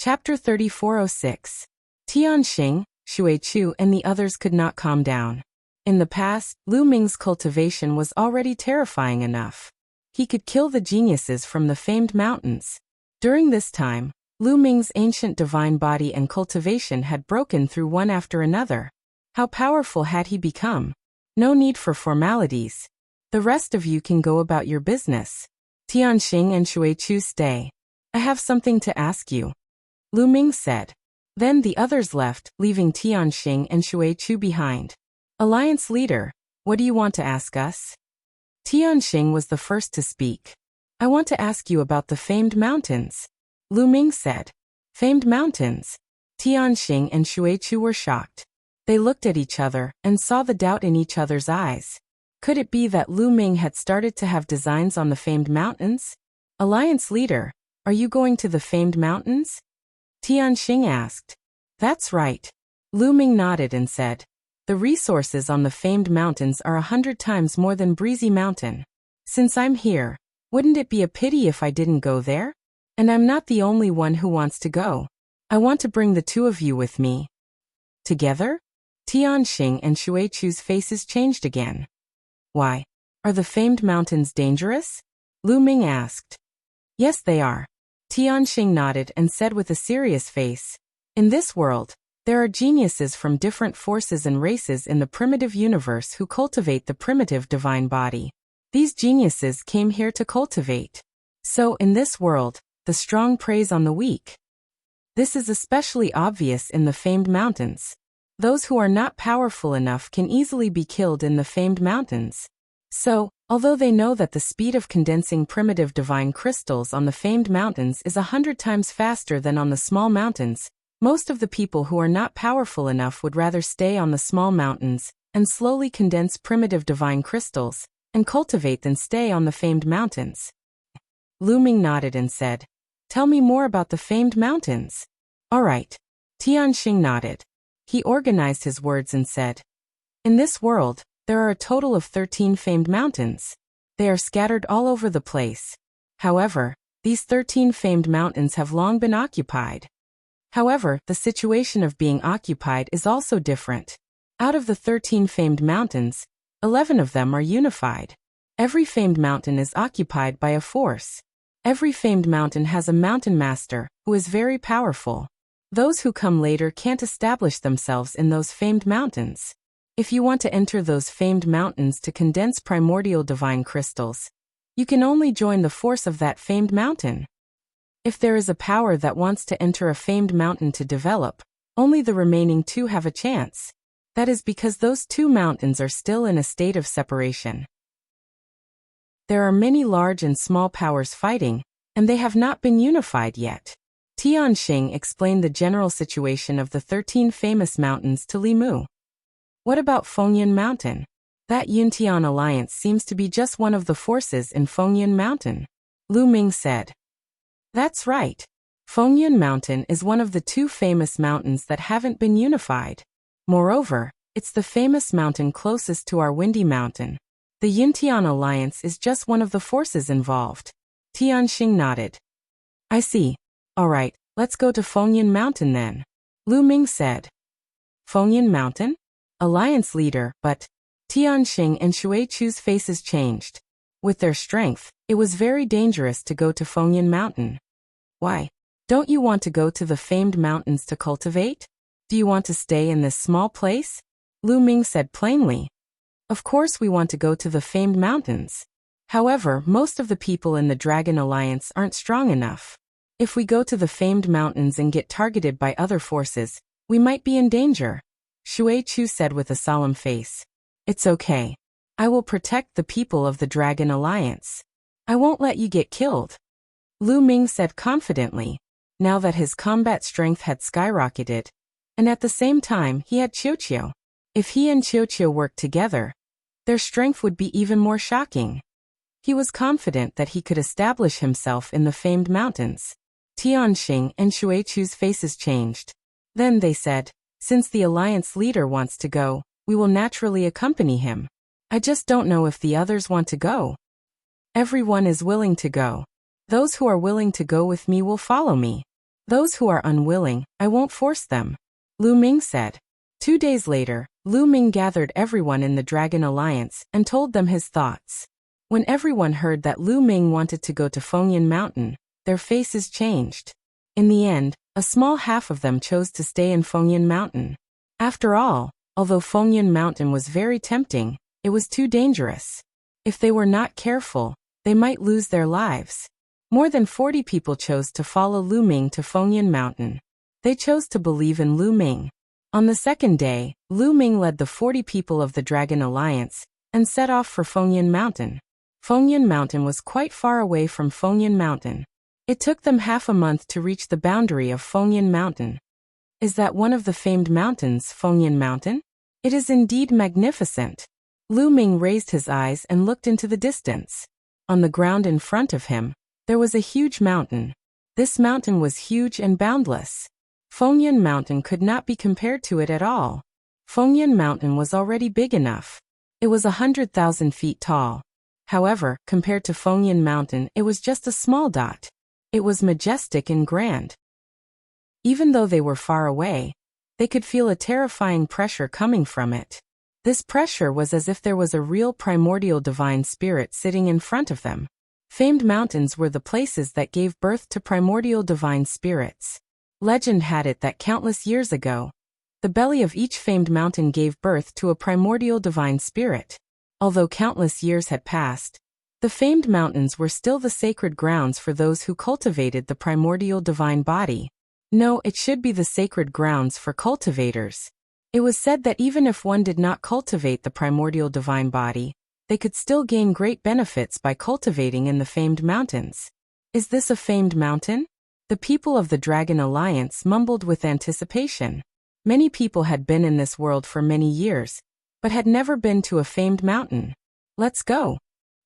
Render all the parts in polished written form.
Chapter 3406. Tianxing, Xuechu and the others could not calm down. In the past, Lu Ming's cultivation was already terrifying enough. He could kill the geniuses from the famed mountains. During this time, Lu Ming's ancient divine body and cultivation had broken through one after another. How powerful had he become? No need for formalities. The rest of you can go about your business. Tianxing and Xuechu stay. I have something to ask you, Lu Ming said. Then the others left, leaving Tianxing and Xuechu behind. Alliance leader, what do you want to ask us? Tianxing was the first to speak. I want to ask you about the famed mountains, Lu Ming said. Famed mountains? Tianxing and Xuechu were shocked. They looked at each other and saw the doubt in each other's eyes. Could it be that Lu Ming had started to have designs on the famed mountains? Alliance leader, are you going to the famed mountains? Tianxing asked. That's right. Lu Ming nodded and said, the resources on the famed mountains are 100 times more than Breezy Mountain. Since I'm here, wouldn't it be a pity if I didn't go there? And I'm not the only one who wants to go. I want to bring the two of you with me. Together? Tianxing and Xuechu's faces changed again. Why? Are the famed mountains dangerous? Lu Ming asked. Yes, they are. Tianxing nodded and said with a serious face, in this world, there are geniuses from different forces and races in the primitive universe who cultivate the primitive divine body. These geniuses came here to cultivate. So in this world, the strong preys on the weak. This is especially obvious in the famed mountains. Those who are not powerful enough can easily be killed in the famed mountains. So, although they know that the speed of condensing primitive divine crystals on the famed mountains is 100 times faster than on the small mountains, most of the people who are not powerful enough would rather stay on the small mountains and slowly condense primitive divine crystals and cultivate than stay on the famed mountains. Lu Ming nodded and said, tell me more about the famed mountains. All right. Tianxing nodded. He organized his words and said, in this world, there are a total of 13 famed mountains. They are scattered all over the place. However, these 13 famed mountains have long been occupied. However, the situation of being occupied is also different. Out of the 13 famed mountains, 11 of them are unified. Every famed mountain is occupied by a force. Every famed mountain has a mountain master who is very powerful. Those who come later can't establish themselves in those famed mountains. If you want to enter those famed mountains to condense primordial divine crystals, you can only join the force of that famed mountain. If there is a power that wants to enter a famed mountain to develop, only the remaining two have a chance. That is because those two mountains are still in a state of separation. There are many large and small powers fighting, and they have not been unified yet. Tianxing explained the general situation of the 13 famous mountains to Li Mu. What about Fengyun Mountain? That Yuntian alliance seems to be just one of the forces in Fengyun Mountain, Lu Ming said. That's right. Fengyun Mountain is one of the two famous mountains that haven't been unified. Moreover, it's the famous mountain closest to our Windy Mountain. The Yuntian alliance is just one of the forces involved. Tianxing nodded. I see. All right, let's go to Fengyun Mountain then, Lu Ming said. Fengyun Mountain? Alliance leader, but Tianxing and Xuechu's faces changed. With their strength, it was very dangerous to go to Fengyun Mountain. Why? Don't you want to go to the famed mountains to cultivate? Do you want to stay in this small place? Lu Ming said plainly. Of course we want to go to the famed mountains. However, most of the people in the Dragon Alliance aren't strong enough. If we go to the famed mountains and get targeted by other forces, we might be in danger, Xuechu said with a solemn face. It's okay. I will protect the people of the Dragon Alliance. I won't let you get killed, Lu Ming said confidently, now that his combat strength had skyrocketed, and at the same time he had Qiuqiu. If he and Qiuqiu worked together, their strength would be even more shocking. He was confident that he could establish himself in the famed mountains. Tianxing and Xuechu's faces changed. Then they said, since the alliance leader wants to go, we will naturally accompany him. I just don't know if the others want to go. Everyone is willing to go. Those who are willing to go with me will follow me. Those who are unwilling, I won't force them, Lu Ming said. 2 days later, Lu Ming gathered everyone in the Dragon Alliance and told them his thoughts. When everyone heard that Lu Ming wanted to go to Fengyan Mountain, their faces changed. In the end, a small half of them chose to stay in Fengyan Mountain. After all, although Fengyan Mountain was very tempting, it was too dangerous. If they were not careful, they might lose their lives. More than 40 people chose to follow Lu Ming to Fengyan Mountain. They chose to believe in Lu Ming. On the second day, Lu Ming led the 40 people of the Dragon Alliance and set off for Fengyan Mountain. Fengyan Mountain was quite far away from Fengyan Mountain. It took them half a month to reach the boundary of Fengyan Mountain. Is that one of the famed mountains, Fengyan Mountain? It is indeed magnificent. Lu Ming raised his eyes and looked into the distance. On the ground in front of him, there was a huge mountain. This mountain was huge and boundless. Fengyan Mountain could not be compared to it at all. Fengyan Mountain was already big enough. It was 100,000 feet tall. However, compared to Fengyan Mountain, it was just a small dot. It was majestic and grand. Even though they were far away, they could feel a terrifying pressure coming from it. This pressure was as if there was a real primordial divine spirit sitting in front of them. Famed mountains were the places that gave birth to primordial divine spirits. Legend had it that countless years ago, the belly of each famed mountain gave birth to a primordial divine spirit. Although countless years had passed, the famed mountains were still the sacred grounds for those who cultivated the primordial divine body. No, it should be the sacred grounds for cultivators. It was said that even if one did not cultivate the primordial divine body, they could still gain great benefits by cultivating in the famed mountains. Is this a famed mountain? The people of the Dragon Alliance mumbled with anticipation. Many people had been in this world for many years, but had never been to a famed mountain. Let's go.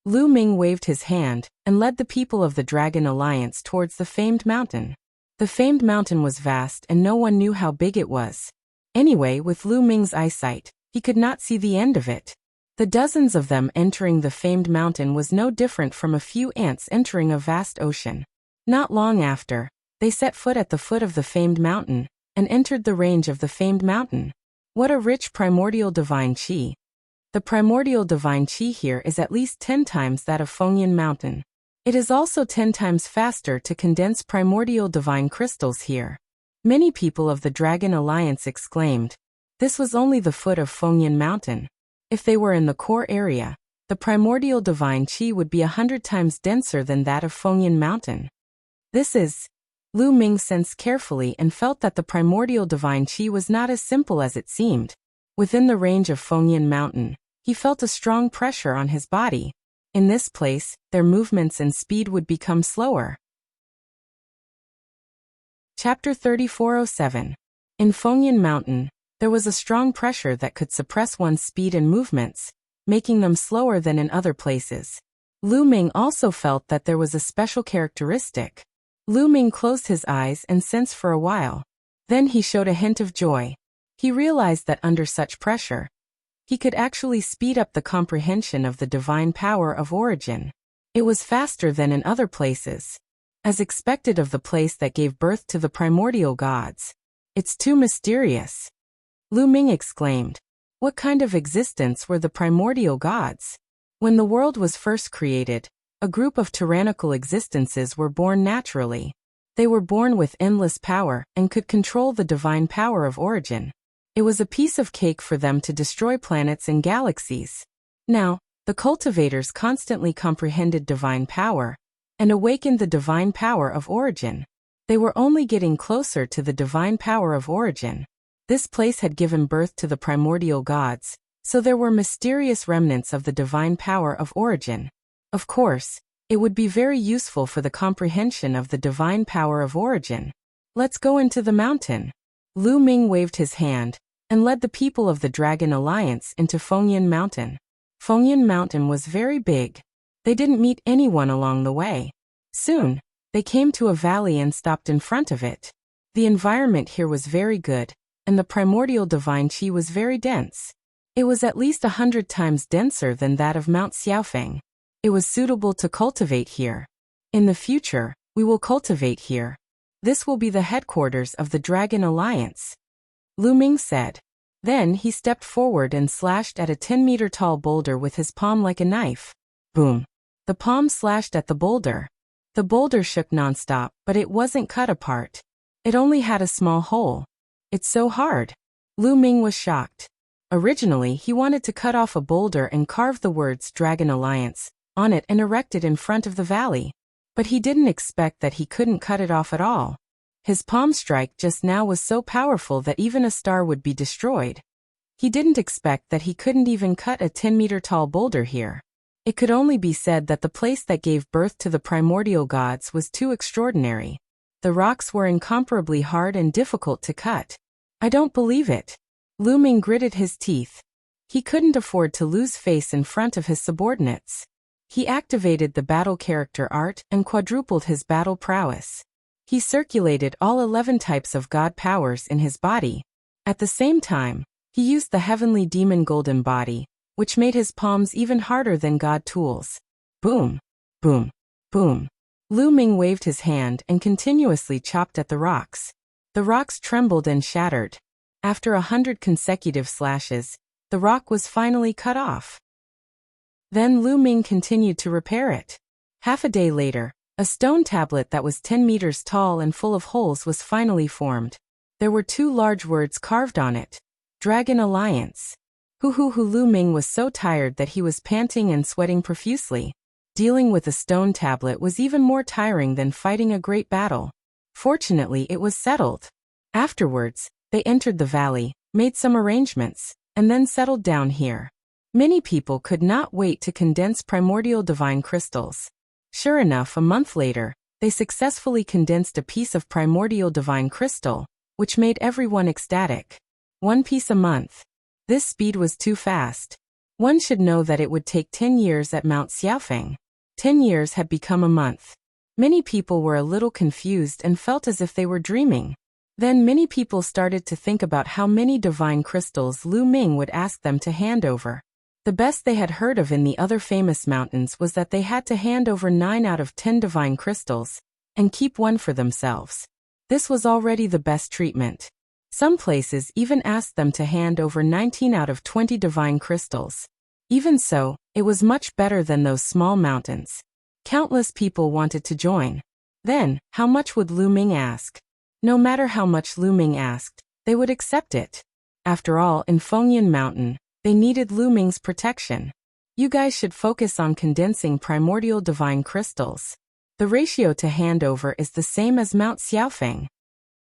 Lu Ming waved his hand and led the people of the Dragon Alliance towards the famed mountain. The famed mountain was vast and no one knew how big it was. Anyway, with Lu Ming's eyesight, he could not see the end of it. The dozens of them entering the famed mountain was no different from a few ants entering a vast ocean. Not long after, they set foot at the foot of the famed mountain and entered the range of the famed mountain. What a rich primordial divine qi. The primordial divine qi here is at least 10 times that of Fengyan Mountain. It is also 10 times faster to condense primordial divine crystals here. Many people of the Dragon Alliance exclaimed. This was only the foot of Fengyan Mountain. If they were in the core area, the primordial divine qi would be 100 times denser than that of Fengyan Mountain. This is... Lu Ming sensed carefully and felt that the primordial divine qi was not as simple as it seemed. Within the range of Fengyan Mountain, he felt a strong pressure on his body. In this place, their movements and speed would become slower. Chapter 3407. In Fengyan Mountain, there was a strong pressure that could suppress one's speed and movements, making them slower than in other places. Lu Ming also felt that there was a special characteristic. Lu Ming closed his eyes and sensed for a while. Then he showed a hint of joy. He realized that under such pressure, he could actually speed up the comprehension of the divine power of origin. It was faster than in other places. As expected of the place that gave birth to the primordial gods. It's too mysterious. Lu Ming exclaimed. What kind of existence were the primordial gods? When the world was first created, a group of tyrannical existences were born naturally. They were born with endless power and could control the divine power of origin. It was a piece of cake for them to destroy planets and galaxies. Now, the cultivators constantly comprehended divine power and awakened the divine power of origin. They were only getting closer to the divine power of origin. This place had given birth to the primordial gods, so there were mysterious remnants of the divine power of origin. Of course, it would be very useful for the comprehension of the divine power of origin. Let's go into the mountain. Lu Ming waved his hand and led the people of the Dragon Alliance into Fengyan Mountain. Fengyan Mountain was very big. They didn't meet anyone along the way. Soon, they came to a valley and stopped in front of it. The environment here was very good, and the primordial divine qi was very dense. It was at least 100 times denser than that of Mount Xiaofeng. It was suitable to cultivate here. In the future, we will cultivate here. This will be the headquarters of the Dragon Alliance, Lu Ming said. Then he stepped forward and slashed at a 10-meter-tall boulder with his palm like a knife. Boom! The palm slashed at the boulder. The boulder shook nonstop, but it wasn't cut apart. It only had a small hole. It's so hard. Lu Ming was shocked. Originally, he wanted to cut off a boulder and carve the words Dragon Alliance on it and erect it in front of the valley. But he didn't expect that he couldn't cut it off at all. His palm strike just now was so powerful that even a star would be destroyed. He didn't expect that he couldn't even cut a 10-meter-tall boulder here. It could only be said that the place that gave birth to the primordial gods was too extraordinary. The rocks were incomparably hard and difficult to cut. I don't believe it. Lu Ming gritted his teeth. He couldn't afford to lose face in front of his subordinates. He activated the battle character art and quadrupled his battle prowess. He circulated all 11 types of god powers in his body. At the same time, he used the heavenly demon golden body, which made his palms even harder than god tools. Boom! Boom! Boom! Lu Ming waved his hand and continuously chopped at the rocks. The rocks trembled and shattered. After 100 consecutive slashes, the rock was finally cut off. Then Lu Ming continued to repair it. Half a day later, a stone tablet that was 10 meters tall and full of holes was finally formed. There were 2 large words carved on it. Dragon Alliance. Lu Ming was so tired that he was panting and sweating profusely. Dealing with a stone tablet was even more tiring than fighting a great battle. Fortunately, it was settled. Afterwards, they entered the valley, made some arrangements, and then settled down here. Many people could not wait to condense primordial divine crystals. Sure enough, a month later, they successfully condensed a piece of primordial divine crystal, which made everyone ecstatic. 1 piece a month. This speed was too fast. One should know that it would take 10 years at Mount Xiaofeng. 10 years had become a month. Many people were a little confused and felt as if they were dreaming. Then many people started to think about how many divine crystals Lu Ming would ask them to hand over. The best they had heard of in the other famous mountains was that they had to hand over 9 out of 10 divine crystals, and keep 1 for themselves. This was already the best treatment. Some places even asked them to hand over 19 out of 20 divine crystals. Even so, it was much better than those small mountains. Countless people wanted to join. Then, how much would Lu Ming ask? No matter how much Lu Ming asked, they would accept it. After all, in Fengyan Mountain, they needed Lu Ming's protection. You guys should focus on condensing primordial divine crystals. The ratio to handover is the same as Mount Xiaofeng.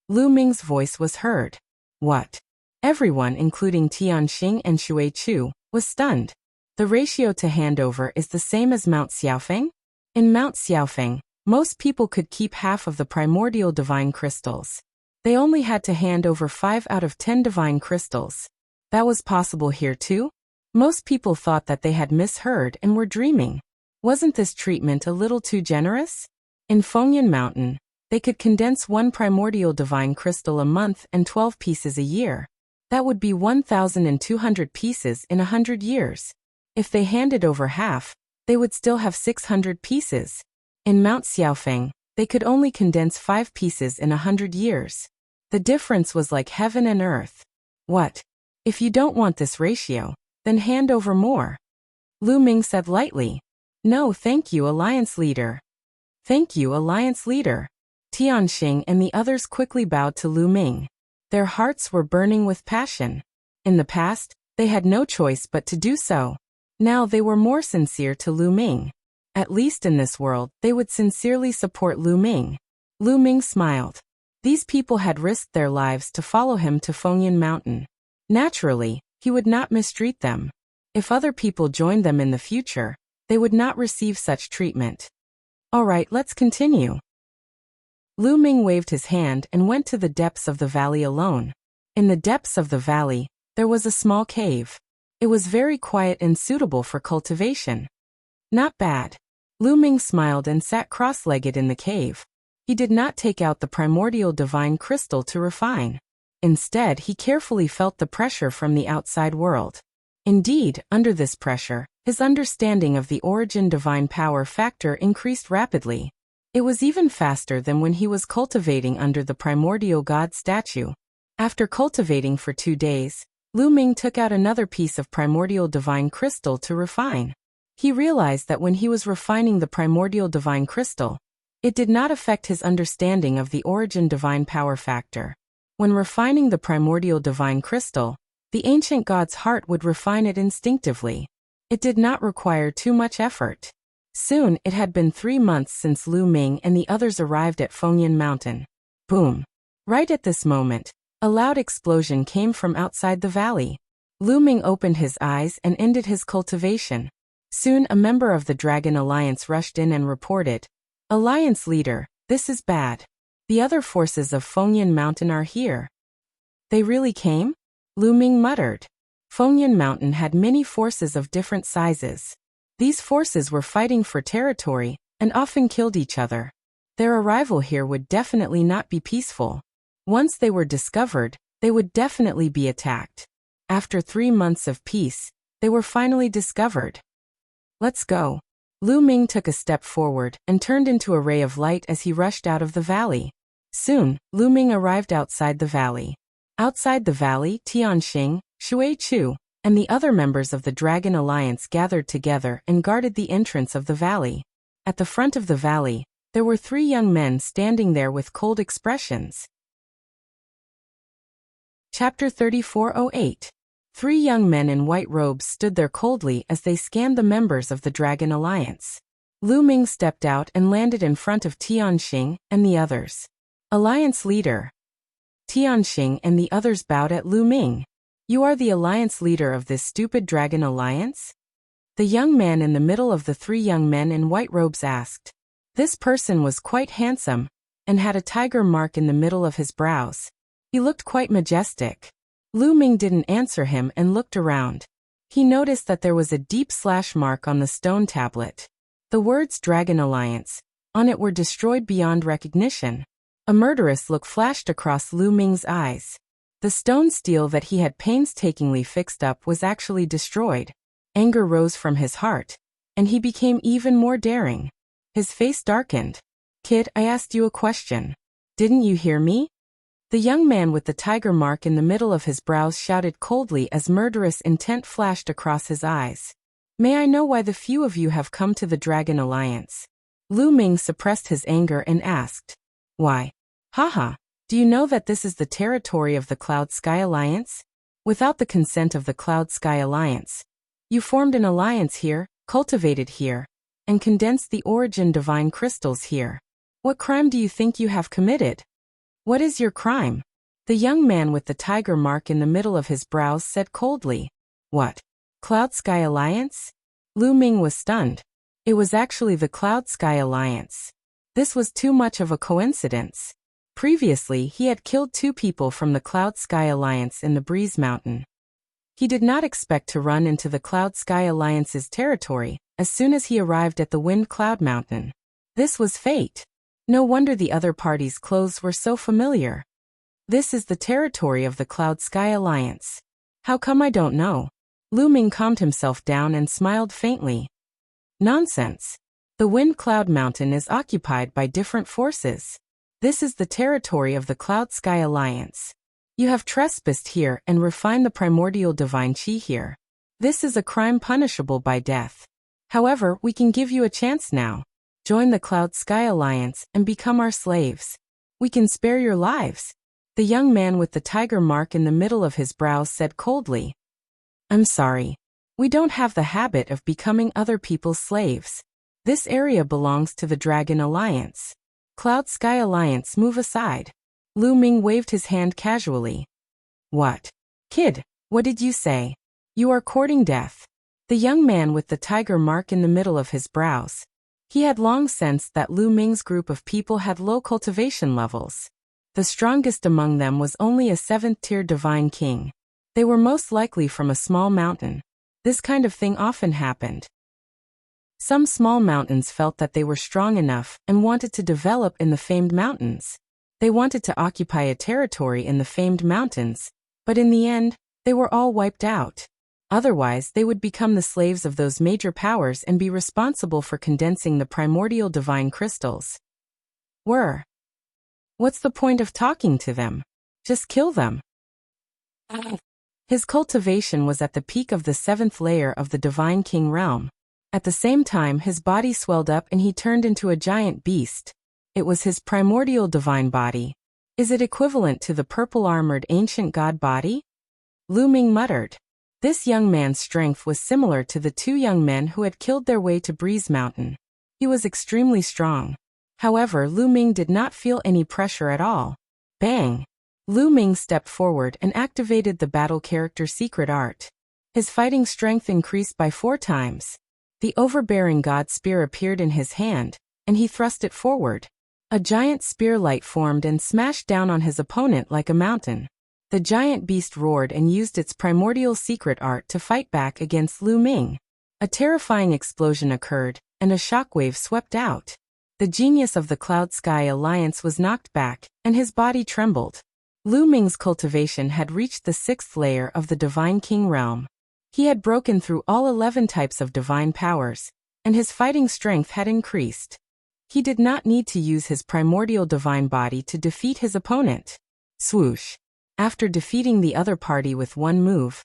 Lu Ming's voice was heard. What? Everyone, including Tianxing and Shui-Chu, was stunned. The ratio to handover is the same as Mount Xiaofeng? In Mount Xiaofeng, most people could keep half of the primordial divine crystals. They only had to hand over 5 out of 10 divine crystals. That was possible here too? Most people thought that they had misheard and were dreaming. Wasn't this treatment a little too generous? In Fengyan Mountain, they could condense 1 primordial divine crystal a month and 12 pieces a year. That would be 1,200 pieces in 100 years. If they handed over half, they would still have 600 pieces. In Mount Xiaofeng, they could only condense 5 pieces in 100 years. The difference was like heaven and earth. What? If you don't want this ratio, then hand over more. Lu Ming said lightly. No, thank you, Alliance Leader. Thank you, Alliance Leader. Tianxing and the others quickly bowed to Lu Ming. Their hearts were burning with passion. In the past, they had no choice but to do so. Now they were more sincere to Lu Ming. At least in this world, they would sincerely support Lu Ming. Lu Ming smiled. These people had risked their lives to follow him to Fengyan Mountain. Naturally, he would not mistreat them. If other people joined them in the future, they would not receive such treatment. All right, let's continue. Lu Ming waved his hand and went to the depths of the valley alone. In the depths of the valley, there was a small cave. It was very quiet and suitable for cultivation. Not bad. Lu Ming smiled and sat cross-legged in the cave. He did not take out the primordial divine crystal to refine. Instead, he carefully felt the pressure from the outside world. Indeed, under this pressure, his understanding of the origin divine power factor increased rapidly. It was even faster than when he was cultivating under the primordial god statue. After cultivating for 2 days, Lu Ming took out another piece of primordial divine crystal to refine. He realized that when he was refining the primordial divine crystal, it did not affect his understanding of the origin divine power factor. When refining the primordial divine crystal, the ancient god's heart would refine it instinctively. It did not require too much effort. Soon, it had been 3 months since Lu Ming and the others arrived at Fengyan Mountain. Boom! Right at this moment, a loud explosion came from outside the valley. Lu Ming opened his eyes and ended his cultivation. Soon, a member of the Dragon Alliance rushed in and reported, "Alliance leader, this is bad. The other forces of Fengyan Mountain are here." "They really came?" Lu Ming muttered. Fengyan Mountain had many forces of different sizes. These forces were fighting for territory and often killed each other. Their arrival here would definitely not be peaceful. Once they were discovered, they would definitely be attacked. After 3 months of peace, they were finally discovered. "Let's go." Lu Ming took a step forward and turned into a ray of light as he rushed out of the valley. Soon, Lu Ming arrived outside the valley. Outside the valley, Tianxing, Shui Chu, and the other members of the Dragon Alliance gathered together and guarded the entrance of the valley. At the front of the valley, there were 3 young men standing there with cold expressions. Chapter 3408. 3 young men in white robes stood there coldly as they scanned the members of the Dragon Alliance. Lu Ming stepped out and landed in front of Tianxing and the others. "Alliance leader." Tianxing and the others bowed at Lu Ming. "You are the alliance leader of this stupid Dragon Alliance?" The young man in the middle of the 3 young men in white robes asked. This person was quite handsome and had a tiger mark in the middle of his brows. He looked quite majestic. Lu Ming didn't answer him and looked around. He noticed that there was a deep slash mark on the stone tablet. The words Dragon Alliance on it were destroyed beyond recognition. A murderous look flashed across Lu Ming's eyes. The stone steel that he had painstakingly fixed up was actually destroyed. Anger rose from his heart, and he became even more daring. His face darkened. "Kid, I asked you a question. Didn't you hear me?" The young man with the tiger mark in the middle of his brows shouted coldly as murderous intent flashed across his eyes. "May I know why the few of you have come to the Dragon Alliance?" Lu Ming suppressed his anger and asked. "Why? Haha. Do you know that this is the territory of the Cloud Sky Alliance? Without the consent of the Cloud Sky Alliance, you formed an alliance here, cultivated here, and condensed the origin divine crystals here. What crime do you think you have committed? What is your crime?" The young man with the tiger mark in the middle of his brows said coldly. "What? Cloud Sky Alliance?" Lu Ming was stunned. It was actually the Cloud Sky Alliance. This was too much of a coincidence. Previously, he had killed 2 people from the Cloud Sky Alliance in the Breeze Mountain. He did not expect to run into the Cloud Sky Alliance's territory as soon as he arrived at the Wind Cloud Mountain. This was fate. No wonder the other party's clothes were so familiar. This is the territory of the Cloud Sky Alliance. How come I don't know? Lu Ming calmed himself down and smiled faintly. Nonsense. The Wind Cloud Mountain is occupied by different forces. This is the territory of the Cloud Sky Alliance. You have trespassed here and refined the primordial divine chi here. This is a crime punishable by death. However, we can give you a chance now. Join the Cloud Sky Alliance and become our slaves. We can spare your lives." The young man with the tiger mark in the middle of his brows said coldly. "I'm sorry. We don't have the habit of becoming other people's slaves. This area belongs to the Dragon Alliance. Cloud Sky Alliance, move aside." Lu Ming waved his hand casually. "What? Kid, what did you say? You are courting death." The young man with the tiger mark in the middle of his brows. He had long sensed that Lu Ming's group of people had low cultivation levels. The strongest among them was only a 7th-tier divine king. They were most likely from a small mountain. This kind of thing often happened. Some small mountains felt that they were strong enough and wanted to develop in the famed mountains. They wanted to occupy a territory in the famed mountains, but in the end, they were all wiped out. Otherwise, they would become the slaves of those major powers and be responsible for condensing the primordial divine crystals. were. What's the point of talking to them? Just kill them. His cultivation was at the peak of the 7th layer of the Divine King realm. At the same time, his body swelled up and he turned into a giant beast. It was his primordial divine body. Is it equivalent to the purple-armored ancient god body? Lu Ming muttered. This young man's strength was similar to the 2 young men who had killed their way to Breeze Mountain. He was extremely strong. However, Lu Ming did not feel any pressure at all. Bang! Lu Ming stepped forward and activated the battle character secret art. His fighting strength increased by 4 times. The overbearing god spear appeared in his hand, and he thrust it forward. A giant spear light formed and smashed down on his opponent like a mountain. The giant beast roared and used its primordial secret art to fight back against Lu Ming. A terrifying explosion occurred, and a shockwave swept out. The genius of the Cloud Sky Alliance was knocked back, and his body trembled. Lu Ming's cultivation had reached the 6th layer of the Divine King realm. He had broken through all 11 types of divine powers, and his fighting strength had increased. He did not need to use his primordial divine body to defeat his opponent. Swoosh! After defeating the other party with 1 move,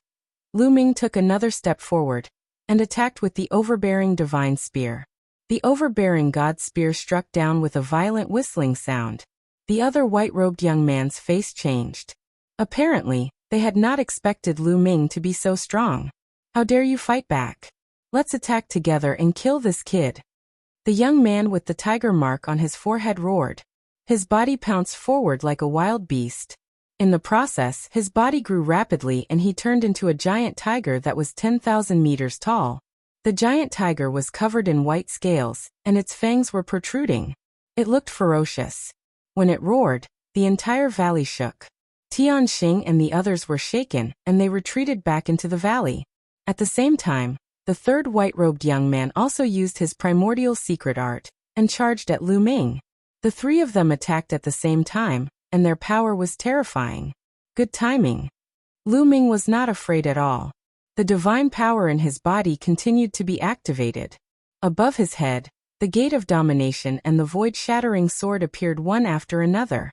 Lu Ming took another step forward and attacked with the overbearing divine spear. The overbearing god spear struck down with a violent whistling sound. The other white-robed young man's face changed. Apparently, they had not expected Lu Ming to be so strong. How dare you fight back? Let's attack together and kill this kid. The young man with the tiger mark on his forehead roared. His body pounced forward like a wild beast. In the process, his body grew rapidly and he turned into a giant tiger that was 10,000 meters tall. The giant tiger was covered in white scales, and its fangs were protruding. It looked ferocious. When it roared, the entire valley shook. Tianxing and the others were shaken, and they retreated back into the valley. At the same time, the 3rd white-robed young man also used his primordial secret art, and charged at Lu Ming. The 3 of them attacked at the same time, and their power was terrifying. Good timing. Lu Ming was not afraid at all. The divine power in his body continued to be activated. Above his head, the Gate of Domination and the void-shattering sword appeared one after another.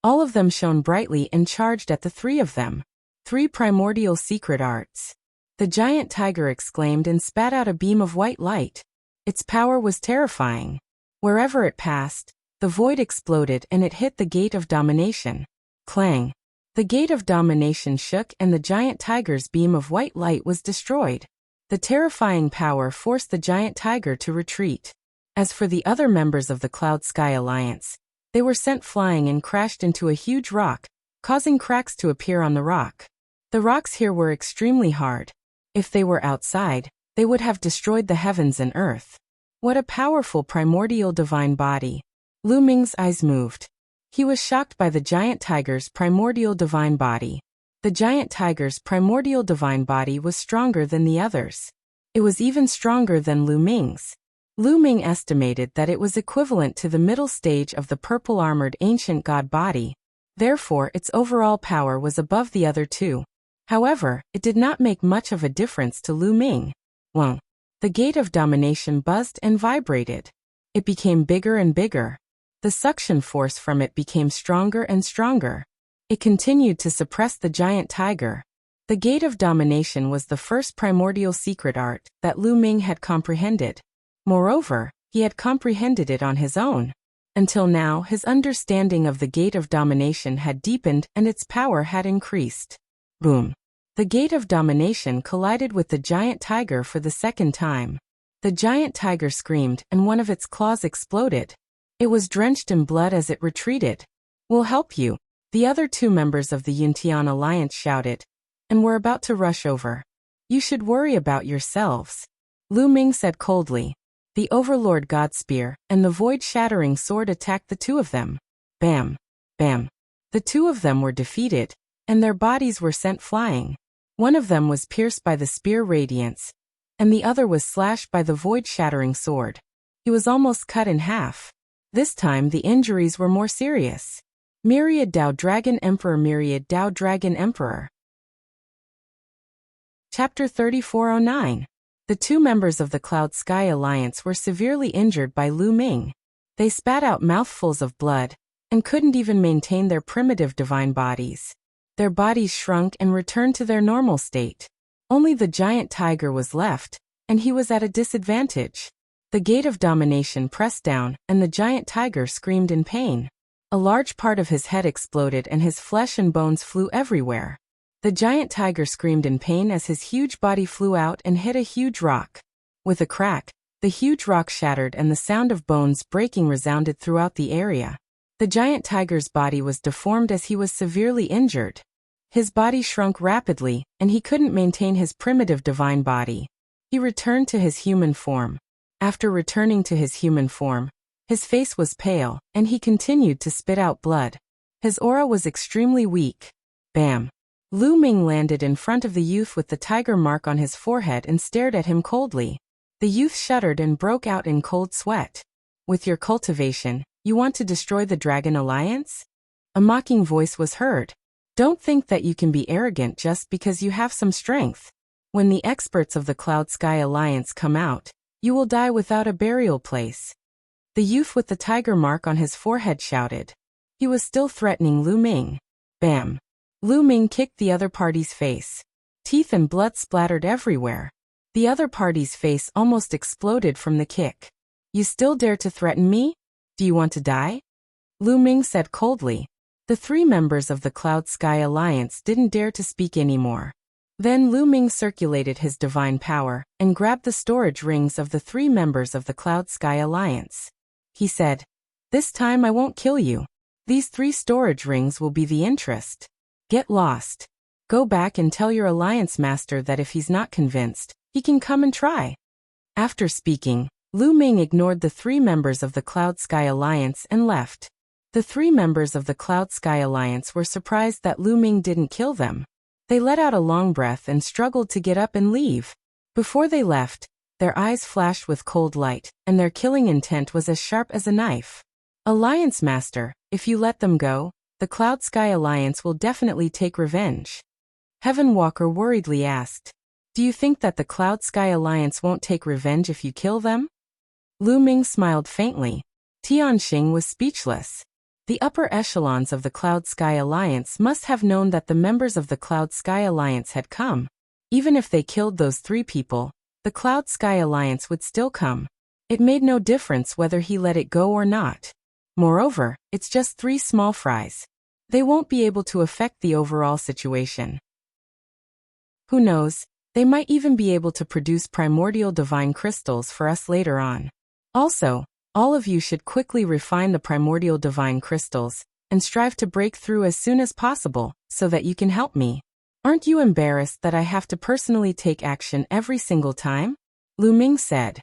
All of them shone brightly and charged at the 3 of them. 3 primordial secret arts. The giant tiger exclaimed and spat out a beam of white light. Its power was terrifying. Wherever it passed, the void exploded and it hit the Gate of Domination. Clang! The Gate of Domination shook and the giant tiger's beam of white light was destroyed. The terrifying power forced the giant tiger to retreat. As for the other members of the Cloud Sky Alliance, they were sent flying and crashed into a huge rock, causing cracks to appear on the rock. The rocks here were extremely hard. If they were outside, they would have destroyed the heavens and earth. What a powerful primordial divine body. Lu Ming's eyes moved. He was shocked by the giant tiger's primordial divine body. The giant tiger's primordial divine body was stronger than the others. It was even stronger than Lu Ming's. Lu Ming estimated that it was equivalent to the middle stage of the purple-armored ancient god body. Therefore, its overall power was above the other 2. However, it did not make much of a difference to Lu Ming. Well, the Gate of Domination buzzed and vibrated. It became bigger and bigger. The suction force from it became stronger and stronger. It continued to suppress the giant tiger. The Gate of Domination was the first primordial secret art that Lu Ming had comprehended. Moreover, he had comprehended it on his own. Until now, his understanding of the Gate of Domination had deepened and its power had increased. Boom! The Gate of Domination collided with the giant tiger for the 2nd time. The giant tiger screamed and one of its claws exploded. It was drenched in blood as it retreated. "We'll help you," the other 2 members of the Yuntian Alliance shouted, and were about to rush over. "You should worry about yourselves," Lu Ming said coldly. The Overlord God Spear and the void-shattering sword attacked the 2 of them. Bam! Bam! The 2 of them were defeated, and their bodies were sent flying. One of them was pierced by the spear radiance, and the other was slashed by the void-shattering sword. He was almost cut in half. This time the injuries were more serious. Myriad Dao Dragon Emperor, Myriad Dao Dragon Emperor. Chapter 3409. The 2 members of the Cloud Sky Alliance were severely injured by Lu Ming. They spat out mouthfuls of blood, and couldn't even maintain their primitive divine bodies. Their bodies shrunk and returned to their normal state. Only the giant tiger was left, and he was at a disadvantage. The gate of domination pressed down, and the giant tiger screamed in pain. A large part of his head exploded and his flesh and bones flew everywhere. The giant tiger screamed in pain as his huge body flew out and hit a huge rock. With a crack, the huge rock shattered and the sound of bones breaking resounded throughout the area. The giant tiger's body was deformed as he was severely injured. His body shrunk rapidly, and he couldn't maintain his primitive divine body. He returned to his human form. After returning to his human form, his face was pale, and he continued to spit out blood. His aura was extremely weak. Bam! Lu Ming landed in front of the youth with the tiger mark on his forehead and stared at him coldly. The youth shuddered and broke out in cold sweat. With your cultivation, you want to destroy the Dragon Alliance? A mocking voice was heard. Don't think that you can be arrogant just because you have some strength. When the experts of the Cloud Sky Alliance come out, you will die without a burial place. The youth with the tiger mark on his forehead shouted. He was still threatening Lu Ming. Bam! Lu Ming kicked the other party's face. Teeth and blood splattered everywhere. The other party's face almost exploded from the kick. You still dare to threaten me? Do you want to die? Lu Ming said coldly. The three members of the Cloud Sky Alliance didn't dare to speak anymore. Then Lu Ming circulated his divine power and grabbed the storage rings of the three members of the Cloud Sky Alliance. He said, "This time I won't kill you. These 3 storage rings will be the interest. Get lost. Go back and tell your alliance master that if he's not convinced, he can come and try." After speaking, Lu Ming ignored the 3 members of the Cloud Sky Alliance and left. The 3 members of the Cloud Sky Alliance were surprised that Lu Ming didn't kill them. They let out a long breath and struggled to get up and leave. Before they left, their eyes flashed with cold light, and their killing intent was as sharp as a knife. "Alliance Master, if you let them go, the Cloud Sky Alliance will definitely take revenge." Heaven Walker worriedly asked, "Do you think that the Cloud Sky Alliance won't take revenge if you kill them?" Lu Ming smiled faintly. Tianxing was speechless. The upper echelons of the Cloud Sky Alliance must have known that the members of the Cloud Sky Alliance had come. Even if they killed those 3 people, the Cloud Sky Alliance would still come. It made no difference whether he let it go or not. Moreover, it's just 3 small fries. They won't be able to affect the overall situation. Who knows, they might even be able to produce primordial divine crystals for us later on. Also, all of you should quickly refine the primordial divine crystals and strive to break through as soon as possible so that you can help me. Aren't you embarrassed that I have to personally take action every single time? Lu Ming said.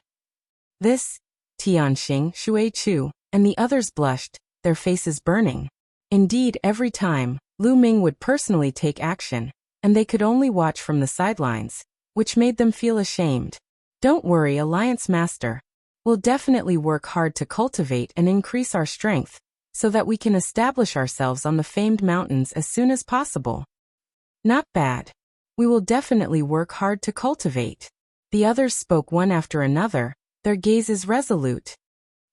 This, Tianxing, Shui Chu, and the others blushed, their faces burning. Indeed, every time, Lu Ming would personally take action, and they could only watch from the sidelines, which made them feel ashamed. Don't worry, Alliance Master. We'll definitely work hard to cultivate and increase our strength, so that we can establish ourselves on the famed mountains as soon as possible. Not bad. We will definitely work hard to cultivate. The others spoke one after another, their gazes resolute.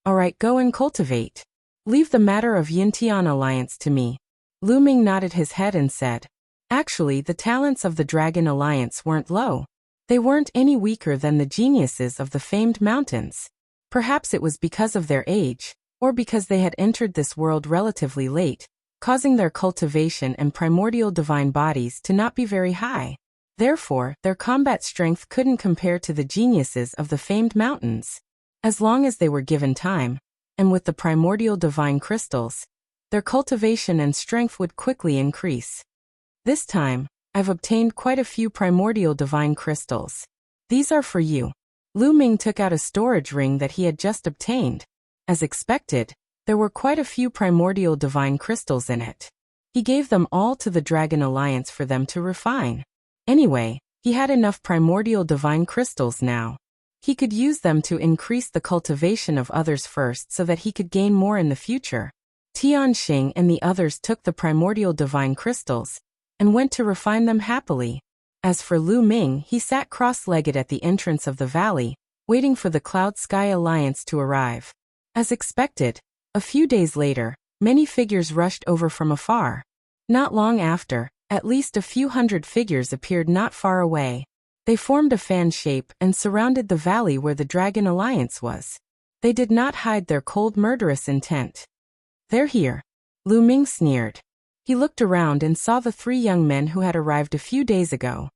Alright, go and cultivate. Leave the matter of Yintian Alliance to me. Lu Ming nodded his head and said, "Actually, the talents of the Dragon Alliance weren't low. They weren't any weaker than the geniuses of the famed mountains. Perhaps it was because of their age, or because they had entered this world relatively late, causing their cultivation and primordial divine bodies to not be very high. Therefore, their combat strength couldn't compare to the geniuses of the famed mountains. As long as they were given time, and with the primordial divine crystals, their cultivation and strength would quickly increase. This time, I've obtained quite a few primordial divine crystals. These are for you." Lu Ming took out a storage ring that he had just obtained. As expected, there were quite a few primordial divine crystals in it. He gave them all to the Dragon Alliance for them to refine. Anyway, he had enough primordial divine crystals now. He could use them to increase the cultivation of others first so that he could gain more in the future. Tianxing and the others took the primordial divine crystals and went to refine them happily. As for Lu Ming, he sat cross-legged at the entrance of the valley, waiting for the Cloud Sky Alliance to arrive. As expected, a few days later, many figures rushed over from afar. Not long after, at least a few hundred figures appeared not far away. They formed a fan shape and surrounded the valley where the Dragon Alliance was. They did not hide their cold murderous intent. "They're here," Lu Ming sneered. He looked around and saw the 3 young men who had arrived a few days ago.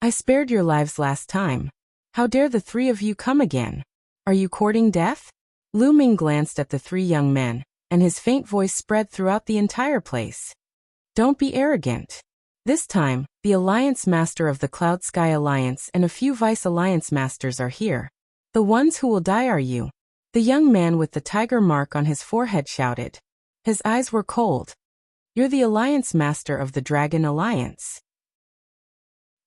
"I spared your lives last time. How dare the 3 of you come again? Are you courting death?" Lu Ming glanced at the 3 young men, and his faint voice spread throughout the entire place. "Don't be arrogant. This time, the Alliance Master of the Cloud Sky Alliance and a few Vice Alliance Masters are here. The ones who will die are you," the young man with the tiger mark on his forehead shouted. His eyes were cold. "You're the Alliance Master of the Dragon Alliance."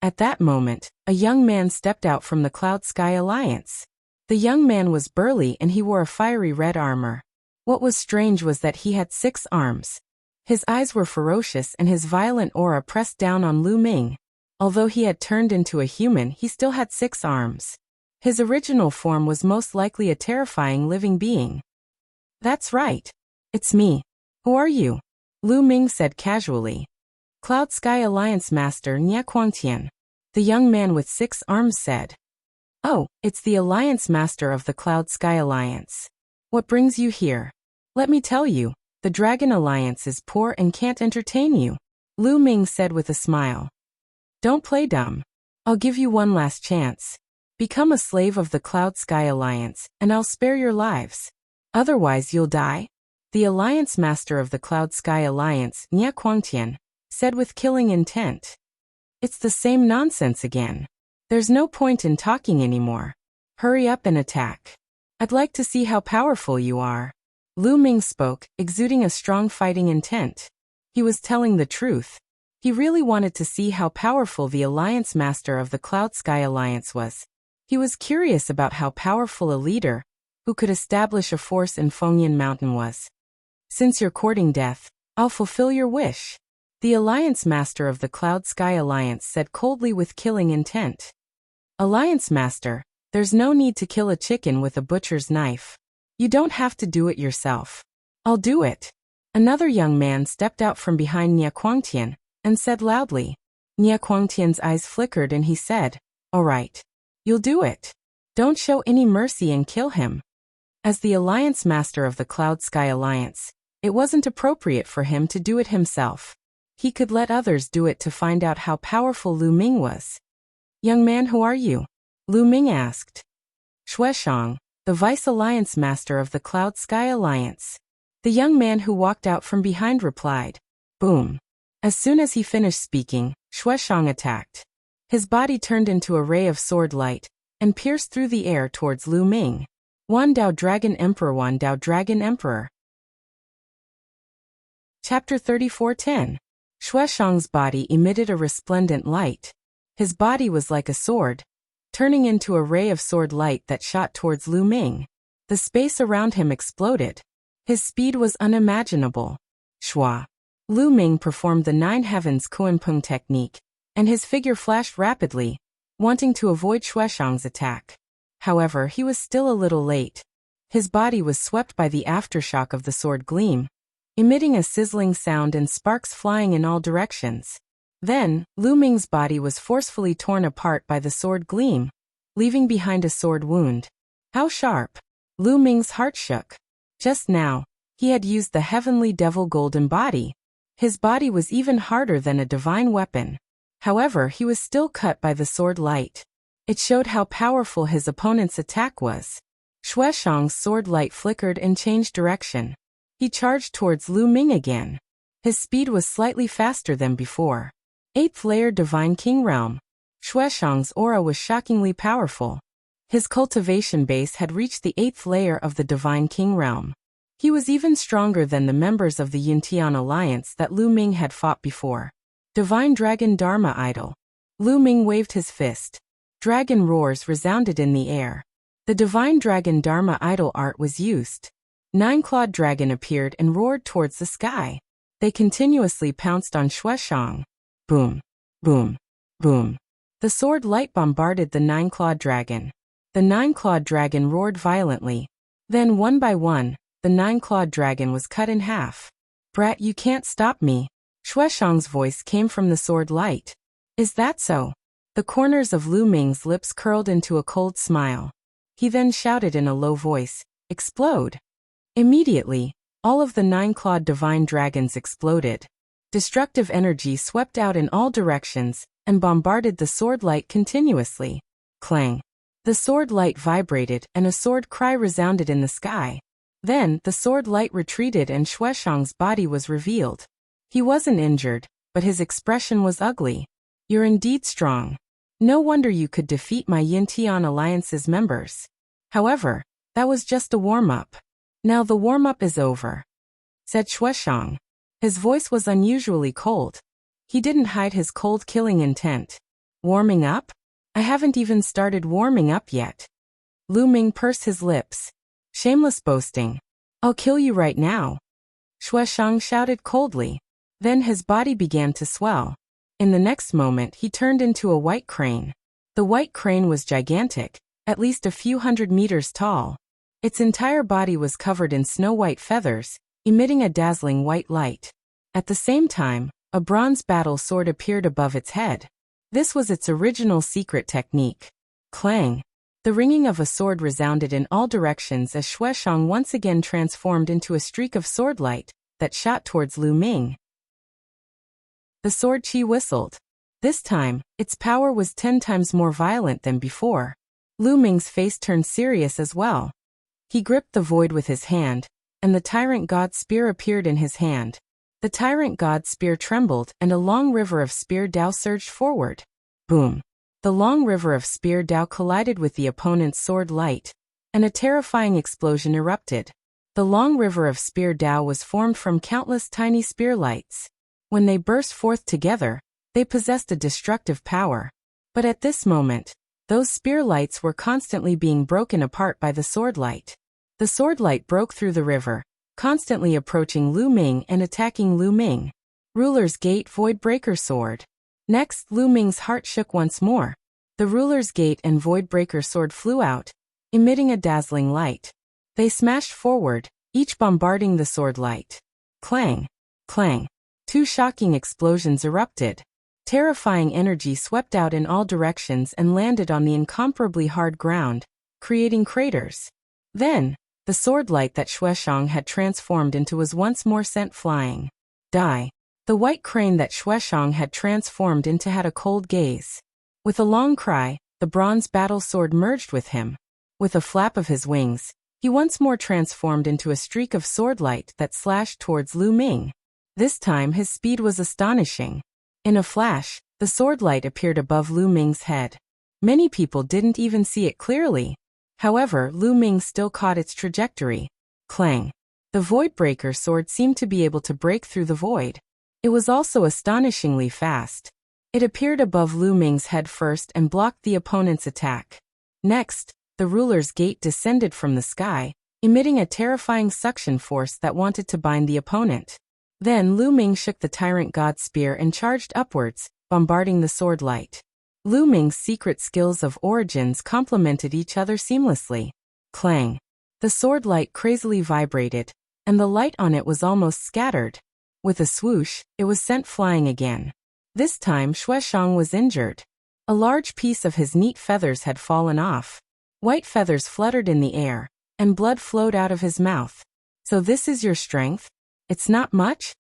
At that moment, a young man stepped out from the Cloud Sky Alliance. The young man was burly and he wore a fiery red armor. What was strange was that he had 6 arms. His eyes were ferocious and his violent aura pressed down on Lu Ming. Although he had turned into a human, he still had 6 arms. His original form was most likely a terrifying living being. "That's right. It's me. Who are you?" Lu Ming said casually. "Cloud Sky Alliance Master Nya Quangtian," the young man with 6 arms said. "Oh, it's the Alliance Master of the Cloud Sky Alliance. What brings you here?" "Let me tell you, the Dragon Alliance is poor and can't entertain you," Lu Ming said with a smile. "Don't play dumb. I'll give you one last chance. Become a slave of the Cloud Sky Alliance, and I'll spare your lives. Otherwise you'll die," the Alliance Master of the Cloud Sky Alliance, Nya Quangtian, said with killing intent. "It's the same nonsense again. There's no point in talking anymore. Hurry up and attack. I'd like to see how powerful you are." Lu Ming spoke, exuding a strong fighting intent. He was telling the truth. He really wanted to see how powerful the Alliance Master of the Cloud Sky Alliance was. He was curious about how powerful a leader, who could establish a force in Fengyan Mountain was. "Since you're courting death, I'll fulfill your wish," the Alliance Master of the Cloud Sky Alliance said coldly with killing intent. "Alliance Master, there's no need to kill a chicken with a butcher's knife. You don't have to do it yourself. I'll do it." Another young man stepped out from behind Nya Quangtian and said loudly. Nya Quangtian's eyes flickered and he said, "All right. You'll do it. Don't show any mercy and kill him." As the Alliance Master of the Cloud Sky Alliance, it wasn't appropriate for him to do it himself. He could let others do it to find out how powerful Lu Ming was. "Young man, who are you?" Lu Ming asked. "Shueshang, the Vice Alliance Master of the Cloud Sky Alliance," the young man who walked out from behind replied. Boom. As soon as he finished speaking, Shueshang attacked. His body turned into a ray of sword light and pierced through the air towards Lu Ming. Wan Dao Dragon Emperor, Wan Dao Dragon Emperor. Chapter 34:10. Shueshang's body emitted a resplendent light. His body was like a sword, turning into a ray of sword light that shot towards Lu Ming. The space around him exploded. His speed was unimaginable. Shua. Lu Ming performed the 9 heavens Kuanpeng technique, and his figure flashed rapidly, wanting to avoid Shueshang's attack. However, he was still a little late. His body was swept by the aftershock of the sword gleam, emitting a sizzling sound and sparks flying in all directions. Then, Lu Ming's body was forcefully torn apart by the sword gleam, leaving behind a sword wound. How sharp! Lu Ming's heart shook. Just now, he had used the heavenly devil golden body. His body was even harder than a divine weapon. However, he was still cut by the sword light. It showed how powerful his opponent's attack was. Shueshang's sword light flickered and changed direction. He charged towards Lu Ming again. His speed was slightly faster than before. 8th layer Divine King Realm. Shueshang's aura was shockingly powerful. His cultivation base had reached the 8th layer of the Divine King Realm. He was even stronger than the members of the Yuntian Alliance that Lu Ming had fought before. Divine Dragon Dharma Idol. Lu Ming waved his fist. Dragon roars resounded in the air. The Divine Dragon Dharma Idol art was used. 9-clawed dragon appeared and roared towards the sky. They continuously pounced on Shueshang. Boom, boom, boom. The sword light bombarded the 9-clawed dragon. The 9-clawed dragon roared violently, Then one by one, the 9-clawed dragon was cut in half. Brat, you can't stop me. Shueshang's voice came from the sword light. Is that so? The corners of Lu Ming's lips curled into a cold smile. He then shouted in a low voice, "Explode!" Immediately, all of the 9-clawed divine dragons exploded. Destructive energy swept out in all directions and bombarded the sword light continuously. Clang! The sword light vibrated and a sword cry resounded in the sky. Then, the sword light retreated and Shueshang's body was revealed. He wasn't injured, but his expression was ugly. You're indeed strong. No wonder you could defeat my Yin-Tian Alliance's members. However, that was just a warm-up. Now the warm-up is over, said Shueshang. His voice was unusually cold. He didn't hide his cold killing intent. Warming up? I haven't even started warming up yet. Lu Ming pursed his lips. Shameless boasting. I'll kill you right now. Shueshang shouted coldly. Then his body began to swell. In the next moment he turned into a white crane. The white crane was gigantic, at least a few hundred meters tall. Its entire body was covered in snow-white feathers, emitting a dazzling white light. At the same time, a bronze battle sword appeared above its head. This was its original secret technique. Clang! The ringing of a sword resounded in all directions as Shueshang once again transformed into a streak of sword light that shot towards Lu Ming. The sword chi whistled. This time, its power was 10 times more violent than before. Lu Ming's face turned serious as well. He gripped the void with his hand, and the Tyrant God Spear appeared in his hand. The Tyrant God Spear trembled and a long river of Spear Dao surged forward. Boom! The long river of Spear Dao collided with the opponent's sword light, and a terrifying explosion erupted. The long river of Spear Dao was formed from countless tiny spear lights. When they burst forth together, they possessed a destructive power. But at this moment, those spear lights were constantly being broken apart by the sword light. The sword light broke through the river, constantly approaching Lu Ming and attacking Lu Ming. Ruler's Gate Void Breaker Sword. Next, Lu Ming's heart shook once more. The Ruler's Gate and Void Breaker Sword flew out, emitting a dazzling light. They smashed forward, each bombarding the sword light. Clang! Clang! 2 shocking explosions erupted. Terrifying energy swept out in all directions and landed on the incomparably hard ground, creating craters. Then, the sword light that Shueshang had transformed into was once more sent flying. Die! The white crane that Shueshang had transformed into had a cold gaze. With a long cry, the bronze battle sword merged with him. With a flap of his wings, he once more transformed into a streak of sword light that slashed towards Lu Ming. This time his speed was astonishing. In a flash, the sword light appeared above Lu Ming's head. Many people didn't even see it clearly. However, Lu Ming still caught its trajectory. Clang! The Void Breaker sword seemed to be able to break through the void. It was also astonishingly fast. It appeared above Lu Ming's head first and blocked the opponent's attack. Next, the Ruler's Gate descended from the sky, emitting a terrifying suction force that wanted to bind the opponent. Then Lu Ming shook the Tyrant God Spear and charged upwards, bombarding the sword light. Lu Ming's secret skills of origins complemented each other seamlessly. Clang! The sword light crazily vibrated, and the light on it was almost scattered. With a swoosh, it was sent flying again. This time Shueshang was injured. A large piece of his neat feathers had fallen off. White feathers fluttered in the air, and blood flowed out of his mouth. So this is your strength? It's not much?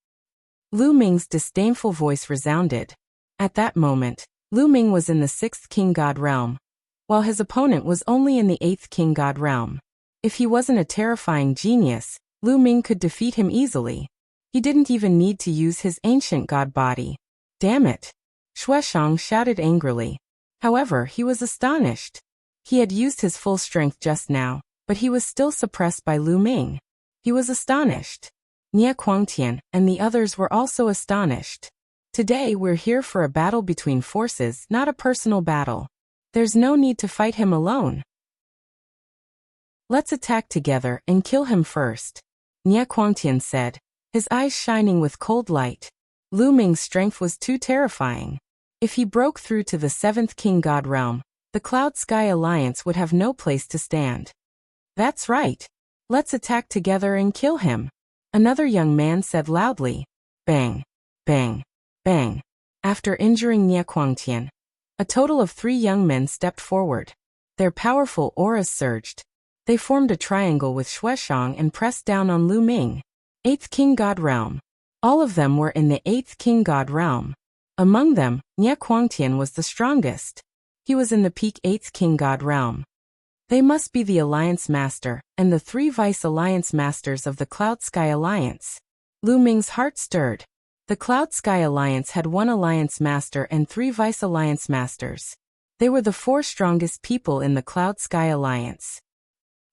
Lu Ming's disdainful voice resounded. At that moment, Lu Ming was in the 6th King God realm, while his opponent was only in the 8th King God realm. If he wasn't a terrifying genius, Lu Ming could defeat him easily. He didn't even need to use his ancient god body. Damn it! Shueshang shouted angrily. However, he was astonished. He had used his full strength just now, but he was still suppressed by Lu Ming. He was astonished. Nie Quangtian and the others were also astonished. Today we're here for a battle between forces, not a personal battle. There's no need to fight him alone. Let's attack together and kill him first, Nie Quangtian said, his eyes shining with cold light. Lu Ming's strength was too terrifying. If he broke through to the 7th King God realm, the Cloud Sky Alliance would have no place to stand. That's right. Let's attack together and kill him. Another young man said loudly. Bang, bang, bang. After injuring Nie Quangtian, a total of 3 young men stepped forward. Their powerful auras surged. They formed a triangle with Shueshang and pressed down on Lu Ming. 8th King God Realm. All of them were in the 8th King God Realm. Among them, Nie Quangtian was the strongest. He was in the peak 8th King God Realm. They must be the Alliance Master and the 3 Vice Alliance Masters of the Cloud Sky Alliance. Lu Ming's heart stirred. The Cloud Sky Alliance had 1 Alliance Master and 3 Vice Alliance Masters. They were the 4 strongest people in the Cloud Sky Alliance.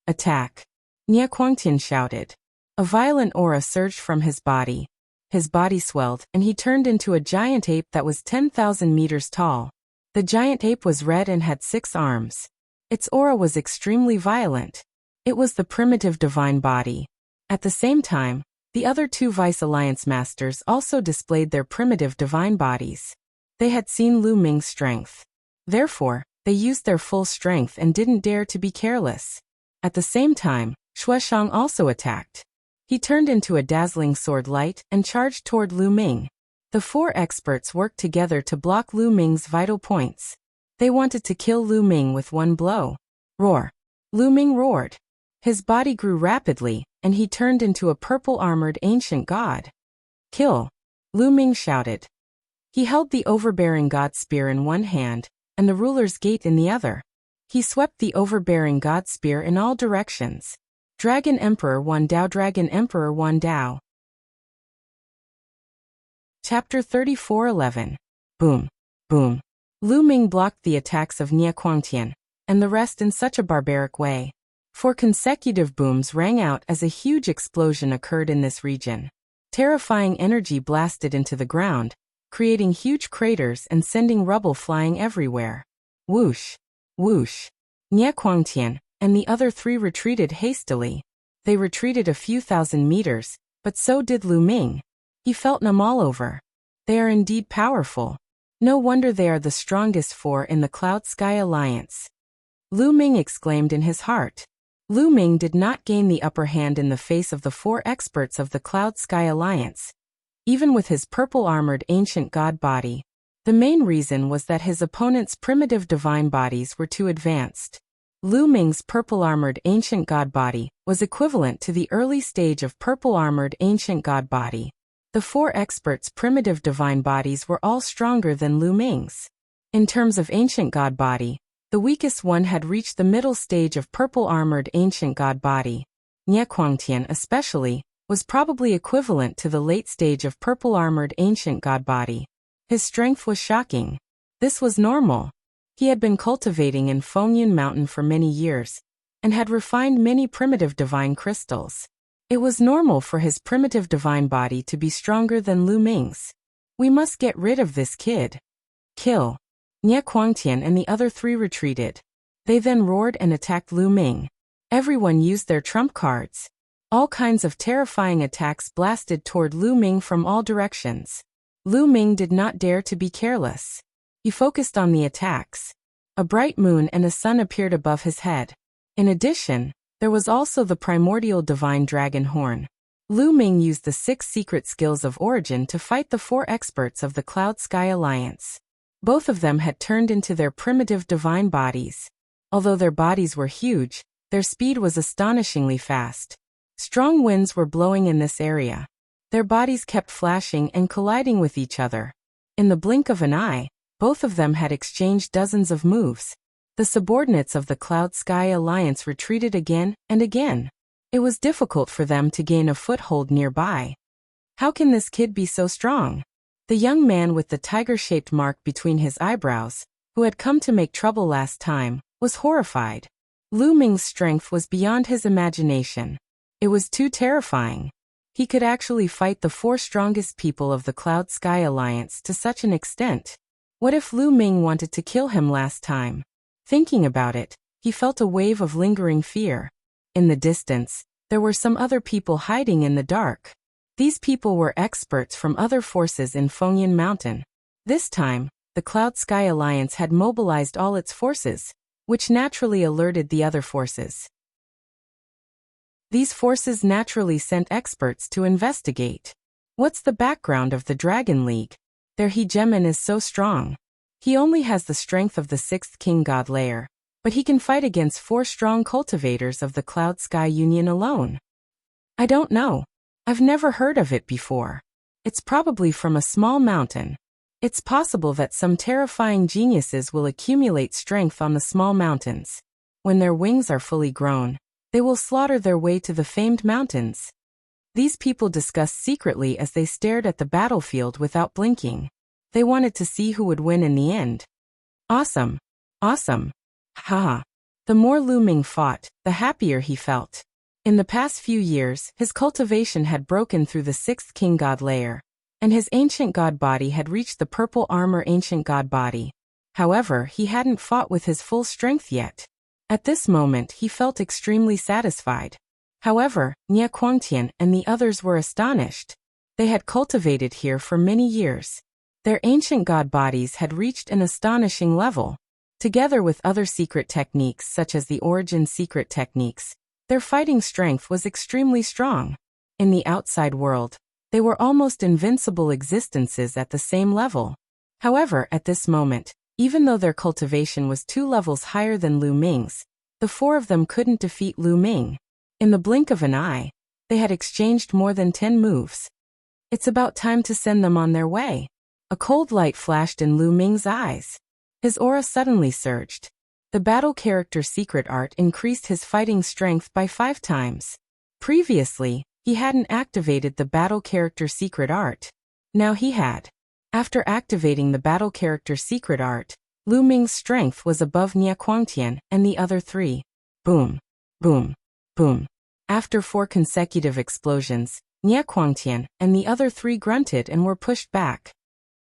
Attack! Nie Quangtian shouted. A violent aura surged from his body. His body swelled, and he turned into a giant ape that was 10,000 meters tall. The giant ape was red and had 6 arms. Its aura was extremely violent. It was the primitive divine body. At the same time, the other 2 Vice Alliance Masters also displayed their primitive divine bodies. They had seen Lu Ming's strength. Therefore, they used their full strength and didn't dare to be careless. At the same time, Shueshang also attacked. He turned into a dazzling sword light and charged toward Lu Ming. The 4 experts worked together to block Lu Ming's vital points. They wanted to kill Lu Ming with 1 blow. Roar! Lu Ming roared. His body grew rapidly, and he turned into a purple-armored ancient god. Kill! Lu Ming shouted. He held the overbearing god spear in one hand, and the ruler's gate in the other. He swept the overbearing god spear in all directions. Dragon Emperor Wan Dao, Dragon Emperor Wan Dao. Chapter 34:11. Boom, boom. Lu Ming blocked the attacks of Nie Quangtian, and the rest in such a barbaric way. 4 consecutive booms rang out as a huge explosion occurred in this region. Terrifying energy blasted into the ground, creating huge craters and sending rubble flying everywhere. Whoosh, whoosh. Nie Quangtian and the other 3 retreated hastily. They retreated a few thousand meters, but so did Lu Ming. He felt numb all over. They are indeed powerful. No wonder they are the strongest 4 in the Cloud Sky Alliance. Lu Ming exclaimed in his heart. Lu Ming did not gain the upper hand in the face of the 4 experts of the Cloud Sky Alliance. Even with his purple-armored ancient god body, the main reason was that his opponent's primitive divine bodies were too advanced. Lu Ming's purple-armored ancient god body was equivalent to the early stage of purple-armored ancient god body. The 4 experts' primitive divine bodies were all stronger than Lu Ming's. In terms of ancient god body, the weakest one had reached the middle stage of purple-armored ancient god body. Nie Quangtian especially was probably equivalent to the late stage of purple-armored ancient god body. His strength was shocking. This was normal. He had been cultivating in Fengyun Mountain for many years, and had refined many primitive divine crystals. It was normal for his primitive divine body to be stronger than Lu Ming's. We must get rid of this kid. Kill! Nie Quangtian and the other 3 retreated. They then roared and attacked Lu Ming. Everyone used their trump cards. All kinds of terrifying attacks blasted toward Lu Ming from all directions. Lu Ming did not dare to be careless. He focused on the attacks. A bright moon and a sun appeared above his head. In addition, there was also the primordial divine dragon horn. Lu Ming used the 6 secret skills of origin to fight the 4 experts of the Cloud Sky Alliance. Both of them had turned into their primitive divine bodies. Although their bodies were huge, their speed was astonishingly fast. Strong winds were blowing in this area. Their bodies kept flashing and colliding with each other. In the blink of an eye, both of them had exchanged dozens of moves. The subordinates of the Cloud Sky Alliance retreated again and again. It was difficult for them to gain a foothold nearby. How can this kid be so strong? The young man with the tiger-shaped mark between his eyebrows, who had come to make trouble last time, was horrified. Lu Ming's strength was beyond his imagination. It was too terrifying. He could actually fight the 4 strongest people of the Cloud Sky Alliance to such an extent. What if Lu Ming wanted to kill him last time? Thinking about it, he felt a wave of lingering fear. In the distance, there were some other people hiding in the dark. These people were experts from other forces in Fengyun Mountain. This time, the Cloud Sky Alliance had mobilized all its forces, which naturally alerted the other forces. These forces naturally sent experts to investigate. What's the background of the Dragon League? Their hegemon is so strong. He only has the strength of the 6th King God layer, but he can fight against 4 strong cultivators of the Cloud Sky Union alone. I don't know. I've never heard of it before. It's probably from a small mountain. It's possible that some terrifying geniuses will accumulate strength on the small mountains. When their wings are fully grown, they will slaughter their way to the famed mountains. These people discussed secretly as they stared at the battlefield without blinking. They wanted to see who would win in the end. Awesome. Awesome. Haha. The more Lu Ming fought, the happier he felt. In the past few years, his cultivation had broken through the 6th King God layer, and his ancient god body had reached the purple armor ancient god body. However, he hadn't fought with his full strength yet. At this moment, he felt extremely satisfied. However, Nie Quangtian and the others were astonished. They had cultivated here for many years. Their ancient god bodies had reached an astonishing level. Together with other secret techniques such as the origin secret techniques, their fighting strength was extremely strong. In the outside world, they were almost invincible existences at the same level. However, at this moment, even though their cultivation was 2 levels higher than Lu Ming's, the 4 of them couldn't defeat Lu Ming. In the blink of an eye, they had exchanged more than 10 moves. It's about time to send them on their way. A cold light flashed in Lu Ming's eyes. His aura suddenly surged. The battle character secret art increased his fighting strength by 5 times. Previously, he hadn't activated the battle character secret art. Now he had. After activating the battle character secret art, Lu Ming's strength was above Nie Quangtian and the other 3. Boom. Boom. Boom. After 4 consecutive explosions, Nie Quangtian and the other 3 grunted and were pushed back.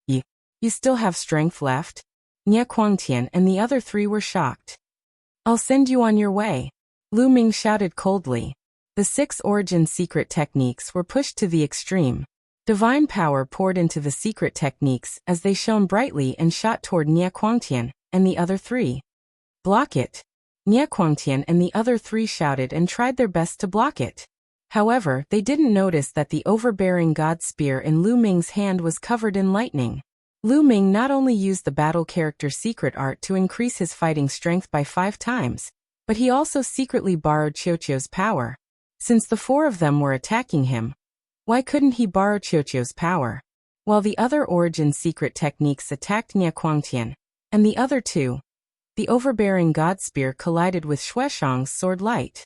You still have strength left? Nie Quangtian and the other 3 were shocked. I'll send you on your way. Lu Ming shouted coldly. The 6 origin secret techniques were pushed to the extreme. Divine power poured into the secret techniques as they shone brightly and shot toward Nie Quangtian and the other 3. Block it. Nie Quangtian and the other 3 shouted and tried their best to block it. However, they didn't notice that the overbearing god spear in Lu Ming's hand was covered in lightning. Lu Ming not only used the battle character secret art to increase his fighting strength by 5 times, but he also secretly borrowed Qiuqiu's power. Since the 4 of them were attacking him, why couldn't he borrow Qiuqiu's power? While the other origin secret techniques attacked Nie Quangtian and the other 2, the overbearing god spear collided with Xueshang's sword light.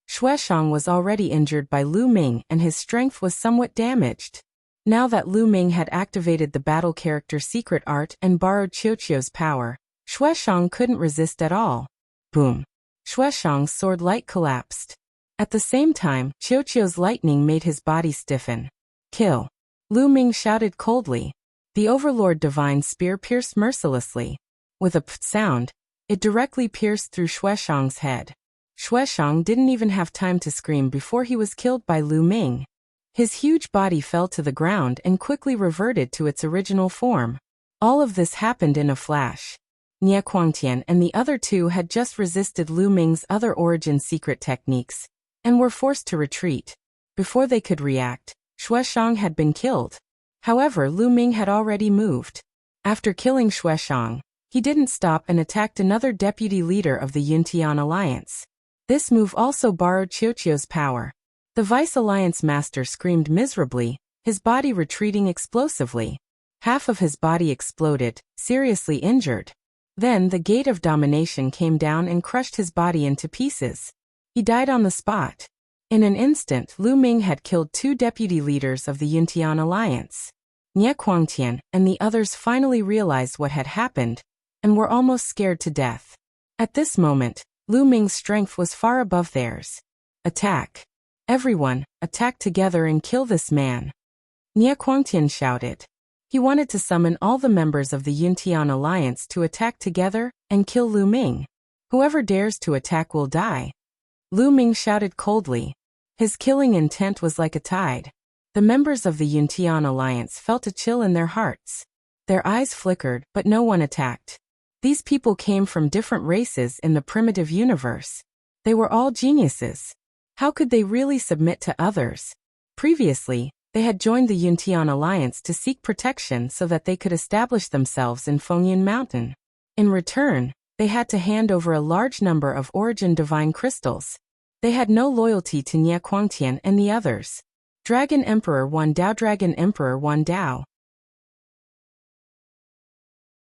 Xueshang was already injured by Lu Ming and his strength was somewhat damaged. Now that Lu Ming had activated the battle character secret art and borrowed Qiuqiu's power, Xueshang couldn't resist at all. Boom. Xueshang's sword light collapsed. At the same time, Qiuqiu's lightning made his body stiffen. Kill. Lu Ming shouted coldly. The Overlord Divine Spear pierced mercilessly. With a pft sound, it directly pierced through Xueshang's head. Xueshang didn't even have time to scream before he was killed by Lu Ming. His huge body fell to the ground and quickly reverted to its original form. All of this happened in a flash. Nie Quangtian and the other 2 had just resisted Lu Ming's other origin secret techniques, and were forced to retreat. Before they could react, Xueshang had been killed. However, Lu Ming had already moved. After killing Xueshang, he didn't stop and attacked another deputy leader of the Yuntian Alliance. This move also borrowed Qiuqiu's power. The Vice Alliance Master screamed miserably, his body retreating explosively. Half of his body exploded, seriously injured. Then the Gate of Domination came down and crushed his body into pieces. He died on the spot. In an instant, Lu Ming had killed 2 deputy leaders of the Yuntian Alliance. Nie Quangtian and the others finally realized what had happened, and were almost scared to death. At this moment, Lu Ming's strength was far above theirs. Attack. Everyone, attack together and kill this man. Nie Quangtian shouted. He wanted to summon all the members of the Yuntian Alliance to attack together and kill Lu Ming. Whoever dares to attack will die. Lu Ming shouted coldly. His killing intent was like a tide. The members of the Yuntian Alliance felt a chill in their hearts. Their eyes flickered, but no one attacked. These people came from different races in the primitive universe. They were all geniuses. How could they really submit to others? Previously, they had joined the Yuntian alliance to seek protection so that they could establish themselves in Fengyun Mountain. In return, they had to hand over a large number of origin divine crystals. They had no loyalty to Nie Quangtian and the others. Dragon Emperor 1 Dao. Dragon Emperor 1 Dao.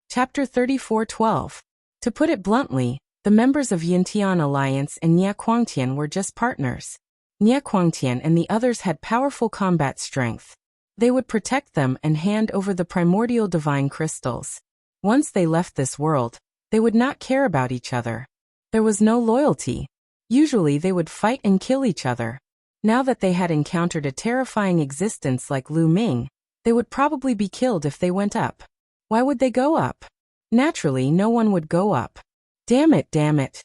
Chapter 34:12. To put it bluntly, the members of Yuntian Alliance and Nie Quangtian were just partners. Nie Quangtian and the others had powerful combat strength. They would protect them and hand over the primordial divine crystals. Once they left this world, they would not care about each other. There was no loyalty. Usually they would fight and kill each other. Now that they had encountered a terrifying existence like Lu Ming, they would probably be killed if they went up. Why would they go up? Naturally, no one would go up. Damn it, damn it.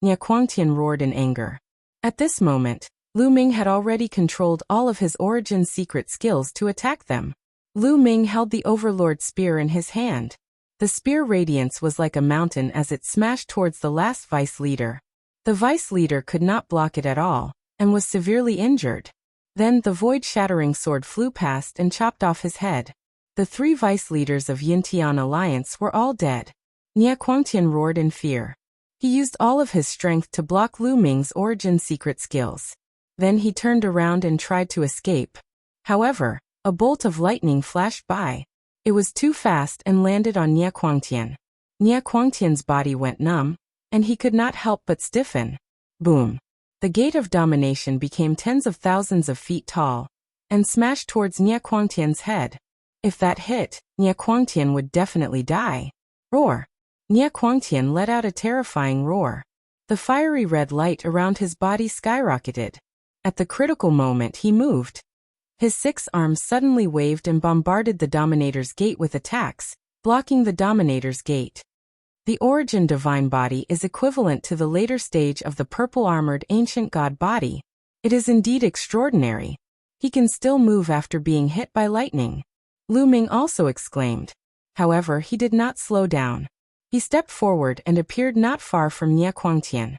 Nie Quangtian roared in anger. At this moment, Lu Ming had already controlled all of his origin secret skills to attack them. Lu Ming held the Overlord spear in his hand. The spear radiance was like a mountain as it smashed towards the last vice leader. The vice leader could not block it at all, and was severely injured. Then the void-shattering sword flew past and chopped off his head. The 3 vice leaders of Yuntian Alliance were all dead. Nie Quangtian roared in fear. He used all of his strength to block Lu Ming's origin secret skills. Then he turned around and tried to escape. However, a bolt of lightning flashed by. It was too fast and landed on Nie Quangtian. Nie Quangtian's body went numb, and he could not help but stiffen. Boom. The gate of domination became tens of thousands of feet tall, and smashed towards Nie Quangtian's head. If that hit, Nie Quangtian would definitely die. Roar. Nie Quangtian let out a terrifying roar. The fiery red light around his body skyrocketed. At the critical moment he moved. His 6 arms suddenly waved and bombarded the Dominator's gate with attacks, blocking the Dominator's gate. The origin divine body is equivalent to the later stage of the purple-armored ancient god body. It is indeed extraordinary. He can still move after being hit by lightning. Lu Ming also exclaimed. However, he did not slow down. He stepped forward and appeared not far from Nie Quangtian.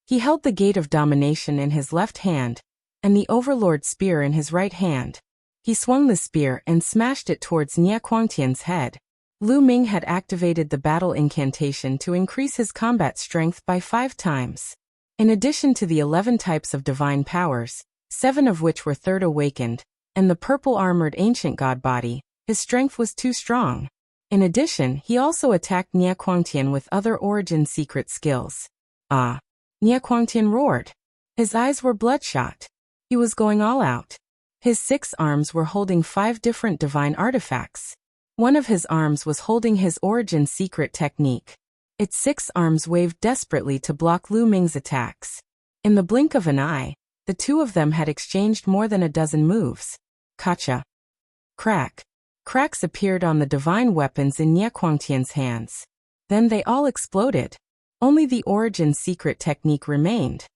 He held the gate of domination in his left hand, and the Overlord spear in his right hand. He swung the spear and smashed it towards Nie Quangtian's head. Lu Ming had activated the battle incantation to increase his combat strength by 5 times. In addition to the 11 types of divine powers, 7 of which were third awakened, and the purple-armored ancient god body, his strength was too strong. In addition, he also attacked Nie Quangtian with other origin secret skills. Ah! Nie Quangtian roared. His eyes were bloodshot. He was going all out. His 6 arms were holding 5 different divine artifacts. One of his arms was holding his origin secret technique. Its 6 arms waved desperately to block Lu Ming's attacks. In the blink of an eye, the 2 of them had exchanged more than a dozen moves. Kacha. Crack. Cracks appeared on the divine weapons in Nie Quangtian's hands. Then they all exploded. Only the origin secret technique remained.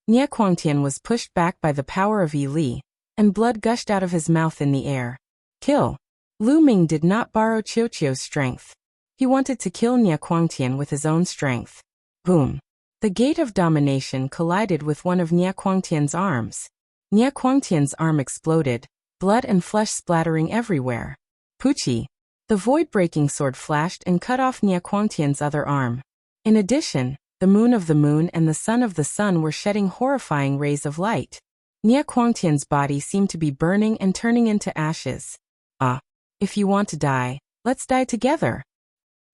Nie Quangtian was pushed back by the power of Yi Li, and blood gushed out of his mouth in the air. Kill. Lu Ming did not borrow Qiuqiu's strength. He wanted to kill Nie Quangtian with his own strength. Boom. The gate of domination collided with one of Nie Quangtian's arms. Nie Quangtian's arm exploded, blood and flesh splattering everywhere. Puchi. The void-breaking sword flashed and cut off Nie Quangtian's other arm. In addition, the moon of the moon and the sun of the sun were shedding horrifying rays of light. Nie Quangtian's body seemed to be burning and turning into ashes. Ah! If you want to die, let's die together.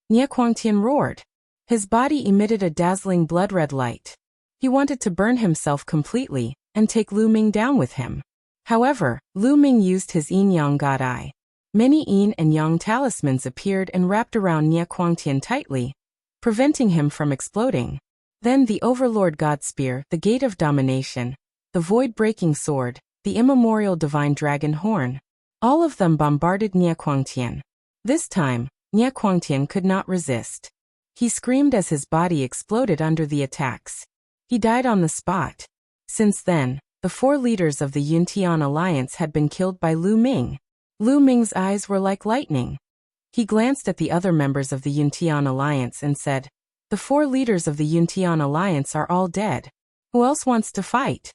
Nie Quangtian roared. His body emitted a dazzling blood-red light. He wanted to burn himself completely, and take Lu Ming down with him. However, Lu Ming used his Yin-Yang God Eye. Many Yin and Yang talismans appeared and wrapped around Nie Quangtian tightly, preventing him from exploding. Then the Overlord God Spear, the Gate of Domination, the Void-Breaking Sword, the Immemorial Divine Dragon Horn. All of them bombarded Nie Quangtian. This time, Nie Quangtian could not resist. He screamed as his body exploded under the attacks. He died on the spot. Since then, the 4 leaders of the Yuntian Alliance had been killed by Lu Ming. Lu Ming's eyes were like lightning. He glanced at the other members of the Yuntian Alliance and said, The 4 leaders of the Yuntian Alliance are all dead. Who else wants to fight?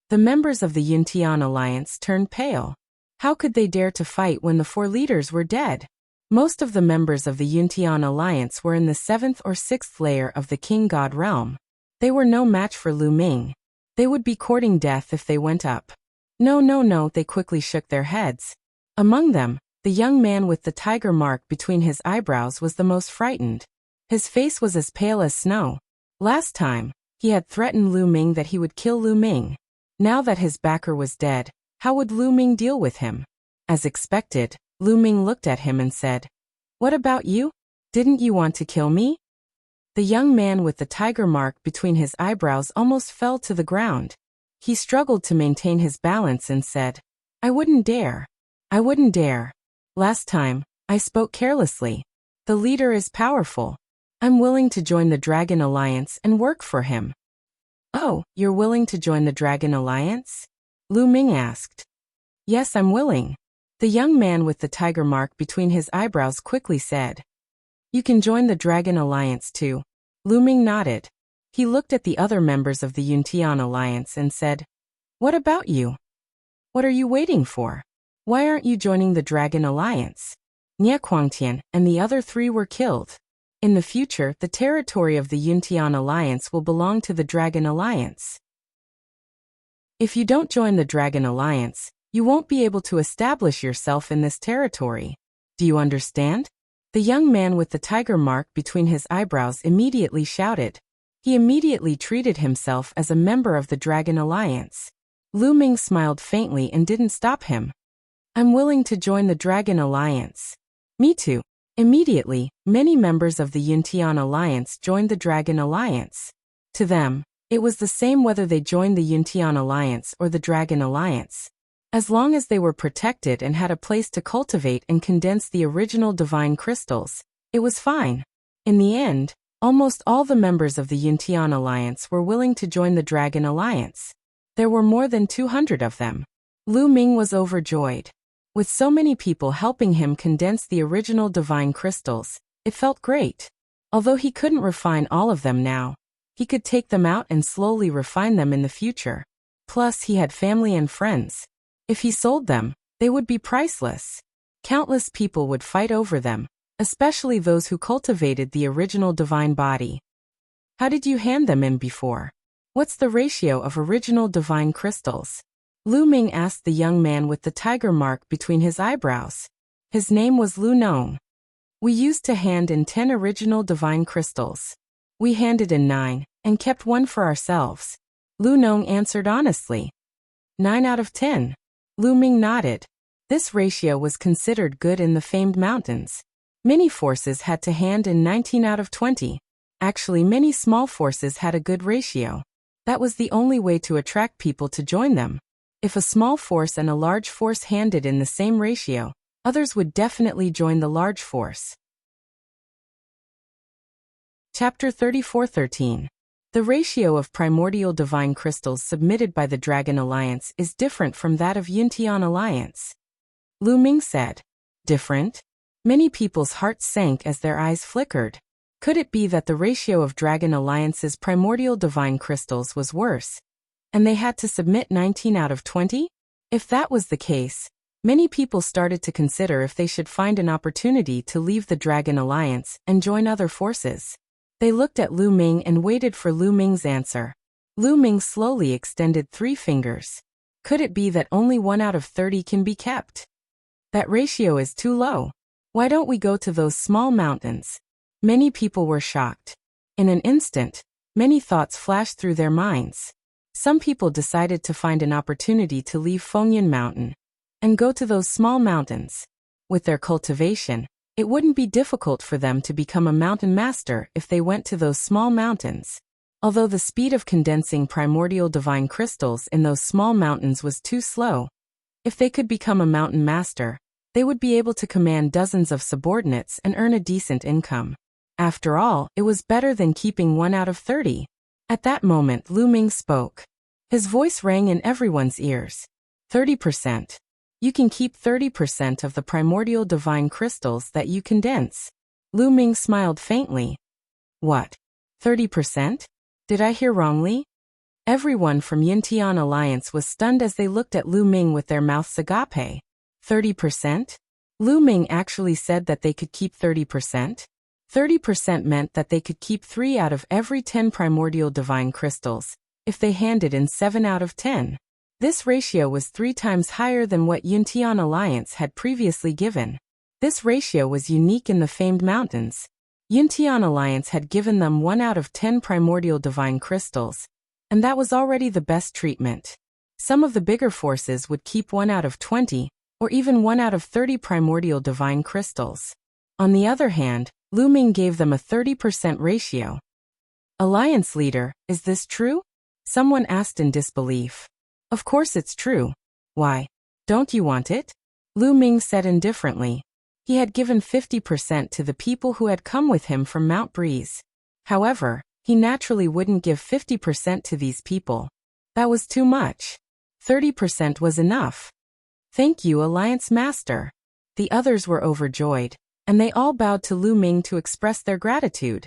The members of the Yuntian Alliance turned pale. How could they dare to fight when the 4 leaders were dead? Most of the members of the Yuntian Alliance were in the 7th or 6th layer of the King God realm. They were no match for Lu Ming. They would be courting death if they went up. No, they quickly shook their heads. Among them, the young man with the tiger mark between his eyebrows was the most frightened. His face was as pale as snow. Last time, he had threatened Lu Ming that he would kill Lu Ming. Now that his backer was dead, how would Lu Ming deal with him? As expected, Lu Ming looked at him and said, "What about you? Didn't you want to kill me?" The young man with the tiger mark between his eyebrows almost fell to the ground. He struggled to maintain his balance and said, "I wouldn't dare. I wouldn't dare. Last time, I spoke carelessly. The leader is powerful. I'm willing to join the Dragon Alliance and work for him." "Oh, you're willing to join the Dragon Alliance?" Lu Ming asked. "Yes, I'm willing." The young man with the tiger mark between his eyebrows quickly said. "You can join the Dragon Alliance too." Lu Ming nodded. He looked at the other members of the Yuntian Alliance and said, "What about you? What are you waiting for? Why aren't you joining the Dragon Alliance?" Nie Quangtian and the other 3 were killed. In the future, the territory of the Yuntian Alliance will belong to the Dragon Alliance. If you don't join the Dragon Alliance, you won't be able to establish yourself in this territory. Do you understand? The young man with the tiger mark between his eyebrows immediately shouted. He immediately treated himself as a member of the Dragon Alliance. Lu Ming smiled faintly and didn't stop him. "I'm willing to join the Dragon Alliance." "Me too." Immediately, many members of the Yuntian Alliance joined the Dragon Alliance. To them, it was the same whether they joined the Yuntian Alliance or the Dragon Alliance. As long as they were protected and had a place to cultivate and condense the original divine crystals, it was fine. In the end, almost all the members of the Yuntian Alliance were willing to join the Dragon Alliance. There were more than 200 of them. Lu Ming was overjoyed. With so many people helping him condense the original divine crystals, it felt great. Although he couldn't refine all of them now, he could take them out and slowly refine them in the future. Plus, he had family and friends. If he sold them, they would be priceless. Countless people would fight over them, especially those who cultivated the original divine body. "How did you hand them in before? What's the ratio of original divine crystals?" Lu Ming asked the young man with the tiger mark between his eyebrows. His name was Lu Nong. "We used to hand in 10 original divine crystals. We handed in 9, and kept 1 for ourselves." Lu Nong answered honestly. 9 out of 10. Lu Ming nodded. This ratio was considered good in the famed mountains. Many forces had to hand in 19 out of 20. Actually, many small forces had a good ratio. That was the only way to attract people to join them. If a small force and a large force handed in the same ratio, others would definitely join the large force. Chapter 34:13. The ratio of primordial divine crystals submitted by the Dragon Alliance is different from that of Yuntian Alliance. Lu Ming said. Different? Many people's hearts sank as their eyes flickered. Could it be that the ratio of Dragon Alliance's primordial divine crystals was worse, and they had to submit 19 out of 20? If that was the case, many people started to consider if they should find an opportunity to leave the Dragon Alliance and join other forces. They looked at Lu Ming and waited for Lu Ming's answer. Lu Ming slowly extended 3 fingers. Could it be that only 1 out of 30 can be kept? That ratio is too low. Why don't we go to those small mountains? Many people were shocked. In an instant, many thoughts flashed through their minds. Some people decided to find an opportunity to leave Fengyan Mountain and go to those small mountains. With their cultivation, it wouldn't be difficult for them to become a mountain master if they went to those small mountains. Although the speed of condensing primordial divine crystals in those small mountains was too slow, if they could become a mountain master, they would be able to command dozens of subordinates and earn a decent income. After all, it was better than keeping 1 out of 30. At that moment, Lu Ming spoke. His voice rang in everyone's ears. 30%. You can keep 30% of the primordial divine crystals that you condense. Lu Ming smiled faintly. What? 30%? Did I hear wrongly? Everyone from Yintian Alliance was stunned as they looked at Lu Ming with their mouths agape. 30%? Lu Ming actually said that they could keep 30%? 30% meant that they could keep 3 out of every 10 primordial divine crystals, if they handed in 7 out of 10. This ratio was 3 times higher than what Yintian Alliance had previously given. This ratio was unique in the famed mountains. Yintian Alliance had given them 1 out of 10 primordial divine crystals, and that was already the best treatment. Some of the bigger forces would keep 1 out of 20, or even 1 out of 30 primordial divine crystals. On the other hand, Lu Ming gave them a 30% ratio. Alliance leader, is this true? Someone asked in disbelief. Of course it's true. Why? Don't you want it? Lu Ming said indifferently. He had given 50% to the people who had come with him from Mount Breeze. However, he naturally wouldn't give 50% to these people. That was too much. 30% was enough. Thank you, Alliance Master. The others were overjoyed, and they all bowed to Lu Ming to express their gratitude.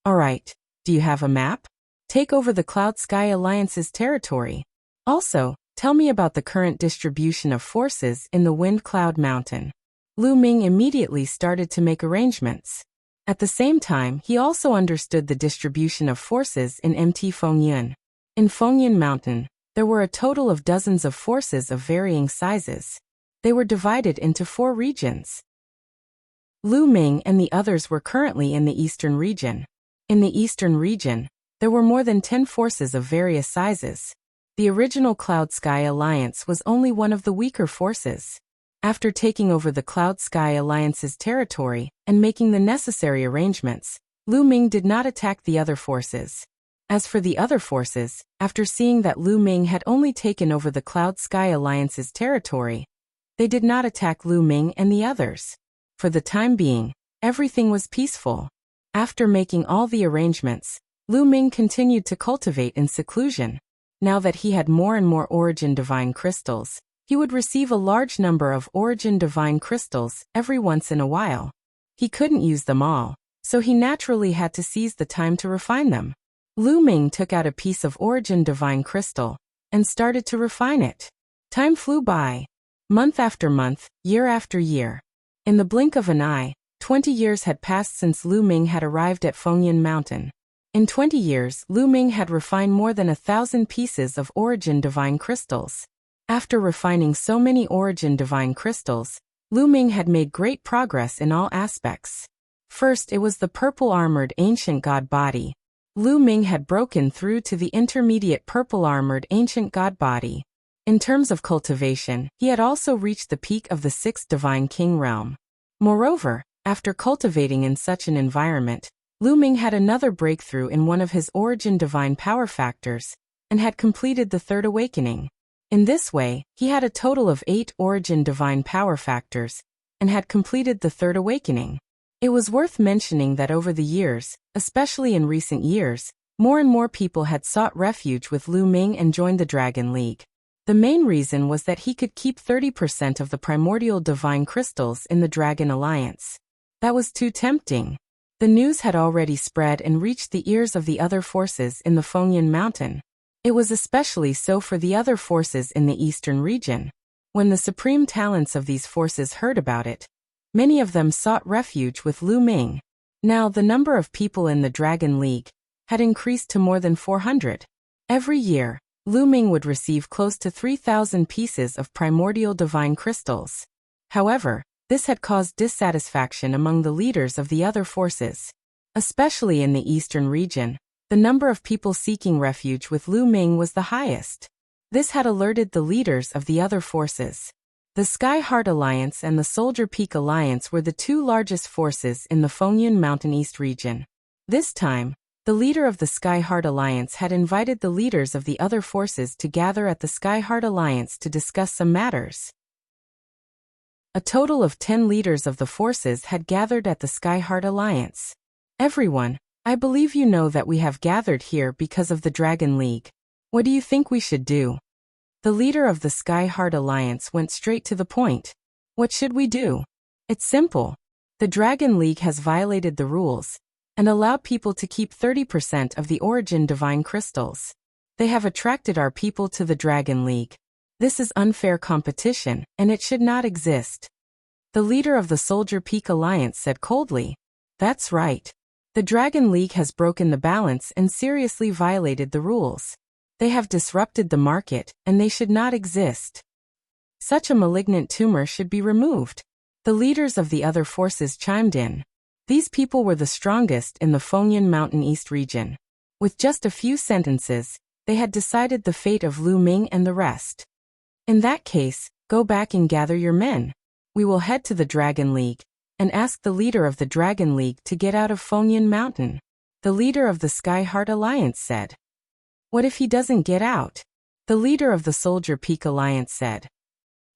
Alright, do you have a map? Take over the Cloud Sky Alliance's territory. Also, tell me about the current distribution of forces in the Wind Cloud Mountain. Lu Ming immediately started to make arrangements. At the same time, he also understood the distribution of forces in MT Fengyun. In Fengyun Mountain, there were a total of dozens of forces of varying sizes. They were divided into 4 regions. Lu Ming and the others were currently in the Eastern region. In the Eastern region, there were more than 10 forces of various sizes. The original Cloud Sky Alliance was only one of the weaker forces. After taking over the Cloud Sky Alliance's territory and making the necessary arrangements, Lu Ming did not attack the other forces. As for the other forces, after seeing that Lu Ming had only taken over the Cloud Sky Alliance's territory, they did not attack Lu Ming and the others. For the time being, everything was peaceful. After making all the arrangements, Lu Ming continued to cultivate in seclusion. Now that he had more and more Origin Divine Crystals, he would receive a large number of Origin Divine Crystals every once in a while. He couldn't use them all, so he naturally had to seize the time to refine them. Lu Ming took out a piece of Origin Divine Crystal and started to refine it. Time flew by. Month after month, year after year. In the blink of an eye, 20 years had passed since Lu Ming had arrived at Fengyun Mountain. In 20 years, Lu Ming had refined more than 1,000 pieces of Origin Divine Crystals. After refining so many Origin Divine Crystals, Lu Ming had made great progress in all aspects. First, it was the purple-armored Ancient God Body. Lu Ming had broken through to the intermediate purple-armored Ancient God Body. In terms of cultivation, he had also reached the peak of the 6th Divine King realm. Moreover, after cultivating in such an environment, Lu Ming had another breakthrough in one of his Origin Divine Power Factors, and had completed the 3rd Awakening. In this way, he had a total of 8 Origin Divine Power Factors, and had completed the 3rd Awakening. It was worth mentioning that over the years, especially in recent years, more and more people had sought refuge with Lu Ming and joined the Dragon League. The main reason was that he could keep 30% of the primordial divine crystals in the Dragon Alliance. That was too tempting. The news had already spread and reached the ears of the other forces in the Fengyun Mountain. It was especially so for the other forces in the Eastern region. When the supreme talents of these forces heard about it, many of them sought refuge with Lu Ming. Now the number of people in the Dragon League had increased to more than 400. Every year, Lu Ming would receive close to 3,000 pieces of primordial divine crystals. However, this had caused dissatisfaction among the leaders of the other forces. Especially in the Eastern region, the number of people seeking refuge with Lu Ming was the highest. This had alerted the leaders of the other forces. The Sky Heart Alliance and the Soldier Peak Alliance were the 2 largest forces in the Fengyun Mountain East region. This time, the leader of the Sky Heart Alliance had invited the leaders of the other forces to gather at the Sky Heart Alliance to discuss some matters. A total of 10 leaders of the forces had gathered at the Sky Heart Alliance. Everyone, I believe you know that we have gathered here because of the Dragon League. What do you think we should do? The leader of the Sky Heart Alliance went straight to the point. What should we do? It's simple. The Dragon League has violated the rules, and allowed people to keep 30% of the origin divine crystals. They have attracted our people to the Dragon League. This is unfair competition, and it should not exist. The leader of the Soldier Peak Alliance said coldly. That's right. The Dragon League has broken the balance and seriously violated the rules. They have disrupted the market, and they should not exist. Such a malignant tumor should be removed. The leaders of the other forces chimed in. These people were the strongest in the Fengyan Mountain East region. With just a few sentences, they had decided the fate of Lu Ming and the rest. In that case, go back and gather your men. We will head to the Dragon League and ask the leader of the Dragon League to get out of Fengyan Mountain. The leader of the Sky Heart Alliance said. What if he doesn't get out? The leader of the Soldier Peak Alliance said.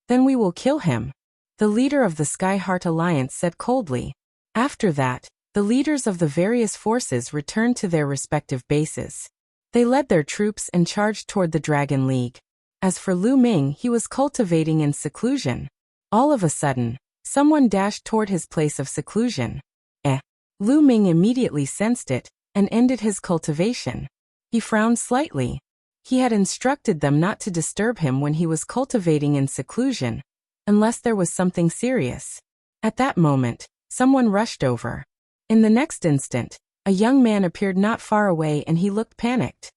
Then we will kill him. The leader of the Sky Heart Alliance said coldly. After that, the leaders of the various forces returned to their respective bases. They led their troops and charged toward the Dragon League. As for Lu Ming, he was cultivating in seclusion. All of a sudden, someone dashed toward his place of seclusion. Lu Ming immediately sensed it and ended his cultivation. He frowned slightly. He had instructed them not to disturb him when he was cultivating in seclusion, unless there was something serious. At that moment, someone rushed over. In the next instant, a young man appeared not far away and he looked panicked.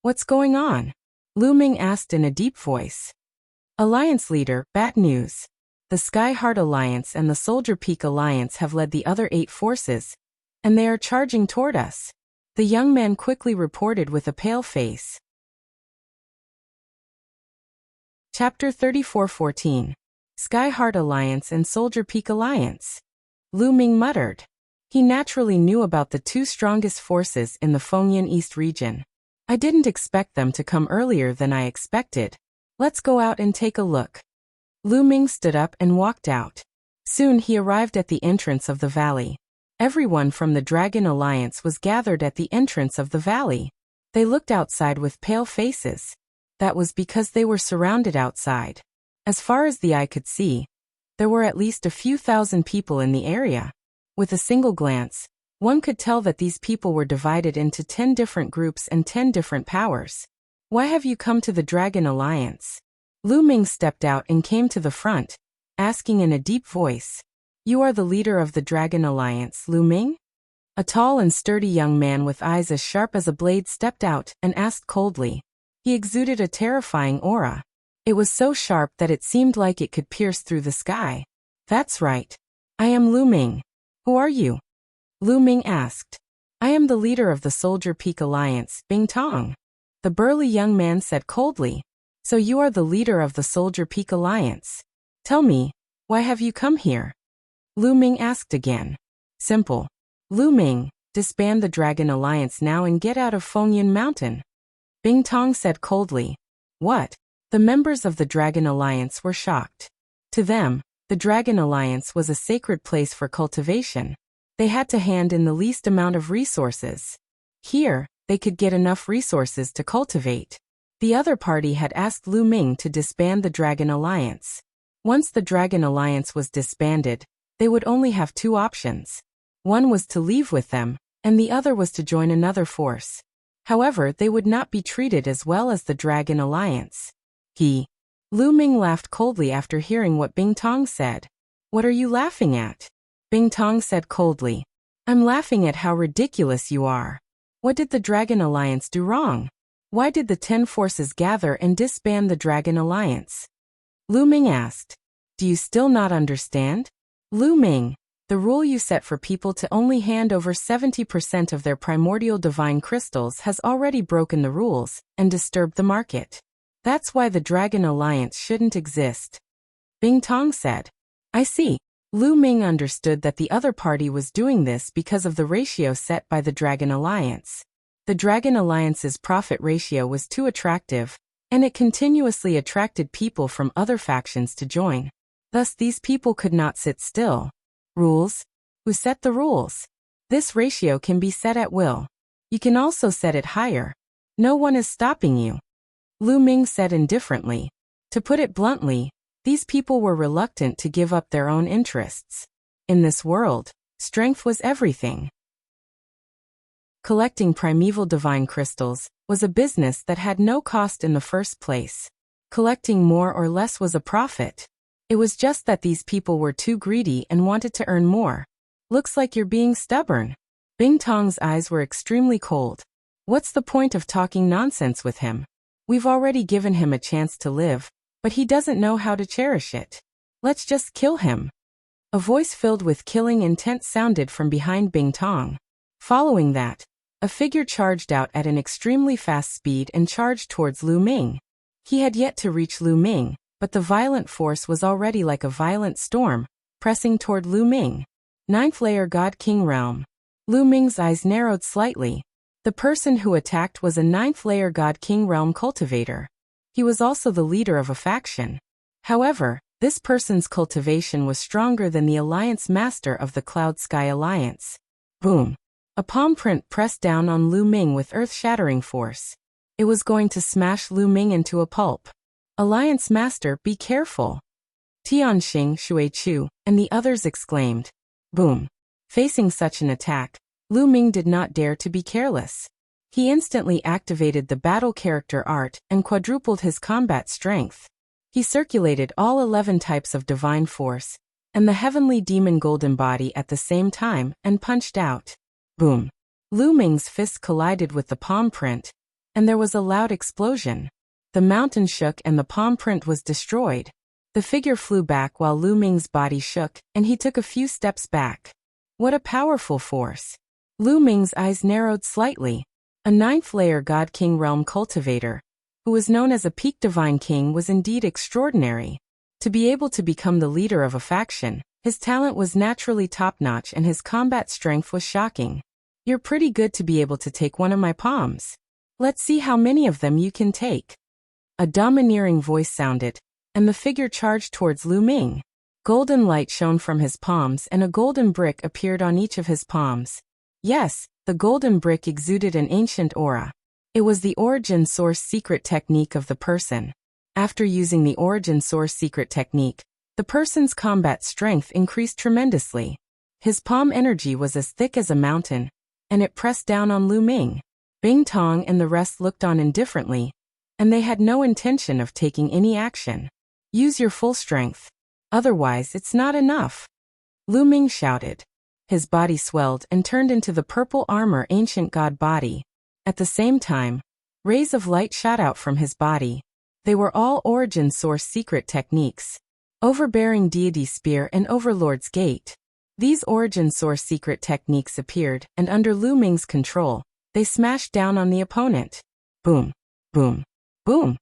What's going on? Lu Ming asked in a deep voice. Alliance leader, bad news. The Sky Heart Alliance and the Soldier Peak Alliance have led the other 8 forces, and they are charging toward us. The young man quickly reported with a pale face. Chapter 34:14. Sky Heart Alliance and Soldier Peak Alliance. Lu Ming muttered. He naturally knew about the 2 strongest forces in the Fengyan East region. I didn't expect them to come earlier than I expected. Let's go out and take a look. Lu Ming stood up and walked out. Soon he arrived at the entrance of the valley. Everyone from the Dragon Alliance was gathered at the entrance of the valley. They looked outside with pale faces. That was because they were surrounded outside. As far as the eye could see, there were at least a few thousand people in the area. With a single glance, one could tell that these people were divided into 10 different groups and 10 different powers. Why have you come to the Dragon Alliance? Lu Ming stepped out and came to the front, asking in a deep voice. You are the leader of the Dragon Alliance, Lu Ming? A tall and sturdy young man with eyes as sharp as a blade stepped out and asked coldly. He exuded a terrifying aura. It was so sharp that it seemed like it could pierce through the sky. That's right. I am Lu Ming. Who are you? Lu Ming asked. I am the leader of the Soldier Peak Alliance, Bing Tong. The burly young man said coldly. So you are the leader of the Soldier Peak Alliance. Tell me, why have you come here? Lu Ming asked again. Simple. Lu Ming, disband the Dragon Alliance now and get out of Fengyan Mountain. Bing Tong said coldly. What? The members of the Dragon Alliance were shocked. To them, the Dragon Alliance was a sacred place for cultivation. They had to hand in the least amount of resources. Here, they could get enough resources to cultivate. The other party had asked Lu Ming to disband the Dragon Alliance. Once the Dragon Alliance was disbanded, they would only have 2 options. One was to leave with them, and the other was to join another force. However, they would not be treated as well as the Dragon Alliance. Lu Ming laughed coldly after hearing what Bing Tong said. What are you laughing at? Bing Tong said coldly. I'm laughing at how ridiculous you are. What did the Dragon Alliance do wrong? Why did the 10 forces gather and disband the Dragon Alliance? Lu Ming asked. Do you still not understand? Lu Ming, the rule you set for people to only hand over 70% of their primordial divine crystals has already broken the rules and disturbed the market. That's why the Dragon Alliance shouldn't exist. Bing Tong said. I see. Lu Ming understood that the other party was doing this because of the ratio set by the Dragon Alliance. The Dragon Alliance's profit ratio was too attractive, and it continuously attracted people from other factions to join. Thus these people could not sit still. Rules? Who set the rules? This ratio can be set at will. You can also set it higher. No one is stopping you. Lu Ming said indifferently. To put it bluntly, these people were reluctant to give up their own interests. In this world, strength was everything. Collecting primeval divine crystals was a business that had no cost in the first place. Collecting more or less was a profit. It was just that these people were too greedy and wanted to earn more. Looks like you're being stubborn. Bing Tong's eyes were extremely cold. What's the point of talking nonsense with him? We've already given him a chance to live, but he doesn't know how to cherish it. Let's just kill him. A voice filled with killing intent sounded from behind Bing Tong. Following that, a figure charged out at an extremely fast speed and charged towards Lu Ming. He had yet to reach Lu Ming, but the violent force was already like a violent storm, pressing toward Lu Ming. Ninth layer God King Realm. Lu Ming's eyes narrowed slightly. The person who attacked was a ninth layer God King Realm cultivator. He was also the leader of a faction. However, this person's cultivation was stronger than the Alliance Master of the Cloud Sky Alliance. Boom. A palm print pressed down on Lu Ming with earth-shattering force. It was going to smash Lu Ming into a pulp. Alliance Master, be careful. Tianxing, Shuichu, and the others exclaimed. Boom. Facing such an attack, Lu Ming did not dare to be careless. He instantly activated the battle character art and quadrupled his combat strength. He circulated all 11 types of divine force and the heavenly demon golden body at the same time and punched out. Boom. Lu Ming's fist collided with the palm print, and there was a loud explosion. The mountain shook and the palm print was destroyed. The figure flew back while Lu Ming's body shook, and he took a few steps back. What a powerful force. Lu Ming's eyes narrowed slightly. A ninth layer God King Realm cultivator, who was known as a peak divine king, was indeed extraordinary. To be able to become the leader of a faction, his talent was naturally top-notch and his combat strength was shocking. You're pretty good to be able to take one of my palms. Let's see how many of them you can take. A domineering voice sounded, and the figure charged towards Lu Ming. Golden light shone from his palms and a golden brick appeared on each of his palms. Yes, the golden brick exuded an ancient aura. It was the origin source secret technique of the person. After using the origin source secret technique, the person's combat strength increased tremendously. His palm energy was as thick as a mountain, and it pressed down on Lu Ming. Bing Tong and the rest looked on indifferently, and they had no intention of taking any action. Use your full strength. Otherwise, it's not enough. Lu Ming shouted. His body swelled and turned into the purple armor ancient god body. At the same time, rays of light shot out from his body. They were all origin source secret techniques. Overbearing Deity Spear and Overlord's Gate. These origin source secret techniques appeared, and under Lu Ming's control, they smashed down on the opponent. Boom. Boom. Boom.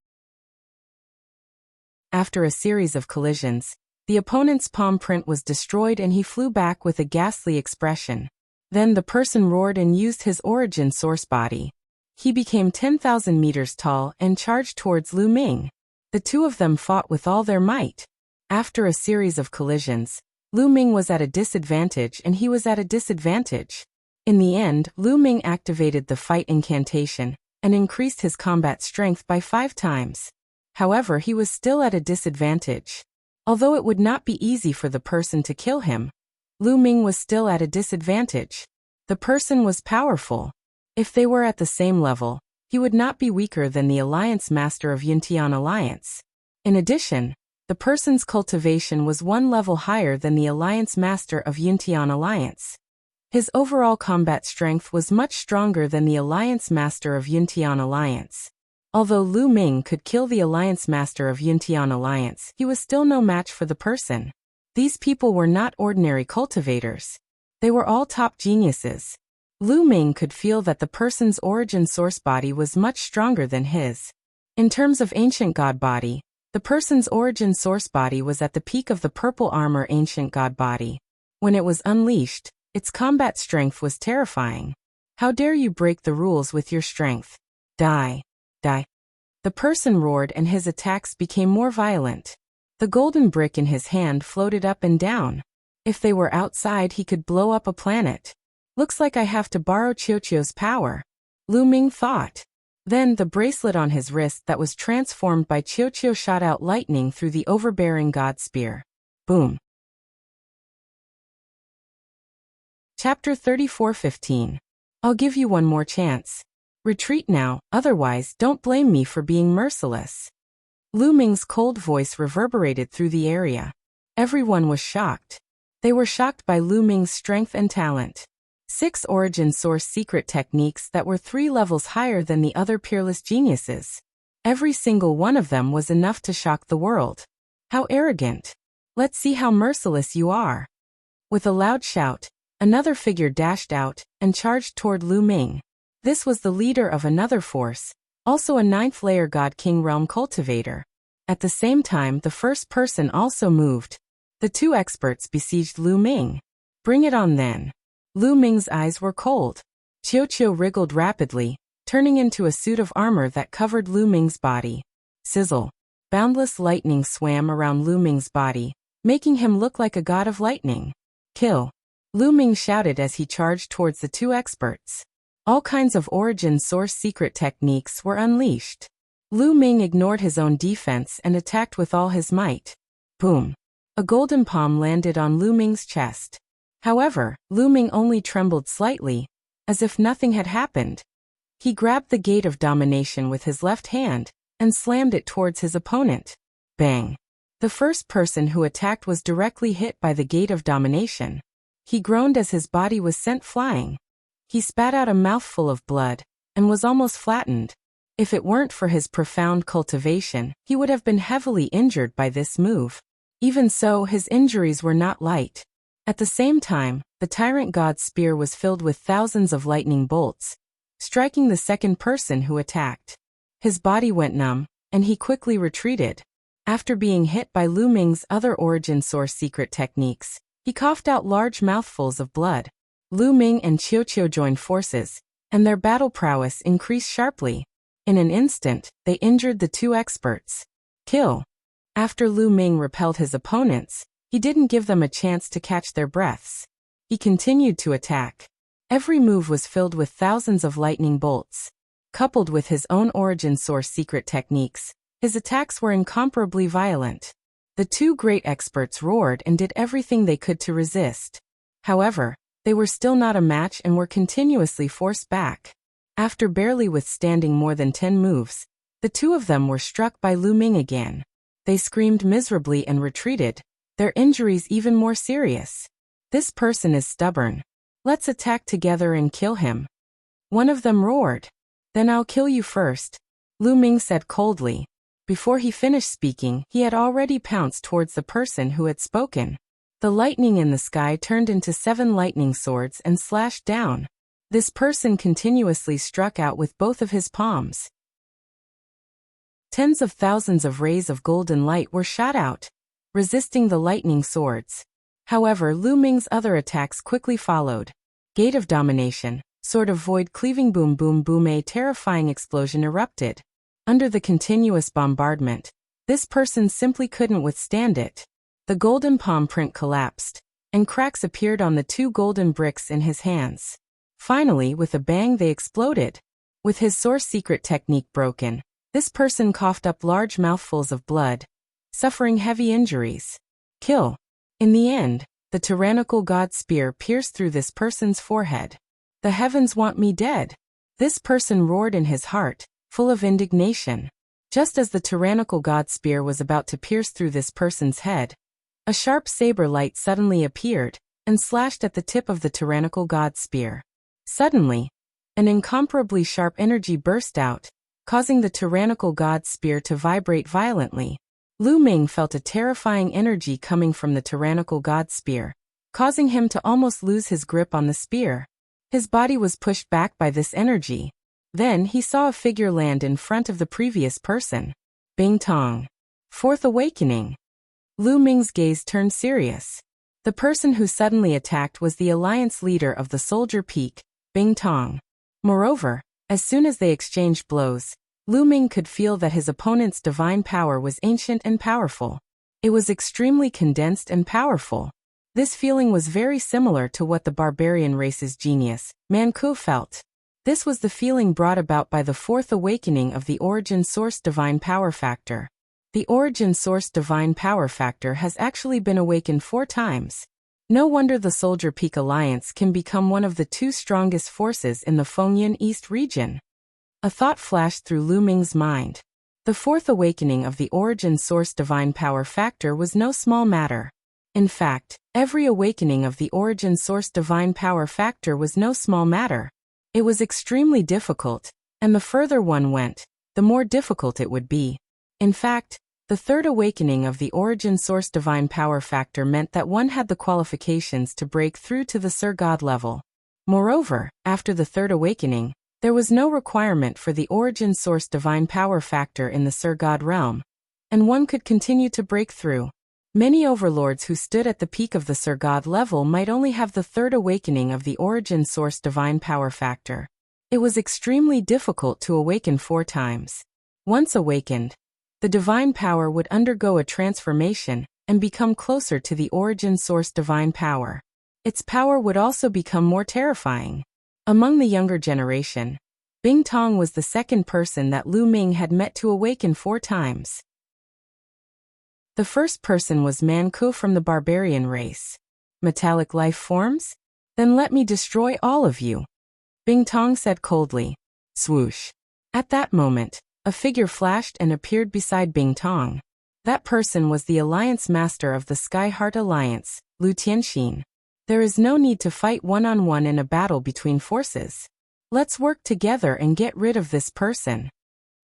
After a series of collisions, the opponent's palm print was destroyed and he flew back with a ghastly expression. Then the person roared and used his origin source body. He became 10,000 meters tall and charged towards Lu Ming. The two of them fought with all their might. After a series of collisions, Lu Ming was at a disadvantage and he was at a disadvantage. In the end, Lu Ming activated the fight incantation and increased his combat strength by 5 times. However, he was still at a disadvantage. Although it would not be easy for the person to kill him, Lu Ming was still at a disadvantage. The person was powerful. If they were at the same level, he would not be weaker than the Alliance Master of Yuntian Alliance. In addition, the person's cultivation was 1 level higher than the Alliance Master of Yuntian Alliance. His overall combat strength was much stronger than the Alliance Master of Yuntian Alliance. Although Lu Ming could kill the Alliance Master of Yuntian Alliance, he was still no match for the person. These people were not ordinary cultivators. They were all top geniuses. Lu Ming could feel that the person's origin source body was much stronger than his. In terms of ancient god body, the person's origin source body was at the peak of the purple armor ancient god body. When it was unleashed, its combat strength was terrifying. How dare you break the rules with your strength? Die. Die. The person roared and his attacks became more violent. The golden brick in his hand floated up and down. If they were outside, he could blow up a planet. Looks like I have to borrow Qiuqiu's power, Lu Ming thought. Then the bracelet on his wrist that was transformed by Qiuqiu shot out lightning through the overbearing god spear. Boom. Chapter 34:15. I'll give you one more chance. Retreat now, otherwise don't blame me for being merciless. Lu Ming's cold voice reverberated through the area. Everyone was shocked. They were shocked by Lu Ming's strength and talent. 6 origin source secret techniques that were 3 levels higher than the other peerless geniuses. Every single one of them was enough to shock the world. How arrogant. Let's see how merciless you are. With a loud shout, another figure dashed out and charged toward Lu Ming. This was the leader of another force, also a 9th-layer God King Realm cultivator. At the same time, the first person also moved. The 2 experts besieged Lu Ming. Bring it on then. Lu Ming's eyes were cold. Qiu wriggled rapidly, turning into a suit of armor that covered Lu Ming's body. Sizzle. Boundless lightning swam around Lu Ming's body, making him look like a god of lightning. Kill. Lu Ming shouted as he charged towards the 2 experts. All kinds of origin source secret techniques were unleashed. Lu Ming ignored his own defense and attacked with all his might. Boom. A golden palm landed on Lu Ming's chest. However, Lu Ming only trembled slightly, as if nothing had happened. He grabbed the Gate of Domination with his left hand and slammed it towards his opponent. Bang! The first person who attacked was directly hit by the Gate of Domination. He groaned as his body was sent flying. He spat out a mouthful of blood and was almost flattened. If it weren't for his profound cultivation, he would have been heavily injured by this move. Even so, his injuries were not light. At the same time, the Tyrant God's spear was filled with thousands of lightning bolts, striking the second person who attacked. His body went numb, and he quickly retreated. After being hit by Lu Ming's other origin source secret techniques, he coughed out large mouthfuls of blood. Lu Ming and Qiu joined forces, and their battle prowess increased sharply. In an instant, they injured the 2 experts. Kill. After Lu Ming repelled his opponents, he didn't give them a chance to catch their breaths. He continued to attack. Every move was filled with thousands of lightning bolts. Coupled with his own origin source secret techniques, his attacks were incomparably violent. The 2 great experts roared and did everything they could to resist. However, they were still not a match and were continuously forced back. After barely withstanding more than 10 moves, the 2 of them were struck by Lu Ming again. They screamed miserably and retreated, their injuries even more serious. This person is stubborn. Let's attack together and kill him. One of them roared. Then I'll kill you first, Lu Ming said coldly. Before he finished speaking, he had already pounced towards the person who had spoken. The lightning in the sky turned into 7 lightning swords and slashed down. This person continuously struck out with both of his palms. Tens of thousands of rays of golden light were shot out, resisting the lightning swords. However, Lu Ming's other attacks quickly followed. Gate of Domination, Sword of Void cleaving boom boom boom. A terrifying explosion erupted. Under the continuous bombardment, this person simply couldn't withstand it. The golden palm print collapsed, and cracks appeared on the 2 golden bricks in his hands. Finally, with a bang, they exploded. With his source secret technique broken, this person coughed up large mouthfuls of blood, suffering heavy injuries. Kill. In the end, the tyrannical god spear pierced through this person's forehead. The heavens want me dead. This person roared in his heart, full of indignation. Just as the tyrannical god spear was about to pierce through this person's head, a sharp saber light suddenly appeared and slashed at the tip of the tyrannical god spear. Suddenly, an incomparably sharp energy burst out, causing the tyrannical god spear to vibrate violently. Lu Ming felt a terrifying energy coming from the tyrannical god spear, causing him to almost lose his grip on the spear. His body was pushed back by this energy. Then he saw a figure land in front of the previous person. Bing Tong. 4th Awakening. Lu Ming's gaze turned serious. The person who suddenly attacked was the alliance leader of the Soldier Peak, Bing Tong. Moreover, as soon as they exchanged blows, Lu Ming could feel that his opponent's divine power was ancient and powerful. It was extremely condensed and powerful. This feeling was very similar to what the barbarian race's genius, Manku, felt. This was the feeling brought about by the 4th awakening of the Origin Source Divine Power Factor. The Origin Source Divine Power Factor has actually been awakened 4 times. No wonder the Soldier Peak Alliance can become one of the two strongest forces in the Fengyan East region. A thought flashed through Lu Ming's mind. The fourth awakening of the origin source divine power factor was no small matter. In fact, every awakening of the origin source divine power factor was no small matter. It was extremely difficult, and the further one went, the more difficult it would be. In fact, the third awakening of the origin source divine power factor meant that one had the qualifications to break through to the Sir God level. Moreover, after the third awakening, there was no requirement for the origin source divine power factor in the Sir God realm, and one could continue to break through. Many overlords who stood at the peak of the Sir God level might only have the third awakening of the origin source divine power factor. It was extremely difficult to awaken 4 times. Once awakened, the divine power would undergo a transformation and become closer to the origin source divine power. Its power would also become more terrifying. Among the younger generation, Bing Tong was the second person that Lu Ming had met to awaken 4 times. The first person was Man Ku from the barbarian race. Metallic life forms? Then let me destroy all of you. Bing Tong said coldly. Swoosh. At that moment, a figure flashed and appeared beside Bing Tong. That person was the Alliance Master of the Sky Heart Alliance, Lu Tianxin. There is no need to fight one-on-one in a battle between forces. Let's work together and get rid of this person.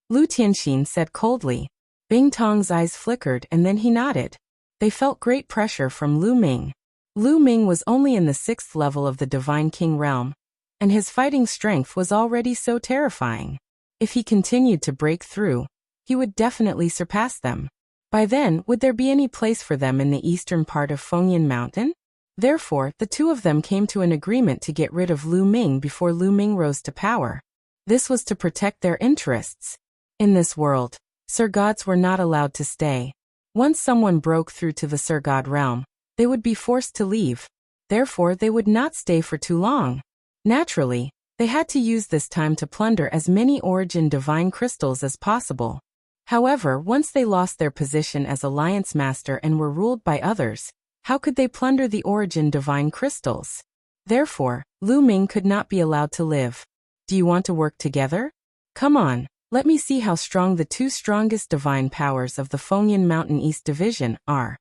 Lu Tianxin said coldly. Bing Tong's eyes flickered and then he nodded. They felt great pressure from Lu Ming. Lu Ming was only in the 6th level of the Divine King realm, and his fighting strength was already so terrifying. If he continued to break through, he would definitely surpass them. By then, would there be any place for them in the eastern part of Fengyan Mountain? Therefore, the two of them came to an agreement to get rid of Lu Ming before Lu Ming rose to power. This was to protect their interests. In this world, Sir Gods were not allowed to stay. Once someone broke through to the Sir God realm, they would be forced to leave. Therefore, they would not stay for too long. Naturally, they had to use this time to plunder as many origin divine crystals as possible. However, once they lost their position as Alliance Master and were ruled by others, how could they plunder the origin divine crystals? Therefore, Lu Ming could not be allowed to live. Do you want to work together? Come on. Let me see how strong the 2 strongest divine powers of the Fengyan Mountain East Division are.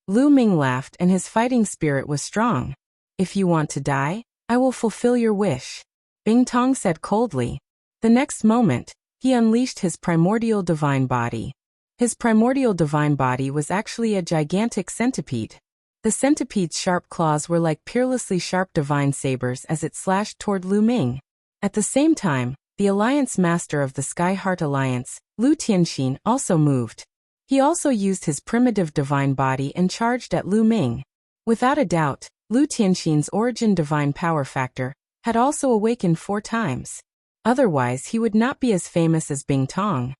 Lu Ming laughed and his fighting spirit was strong. If you want to die, I will fulfill your wish. Bing Tong said coldly. The next moment, he unleashed his primordial divine body. His primordial divine body was actually a gigantic centipede. The centipede's sharp claws were like peerlessly sharp divine sabers as it slashed toward Lu Ming. At the same time, the Alliance Master of the Sky Heart Alliance, Lu Tianxin, also moved. He also used his primitive divine body and charged at Lu Ming. Without a doubt, Lu Tianxin's origin divine power factor had also awakened 4 times. Otherwise, he would not be as famous as Bing Tong.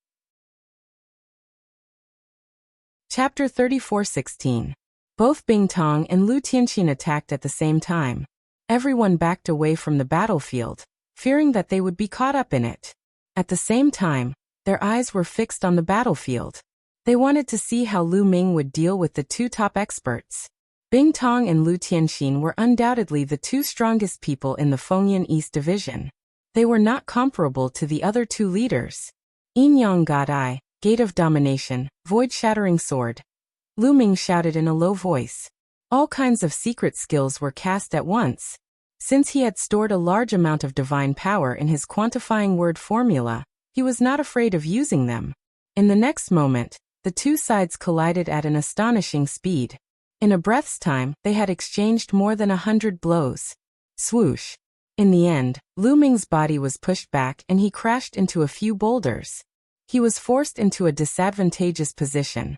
Chapter 34:16. Both Bing Tong and Lu Tianxin attacked at the same time. Everyone backed away from the battlefield, fearing that they would be caught up in it. At the same time, their eyes were fixed on the battlefield. They wanted to see how Lu Ming would deal with the 2 top experts. Bing Tong and Lu Tianxin were undoubtedly the 2 strongest people in the Fengyan East Division. They were not comparable to the other 2 leaders. Yin Yang God Eye, Gate of Domination, Void-Shattering Sword. Lu Ming shouted in a low voice. All kinds of secret skills were cast at once. Since he had stored a large amount of divine power in his quantifying word formula, he was not afraid of using them. In the next moment, the 2 sides collided at an astonishing speed. In a breath's time, they had exchanged more than 100 blows. Swoosh. In the end, Lu Ming's body was pushed back and he crashed into a few boulders. He was forced into a disadvantageous position.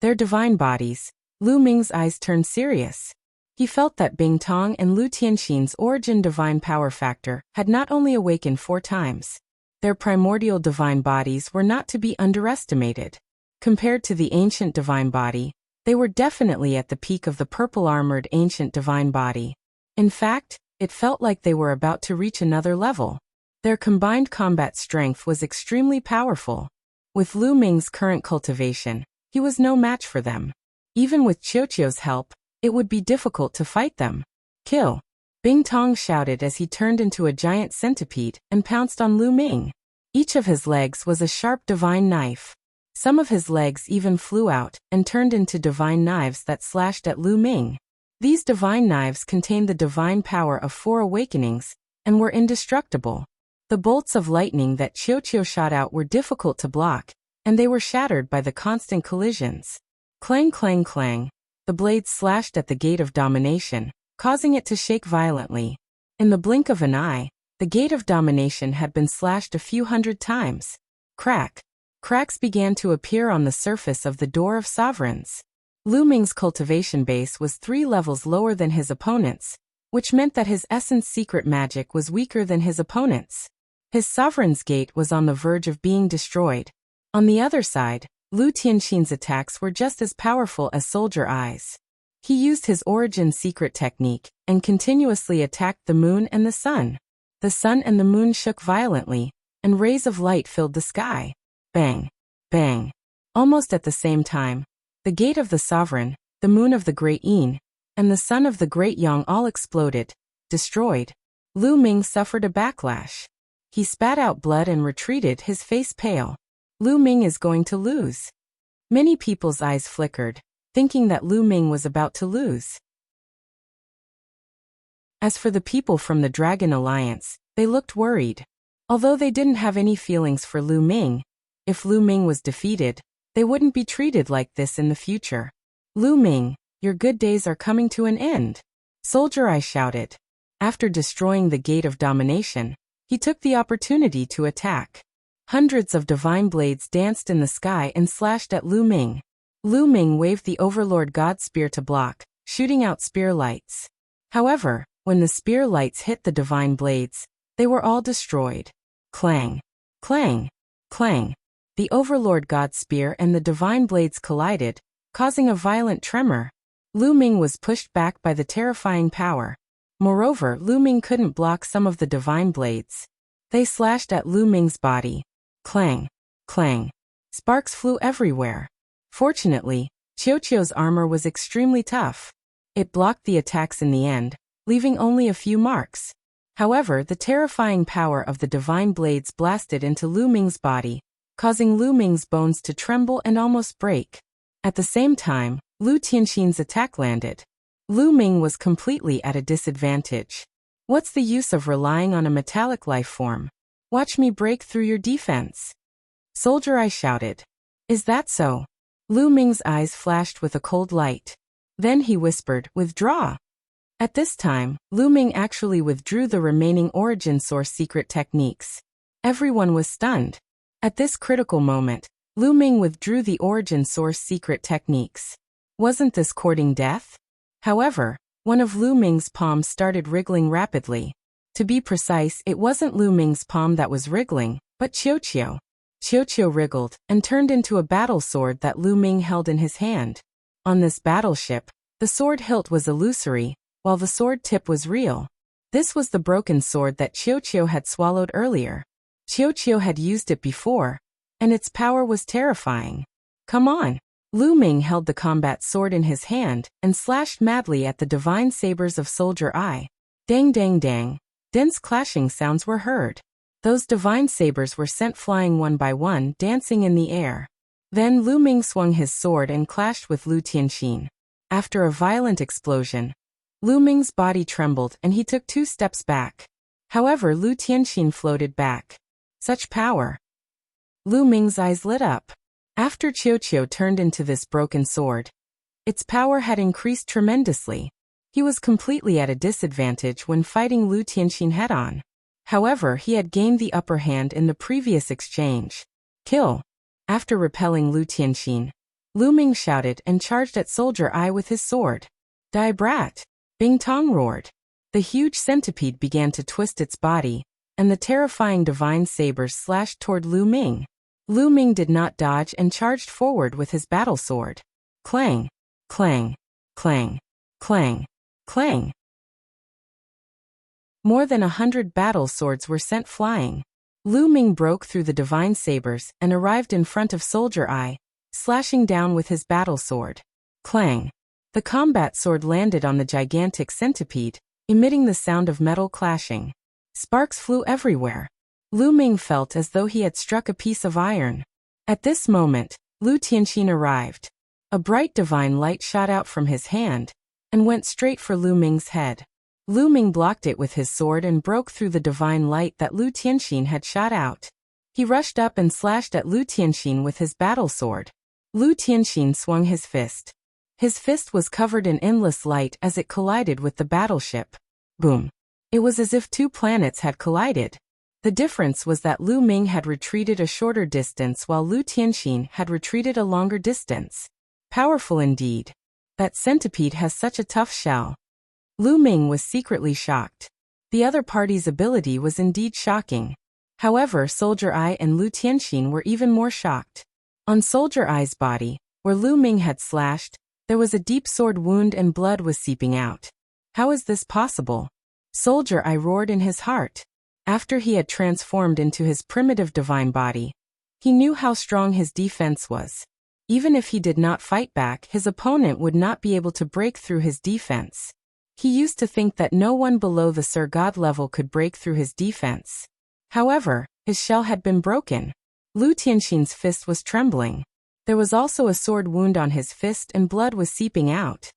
Their divine bodies. Lu Ming's eyes turned serious. He felt that Bing Tong and Lu Tianxin's origin divine power factor had not only awakened 4 times. Their primordial divine bodies were not to be underestimated. Compared to the ancient divine body, they were definitely at the peak of the purple-armored ancient divine body. In fact, it felt like they were about to reach another level. Their combined combat strength was extremely powerful. With Lu Ming's current cultivation, he was no match for them. Even with Qiuqiu's help, It would be difficult to fight them. Kill! Bing Tong shouted as he turned into a giant centipede and pounced on Lu Ming. Each of his legs was a sharp divine knife. Some of his legs even flew out and turned into divine knives that slashed at Lu Ming. These divine knives contained the divine power of 4 awakenings and were indestructible. The bolts of lightning that Qiu shot out were difficult to block, and they were shattered by the constant collisions. Clang, clang, clang. The blades slashed at the gate of domination, causing it to shake violently. In the blink of an eye, the gate of domination had been slashed a few hundred times. Crack! Cracks began to appear on the surface of the door of sovereigns. Lu Ming's cultivation base was 3 levels lower than his opponent's, which meant that his essence secret magic was weaker than his opponent's. His sovereign's gate was on the verge of being destroyed. On the other side, Lu Tianxin's attacks were just as powerful as Soldier Eyes. He used his origin secret technique and continuously attacked the moon and the sun. The sun and the moon shook violently, and rays of light filled the sky. Bang! Bang! Almost at the same time, the gate of the sovereign, the moon of the Great Yin, and the sun of the Great Yang all exploded, destroyed. Lu Ming suffered a backlash. He spat out blood and retreated, his face pale. Lu Ming is going to lose. Many people's eyes flickered, thinking that Lu Ming was about to lose. As for the people from the Dragon Alliance, they looked worried. Although they didn't have any feelings for Lu Ming, if Lu Ming was defeated, they wouldn't be treated like this in the future. Lu Ming, your good days are coming to an end. Soldier Eye shouted. After destroying the gate of domination, he took the opportunity to attack. Hundreds of divine blades danced in the sky and slashed at Lu Ming. Lu Ming waved the Overlord God Spear to block, shooting out spear lights. However, when the spear lights hit the divine blades, they were all destroyed. Clang! Clang! Clang! The Overlord God Spear and the divine blades collided, causing a violent tremor. Lu Ming was pushed back by the terrifying power. Moreover, Lu Ming couldn't block some of the divine blades. They slashed at Lu Ming's body. Clang! Clang! Sparks flew everywhere. Fortunately, Qiu's armor was extremely tough. It blocked the attacks in the end, leaving only a few marks. However, the terrifying power of the divine blades blasted into Lu Ming's body, causing Lu Ming's bones to tremble and almost break. At the same time, Lu Tianxin's attack landed. Lu Ming was completely at a disadvantage. What's the use of relying on a metallic life form? Watch me break through your defense. Soldier Eye shouted. Is that so? Lu Ming's eyes flashed with a cold light. Then he whispered, withdraw. At this time, Lu Ming actually withdrew the remaining origin source secret techniques. Everyone was stunned. At this critical moment, Lu Ming withdrew the origin source secret techniques. Wasn't this courting death? However, one of Lu Ming's palms started wriggling rapidly. To be precise, it wasn't Lu Ming's palm that was wriggling, but Qiu. Qiu wriggled and turned into a battle sword that Lu Ming held in his hand. On this battleship, the sword hilt was illusory, while the sword tip was real. This was the broken sword that Qiu had swallowed earlier. Qiu had used it before, and its power was terrifying. Come on! Lu Ming held the combat sword in his hand and slashed madly at the divine sabers of Soldier Eye. Dang dang dang. Dense clashing sounds were heard. Those divine sabers were sent flying one by one, dancing in the air. Then Lu Ming swung his sword and clashed with Lu Tianxin. After a violent explosion, Lu Ming's body trembled and he took 2 steps back. However, Lu Tianxin floated back. Such power! Lu Ming's eyes lit up. After Qiu turned into this broken sword, its power had increased tremendously. He was completely at a disadvantage when fighting Lu Tianxin head-on. However, he had gained the upper hand in the previous exchange. Kill! After repelling Lu Tianxin, Lu Ming shouted and charged at Soldier Eye with his sword. Die brat! Bing Tong roared. The huge centipede began to twist its body, and the terrifying divine sabers slashed toward Lu Ming. Lu Ming did not dodge and charged forward with his battle sword. Clang! Clang! Clang! Clang! Clang! More than 100 battle swords were sent flying. Lu Ming broke through the divine sabers and arrived in front of Soldier Eye, slashing down with his battle sword. Clang! The combat sword landed on the gigantic centipede, emitting the sound of metal clashing. Sparks flew everywhere. Lu Ming felt as though he had struck a piece of iron. At this moment, Lu Tianxin arrived. A bright divine light shot out from his hand and went straight for Lu Ming's head. Lu Ming blocked it with his sword and broke through the divine light that Lu Tianxin had shot out. He rushed up and slashed at Lu Tianxin with his battle sword. Lu Tianxin swung his fist. His fist was covered in endless light as it collided with the battleship. Boom. It was as if two planets had collided. The difference was that Lu Ming had retreated a shorter distance while Lu Tianxin had retreated a longer distance. Powerful indeed. That centipede has such a tough shell. Lu Ming was secretly shocked. The other party's ability was indeed shocking. However, Soldier Eye and Lu Tianxin were even more shocked. On Soldier Eye's body, where Lu Ming had slashed, there was a deep sword wound and blood was seeping out. How is this possible? Soldier Eye roared in his heart. After he had transformed into his primitive divine body, he knew how strong his defense was. Even if he did not fight back, his opponent would not be able to break through his defense. He used to think that no one below the Sir God level could break through his defense. However, his shell had been broken. Lu Tianxin's fist was trembling. There was also a sword wound on his fist and blood was seeping out.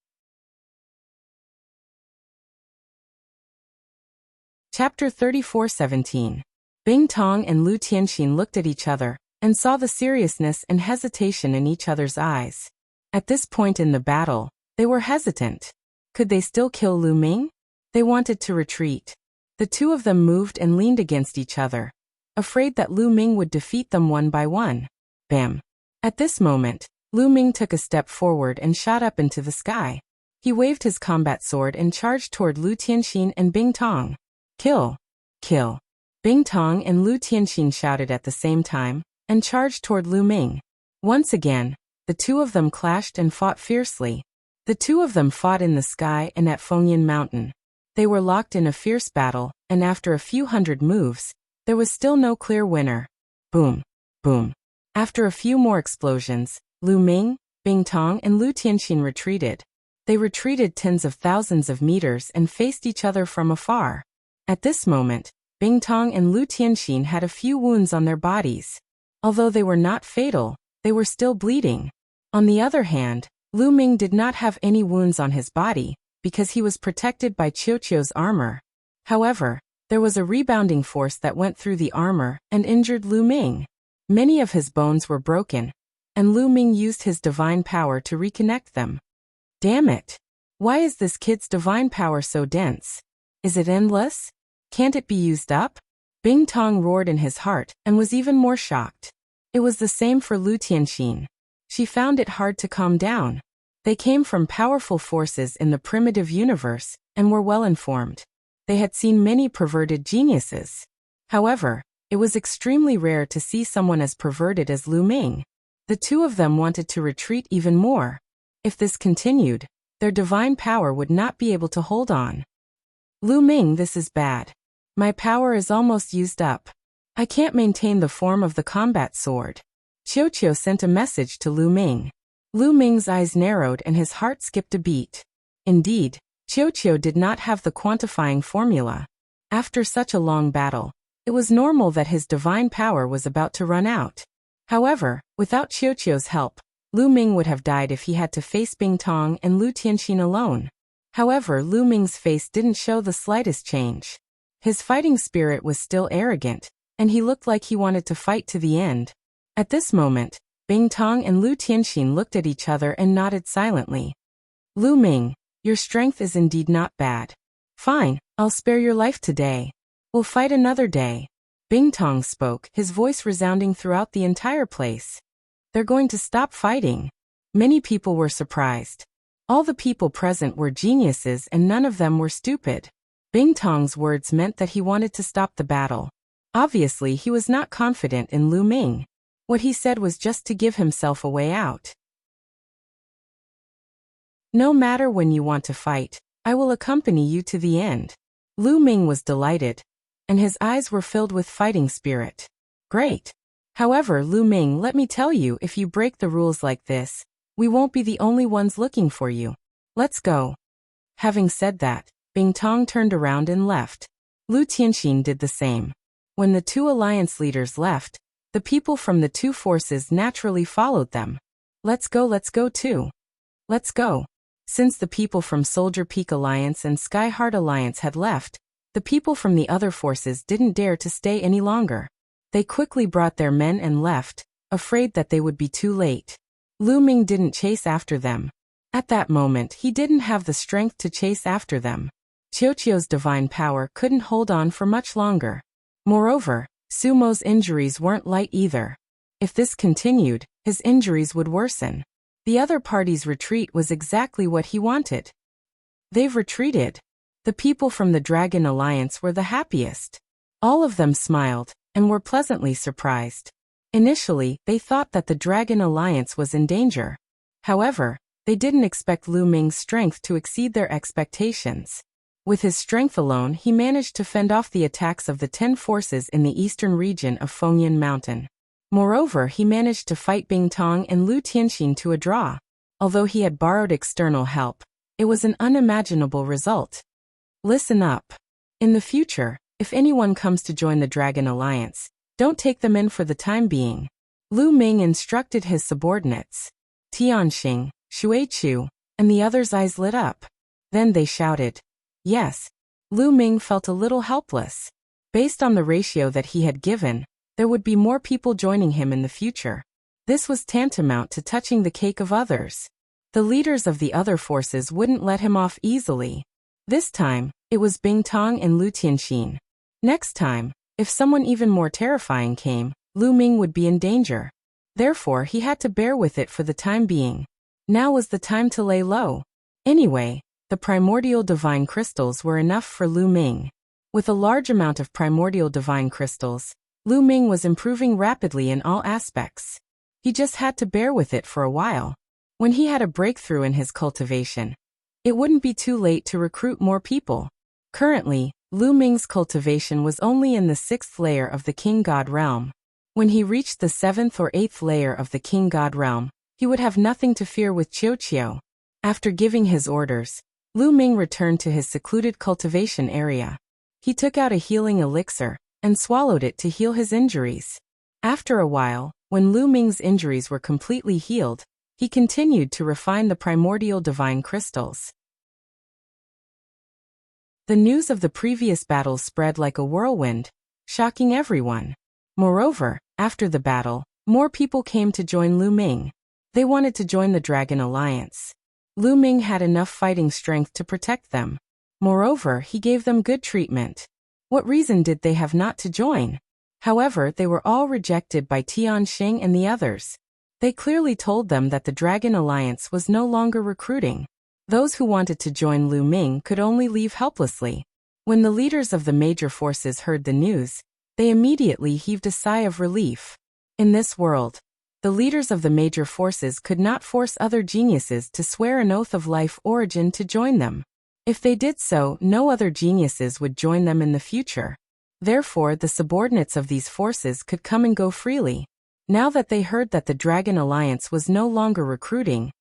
Chapter 34:17. Bing Tong and Lu Tianxin looked at each other and saw the seriousness and hesitation in each other's eyes. At this point in the battle, they were hesitant. Could they still kill Lu Ming? They wanted to retreat. The two of them moved and leaned against each other, afraid that Lu Ming would defeat them one by one. Bam! At this moment, Lu Ming took a step forward and shot up into the sky. He waved his combat sword and charged toward Lu Tianxin and Bing Tong. Kill! Kill! Bing Tong and Lu Tianxin shouted at the same time and charged toward Lu Ming. Once again, the two of them clashed and fought fiercely. The two of them fought in the sky and at Fengyan Mountain. They were locked in a fierce battle, and after a few hundred moves, there was still no clear winner. Boom! Boom! After a few more explosions, Lu Ming, Bing Tong and Lu Tianxin retreated. They retreated tens of thousands of meters and faced each other from afar. At this moment, Bing Tong and Lu Tianxin had a few wounds on their bodies. Although they were not fatal, they were still bleeding. On the other hand, Lu Ming did not have any wounds on his body, because he was protected by Qiuqiu's armor. However, there was a rebounding force that went through the armor and injured Lu Ming. Many of his bones were broken, and Lu Ming used his divine power to reconnect them. Damn it! Why is this kid's divine power so dense? Is it endless? Can't it be used up? Bing Tong roared in his heart and was even more shocked. It was the same for Lu Tianxin. She found it hard to calm down. They came from powerful forces in the primitive universe and were well informed. They had seen many perverted geniuses. However, it was extremely rare to see someone as perverted as Lu Ming. The two of them wanted to retreat even more. If this continued, their divine power would not be able to hold on. Lu Ming, this is bad. My power is almost used up. I can't maintain the form of the combat sword. Qiuqiu sent a message to Lu Ming. Lu Ming's eyes narrowed and his heart skipped a beat. Indeed, Qiuqiu did not have the quantifying formula. After such a long battle, it was normal that his divine power was about to run out. However, without Qiuqiu's help, Lu Ming would have died if he had to face Bing Tong and Lu Tianxin alone. However, Lu Ming's face didn't show the slightest change. His fighting spirit was still arrogant, and he looked like he wanted to fight to the end. At this moment, Bing Tong and Lu Tianxin looked at each other and nodded silently. Lu Ming, your strength is indeed not bad. Fine, I'll spare your life today. We'll fight another day. Bing Tong spoke, his voice resounding throughout the entire place. They're going to stop fighting. Many people were surprised. All the people present were geniuses and none of them were stupid. Bing Tong's words meant that he wanted to stop the battle. Obviously, he was not confident in Lu Ming. What he said was just to give himself a way out. No matter when you want to fight, I will accompany you to the end. Lu Ming was delighted, and his eyes were filled with fighting spirit. Great. However, Lu Ming, let me tell you, if you break the rules like this, we won't be the only ones looking for you. Let's go. Having said that, Bing Tong turned around and left. Lu Tianxin did the same. When the two alliance leaders left, the people from the two forces naturally followed them. Let's go too. Let's go. Since the people from Soldier Peak Alliance and Sky Heart Alliance had left, the people from the other forces didn't dare to stay any longer. They quickly brought their men and left, afraid that they would be too late. Lu Ming didn't chase after them. At that moment, he didn't have the strength to chase after them. Qiuqiu's divine power couldn't hold on for much longer. Moreover, Sumo's injuries weren't light either. If this continued, his injuries would worsen. The other party's retreat was exactly what he wanted. They've retreated. The people from the Dragon Alliance were the happiest. All of them smiled, and were pleasantly surprised. Initially, they thought that the Dragon Alliance was in danger. However, they didn't expect Lu Ming's strength to exceed their expectations. With his strength alone, he managed to fend off the attacks of the 10 forces in the eastern region of Fengyan Mountain. Moreover, he managed to fight Bing Tong and Lu Tianxin to a draw. Although he had borrowed external help, it was an unimaginable result. Listen up. In the future, if anyone comes to join the Dragon Alliance, don't take them in for the time being. Lu Ming instructed his subordinates. Tianxing, Xueqiu, and the others' eyes lit up. Then they shouted. Yes. Lu Ming felt a little helpless. Based on the ratio that he had given, there would be more people joining him in the future. This was tantamount to touching the cake of others. The leaders of the other forces wouldn't let him off easily. This time, it was Bing Tong and Lu Tianxin. Next time, if someone even more terrifying came, Lu Ming would be in danger. Therefore, he had to bear with it for the time being. Now was the time to lay low. Anyway, the primordial divine crystals were enough for Lu Ming. With a large amount of primordial divine crystals, Lu Ming was improving rapidly in all aspects. He just had to bear with it for a while. When he had a breakthrough in his cultivation, it wouldn't be too late to recruit more people. Currently, Lu Ming's cultivation was only in the 6th layer of the King God realm. When he reached the 7th or 8th layer of the King God realm, he would have nothing to fear with Qiuqiu. After giving his orders, Lu Ming returned to his secluded cultivation area. He took out a healing elixir and swallowed it to heal his injuries. After a while, when Lu Ming's injuries were completely healed, he continued to refine the primordial divine crystals. The news of the previous battle spread like a whirlwind, shocking everyone. Moreover, after the battle, more people came to join Lu Ming. They wanted to join the Dragon Alliance. Lu Ming had enough fighting strength to protect them. Moreover, he gave them good treatment. What reason did they have not to join? However, they were all rejected by Tianxing and the others. They clearly told them that the Dragon Alliance was no longer recruiting. Those who wanted to join Lu Ming could only leave helplessly. When the leaders of the major forces heard the news, they immediately heaved a sigh of relief. In this world, the leaders of the major forces could not force other geniuses to swear an oath of life origin to join them. If they did so, no other geniuses would join them in the future. Therefore, the subordinates of these forces could come and go freely. Now that they heard that the Dragon Alliance was no longer recruiting,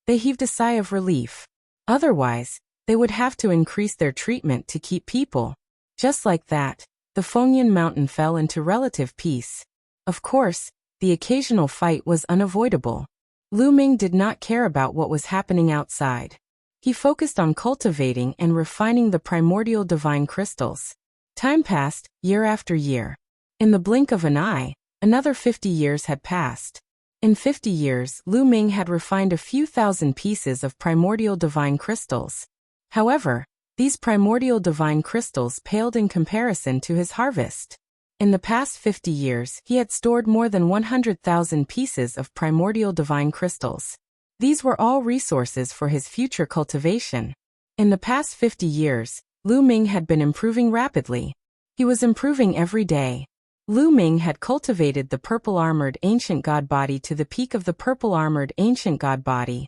they heaved a sigh of relief. Otherwise, they would have to increase their treatment to keep people. Just like that, the Fengyan Mountain fell into relative peace. Of course, the occasional fight was unavoidable. Lu Ming did not care about what was happening outside. He focused on cultivating and refining the primordial divine crystals. Time passed, year after year. In the blink of an eye, another 50 years had passed. In 50 years, Lu Ming had refined a few thousand pieces of primordial divine crystals. However, these primordial divine crystals paled in comparison to his harvest. In the past 50 years, he had stored more than 100,000 pieces of primordial divine crystals. These were all resources for his future cultivation. In the past 50 years, Lu Ming had been improving rapidly. He was improving every day. Lu Ming had cultivated the purple-armored ancient god body to the peak of the purple-armored ancient god body.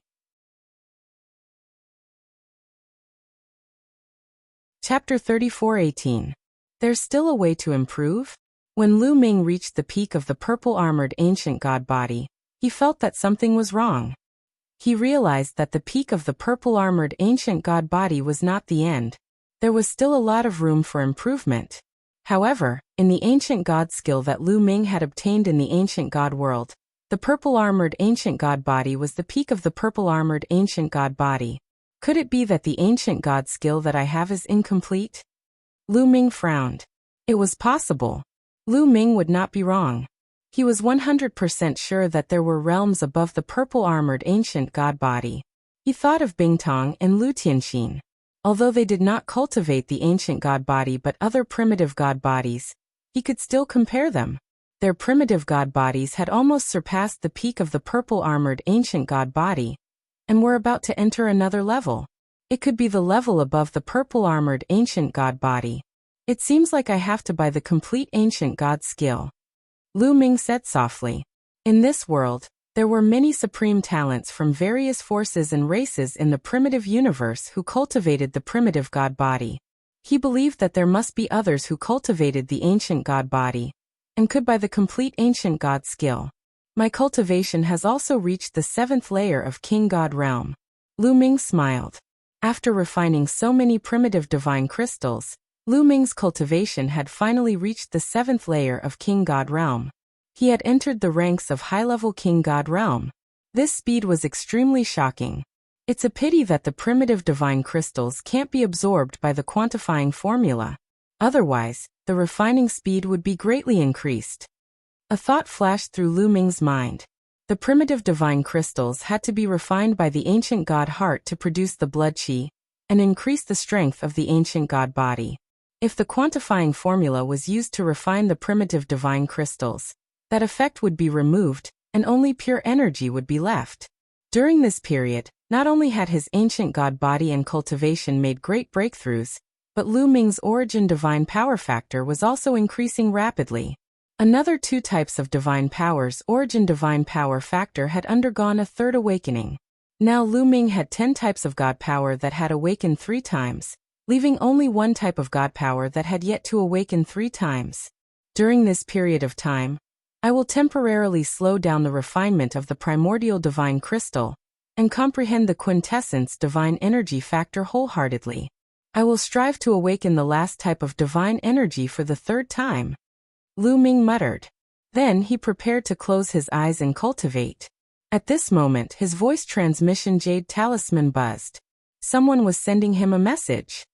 Chapter 34:18. There's still a way to improve? When Lu Ming reached the peak of the purple-armored ancient god body, he felt that something was wrong. He realized that the peak of the purple-armored ancient god body was not the end. There was still a lot of room for improvement. However, in the ancient god skill that Lu Ming had obtained in the ancient god world, the purple-armored ancient god body was the peak of the purple-armored ancient god body. Could it be that the ancient god skill that I have is incomplete? Lu Ming frowned. It was possible. Lu Ming would not be wrong. He was 100% sure that there were realms above the purple-armored ancient god body. He thought of Bingtong and Lu Tianxin. Although they did not cultivate the ancient god body but other primitive god bodies, he could still compare them. Their primitive god bodies had almost surpassed the peak of the purple-armored ancient god body, and were about to enter another level. It could be the level above the purple-armored ancient god body. It seems like I have to buy the complete ancient god skill. Lu Ming said softly. In this world, there were many supreme talents from various forces and races in the primitive universe who cultivated the primitive god body. He believed that there must be others who cultivated the ancient god body, and could buy the complete ancient god skill. My cultivation has also reached the 7th layer of King God Realm. Lu Ming smiled. After refining so many primitive divine crystals, Lu Ming's cultivation had finally reached the 7th layer of King God Realm. He had entered the ranks of high-level King God Realm. This speed was extremely shocking. It's a pity that the primitive divine crystals can't be absorbed by the quantifying formula. Otherwise, the refining speed would be greatly increased. A thought flashed through Lu Ming's mind. The primitive divine crystals had to be refined by the ancient god heart to produce the blood qi, and increase the strength of the ancient god body. If the quantifying formula was used to refine the primitive divine crystals, that effect would be removed, and only pure energy would be left. During this period, not only had his ancient god body and cultivation made great breakthroughs, but Lu Ming's origin divine power factor was also increasing rapidly. Another 2 types of divine powers origin divine power factor had undergone a 3rd awakening. Now Lu Ming had 10 types of god power that had awakened 3 times, leaving only 1 type of god power that had yet to awaken 3 times. During this period of time, I will temporarily slow down the refinement of the primordial divine crystal, and comprehend the quintessence divine energy factor wholeheartedly. I will strive to awaken the last type of divine energy for the 3rd time. Lu Ming muttered. Then he prepared to close his eyes and cultivate. At this moment his voice transmission jade talisman buzzed. Someone was sending him a message.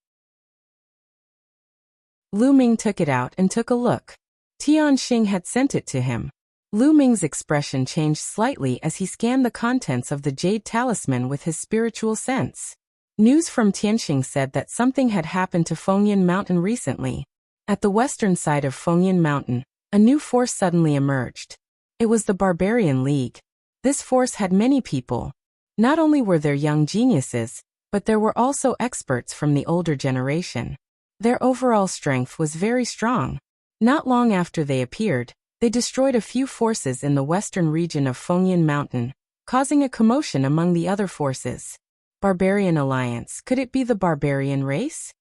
Lu Ming took it out and took a look. Tianxing had sent it to him. Lu Ming's expression changed slightly as he scanned the contents of the jade talisman with his spiritual sense. News from Tianxing said that something had happened to Fengyan Mountain recently. At the western side of Fengyan Mountain, a new force suddenly emerged. It was the Barbarian League. This force had many people. Not only were there young geniuses, but there were also experts from the older generation. Their overall strength was very strong. Not long after they appeared, they destroyed a few forces in the western region of Fengyan Mountain, causing a commotion among the other forces. Barbarian Alliance, could it be the barbarian race?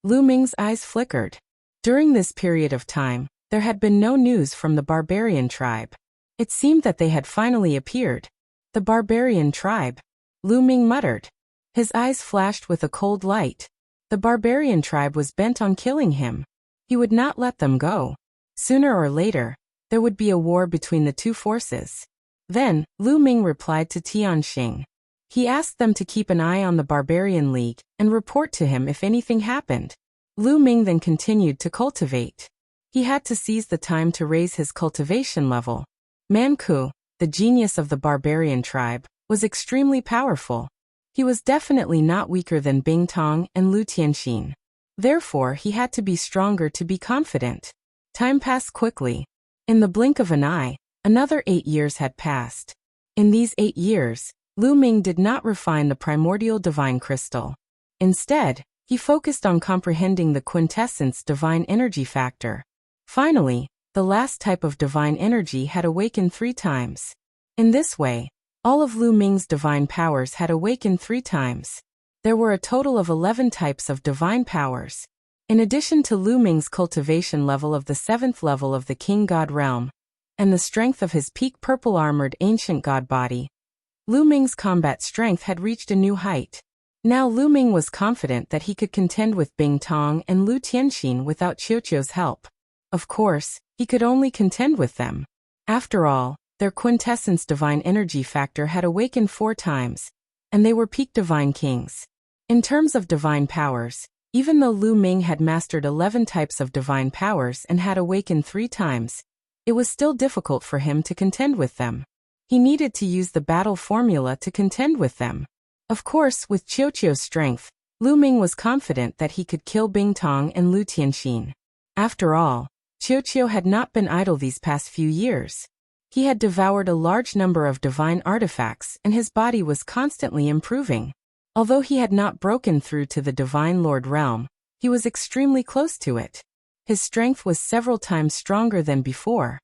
Lu Ming's eyes flickered. During this period of time, there had been no news from the barbarian tribe. It seemed that they had finally appeared. The barbarian tribe. Lu Ming muttered. His eyes flashed with a cold light. The barbarian tribe was bent on killing him. He would not let them go. Sooner or later, there would be a war between the 2 forces. Then, Lu Ming replied to Tianxing. He asked them to keep an eye on the Barbarian League and report to him if anything happened. Lu Ming then continued to cultivate. He had to seize the time to raise his cultivation level. Manku, the genius of the barbarian tribe, was extremely powerful. He was definitely not weaker than Bingtong and Lu Tianxin. Therefore, he had to be stronger to be confident. Time passed quickly. In the blink of an eye, another 8 years had passed. In these 8 years, Lu Ming did not refine the primordial divine crystal. Instead, he focused on comprehending the quintessence divine energy factor. Finally, the last type of divine energy had awakened 3 times. In this way, all of Lu Ming's divine powers had awakened 3 times. There were a total of 11 types of divine powers. In addition to Lu Ming's cultivation level of the 7th level of the King God Realm, and the strength of his peak purple-armored ancient god body, Lu Ming's combat strength had reached a new height. Now Lu Ming was confident that he could contend with Bing Tong and Lu Tianxin without Qiuqiu's help. Of course, he could only contend with them. After all, their quintessence divine energy factor had awakened 4 times, and they were peak divine kings. In terms of divine powers, even though Lu Ming had mastered 11 types of divine powers and had awakened 3 times, it was still difficult for him to contend with them. He needed to use the battle formula to contend with them. Of course, with Qiuqiu's strength, Lu Ming was confident that he could kill Bing Tong and Lu Tianxin. After all, Qiuqiu had not been idle these past few years. He had devoured a large number of divine artifacts and his body was constantly improving. Although he had not broken through to the Divine Lord realm, he was extremely close to it. His strength was several times stronger than before.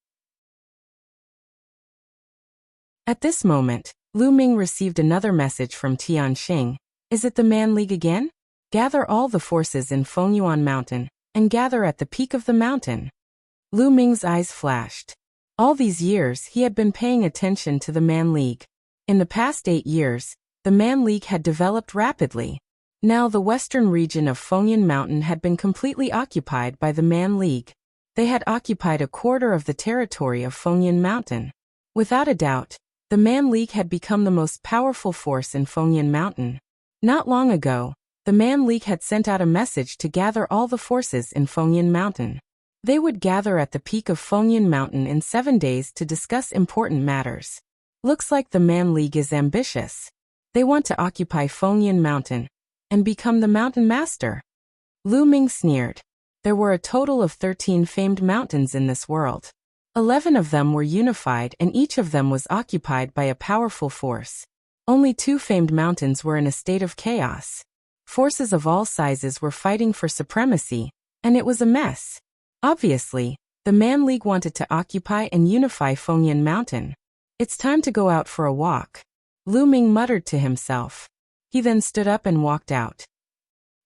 At this moment, Lu Ming received another message from Tianxing. Is it the Man League again? Gather all the forces in Fengyuan Mountain, and gather at the peak of the mountain. Lu Ming's eyes flashed. All these years he had been paying attention to the Man League. In the past 8 years, the Man League had developed rapidly. Now the western region of Fengyuan Mountain had been completely occupied by the Man League. They had occupied a quarter of the territory of Fengyuan Mountain. Without a doubt, the Man League had become the most powerful force in Fengyuan Mountain. Not long ago, the Man League had sent out a message to gather all the forces in Fengyuan Mountain. They would gather at the peak of Fengyuan Mountain in 7 days to discuss important matters. Looks like the Man League is ambitious. They want to occupy Fengyuan Mountain and become the mountain master. Lu Ming sneered. There were a total of 13 famed mountains in this world. 11 of them were unified and each of them was occupied by a powerful force. Only 2 famed mountains were in a state of chaos. Forces of all sizes were fighting for supremacy, and it was a mess. Obviously, the Man League wanted to occupy and unify Fengyuan Mountain. It's time to go out for a walk. Lu Ming muttered to himself. He then stood up and walked out.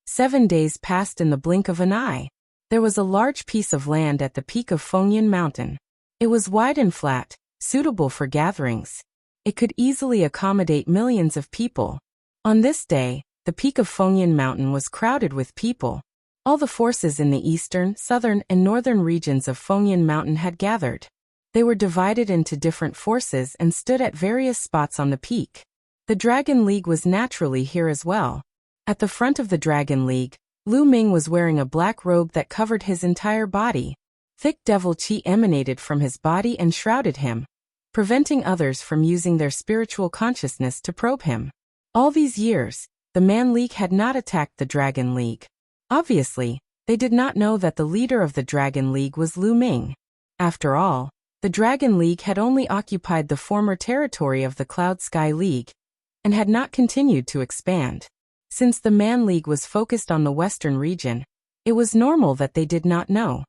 7 days passed in the blink of an eye. There was a large piece of land at the peak of Fengyuan Mountain. It was wide and flat, suitable for gatherings. It could easily accommodate millions of people. On this day, the peak of Fengyuan Mountain was crowded with people. All the forces in the eastern, southern, and northern regions of Fengyuan Mountain had gathered. They were divided into different forces and stood at various spots on the peak. The Dragon League was naturally here as well. At the front of the Dragon League, Lu Ming was wearing a black robe that covered his entire body. Thick devil qi emanated from his body and shrouded him, preventing others from using their spiritual consciousness to probe him. All these years, the Man League had not attacked the Dragon League. Obviously, they did not know that the leader of the Dragon League was Lu Ming. After all, the Dragon League had only occupied the former territory of the Cloud Sky League, and had not continued to expand. Since the Man League was focused on the western region, it was normal that they did not know.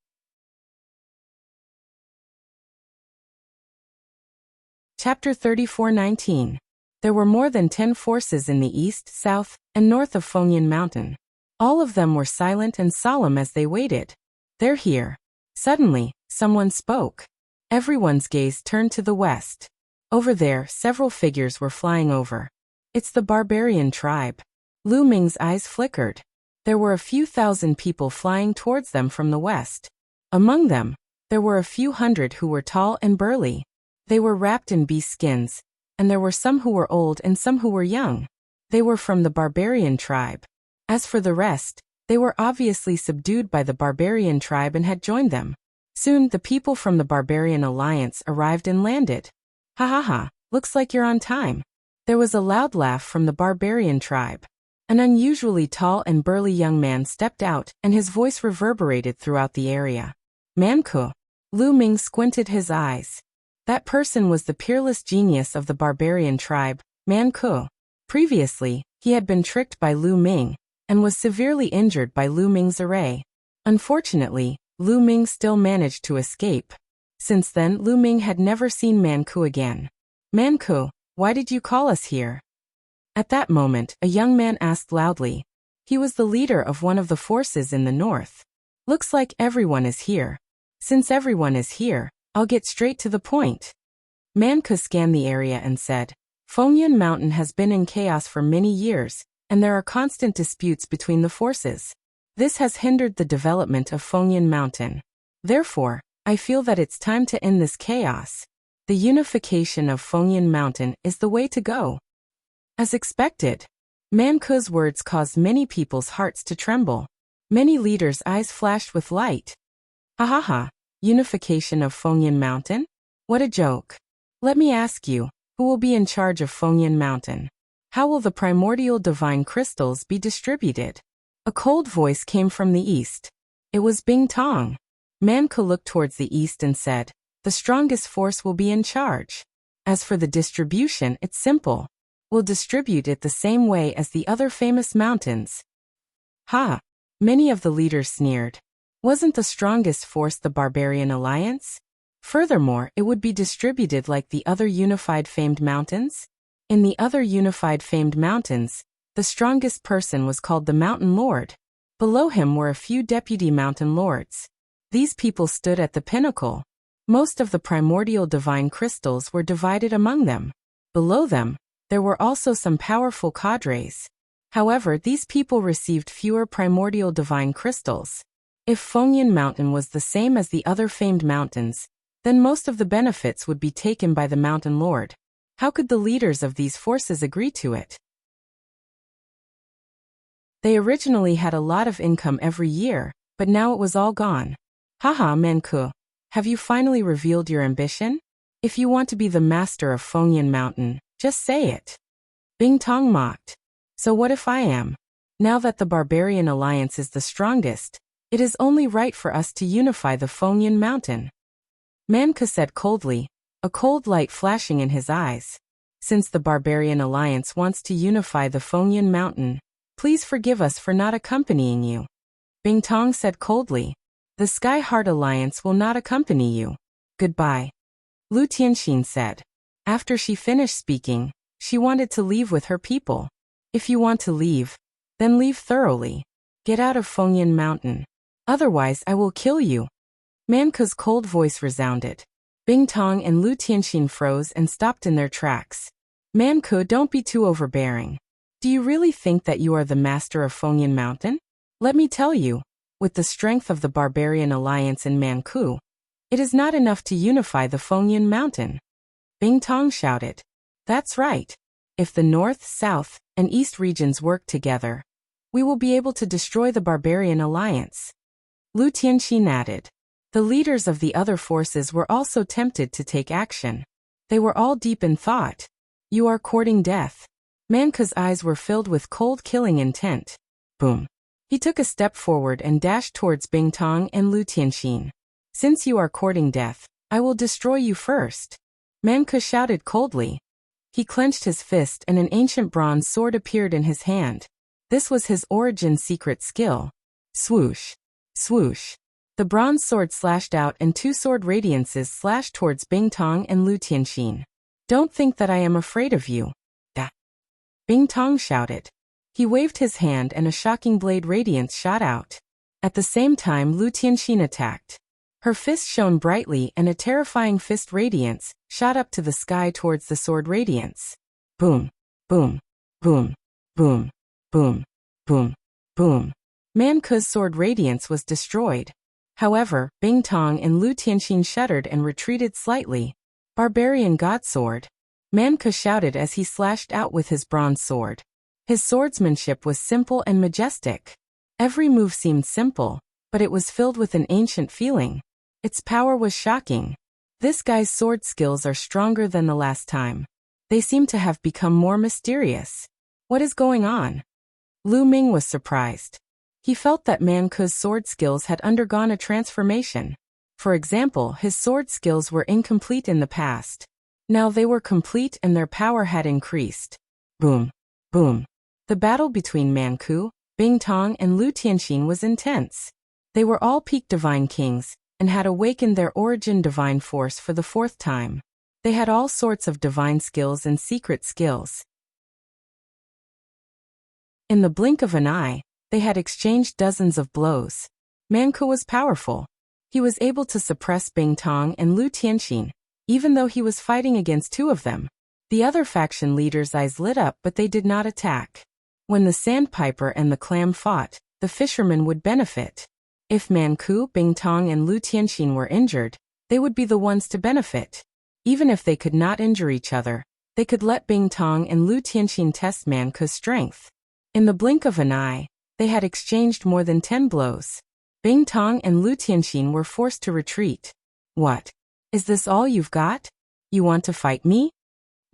Chapter 34:19. There were more than 10 forces in the east, south, and north of Fengyuan Mountain. All of them were silent and solemn as they waited. They're here. Suddenly, someone spoke. Everyone's gaze turned to the west. Over there, several figures were flying over. It's the barbarian tribe. Lu Ming's eyes flickered. There were a few thousand people flying towards them from the west. Among them, there were a few hundred who were tall and burly. They were wrapped in beast skins, and there were some who were old and some who were young. They were from the barbarian tribe. As for the rest, they were obviously subdued by the barbarian tribe and had joined them. Soon, the people from the Barbarian Alliance arrived and landed. Ha ha ha, looks like you're on time. There was a loud laugh from the barbarian tribe. An unusually tall and burly young man stepped out, and his voice reverberated throughout the area. Manku. Lu Ming squinted his eyes. That person was the peerless genius of the barbarian tribe, Manku. Previously, he had been tricked by Lu Ming, and was severely injured by Lu Ming's array. Unfortunately, Lu Ming still managed to escape. Since then, Lu Ming had never seen Manku again. Manku, why did you call us here? At that moment, a young man asked loudly. He was the leader of one of the forces in the north. Looks like everyone is here. Since everyone is here, I'll get straight to the point. Manku scanned the area and said, Fengyun Mountain has been in chaos for many years, and there are constant disputes between the forces. This has hindered the development of Fengyun Mountain. Therefore, I feel that it's time to end this chaos. The unification of Fengyun Mountain is the way to go. As expected, Man Ke's words caused many people's hearts to tremble. Many leaders' eyes flashed with light. Ha ha ha, unification of Fengyun Mountain? What a joke. Let me ask you, who will be in charge of Fengyun Mountain? How will the primordial divine crystals be distributed? A cold voice came from the east. It was Bing Tong. Man Ke looked towards the east and said, the strongest force will be in charge. As for the distribution, it's simple. We'll distribute it the same way as the other famous mountains. Ha! Many of the leaders sneered. Wasn't the strongest force the Barbarian Alliance? Furthermore, it would be distributed like the other unified famed mountains. In the other unified famed mountains, the strongest person was called the Mountain Lord. Below him were a few deputy Mountain Lords. These people stood at the pinnacle. Most of the primordial divine crystals were divided among them. Below them, there were also some powerful cadres. However, these people received fewer primordial divine crystals. If Fengyun Mountain was the same as the other famed mountains, then most of the benefits would be taken by the Mountain Lord. How could the leaders of these forces agree to it? They originally had a lot of income every year, but now it was all gone. Haha, Man Ke, have you finally revealed your ambition? If you want to be the master of Fengyun Mountain, just say it. Bing Tong mocked. So what if I am? Now that the Barbarian Alliance is the strongest, it is only right for us to unify the Fengyun Mountain. Man Ke said coldly, a cold light flashing in his eyes. Since the Barbarian Alliance wants to unify the Fengyun Mountain, please forgive us for not accompanying you. Bing Tong said coldly, the Sky Heart Alliance will not accompany you. Goodbye. Lu Tianxin said. After she finished speaking, she wanted to leave with her people. If you want to leave, then leave thoroughly. Get out of Fengyun Mountain. Otherwise I will kill you. Man Ke's cold voice resounded. Bing Tong and Lu Tianxin froze and stopped in their tracks. Man Ke, don't be too overbearing. Do you really think that you are the master of Fengyun Mountain? Let me tell you, with the strength of the Barbarian Alliance in Man Ke, it is not enough to unify the Fengyun Mountain. Bing Tong shouted. That's right. If the north, south, and east regions work together, we will be able to destroy the Barbarian Alliance. Lu Tianxin added. The leaders of the other forces were also tempted to take action. They were all deep in thought. You are courting death. Man Ke's eyes were filled with cold killing intent. Boom. He took a step forward and dashed towards Bing Tong and Lu Tianxin. Since you are courting death, I will destroy you first. Man Ke shouted coldly. He clenched his fist and an ancient bronze sword appeared in his hand. This was his origin secret skill. Swoosh. Swoosh. The bronze sword slashed out and two sword radiances slashed towards Bing Tong and Lu Tianxin. Don't think that I am afraid of you. Da. Bing Tong shouted. He waved his hand and a shocking blade radiance shot out. At the same time Lu Tianxin attacked. Her fist shone brightly and a terrifying fist radiance shot up to the sky towards the sword radiance. Boom, boom, boom, boom, boom, boom, boom. Man Ke's sword radiance was destroyed. However, Bing Tong and Lu Tianxin shuddered and retreated slightly. Barbarian God Sword. Man Ke shouted as he slashed out with his bronze sword. His swordsmanship was simple and majestic. Every move seemed simple, but it was filled with an ancient feeling. Its power was shocking. This guy's sword skills are stronger than the last time. They seem to have become more mysterious. What is going on? Lu Ming was surprised. He felt that Man Ke's sword skills had undergone a transformation. For example, his sword skills were incomplete in the past. Now they were complete and their power had increased. Boom. Boom. The battle between Man Ke, Bing Tong and Lu Tianxin was intense. They were all peak divine kings, and had awakened their origin divine force for the fourth time. They had all sorts of divine skills and secret skills. In the blink of an eye, they had exchanged dozens of blows. Man Ke was powerful. He was able to suppress Bing Tong and Lu Tianxin, even though he was fighting against two of them. The other faction leaders' eyes lit up, but they did not attack. When the sandpiper and the clam fought, the fishermen would benefit. If Manku, Bingtong, and Lu Tianxin were injured, they would be the ones to benefit. Even if they could not injure each other, they could let Bingtong and Lu Tianxin test Manku's strength. In the blink of an eye, they had exchanged more than 10 blows. Bingtong and Lu Tianxin were forced to retreat. What? Is this all you've got? You want to fight me?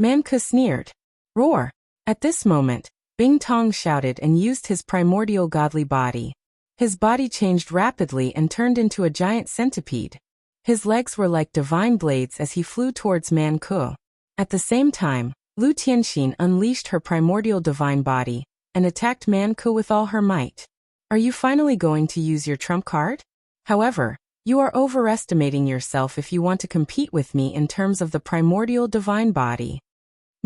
Manku sneered. Roar! At this moment, Bingtong shouted and used his primordial godly body. His body changed rapidly and turned into a giant centipede. His legs were like divine blades as he flew towards Manku. At the same time, Lu Tianxin unleashed her primordial divine body and attacked Manku with all her might. Are you finally going to use your trump card? However, you are overestimating yourself if you want to compete with me in terms of the primordial divine body.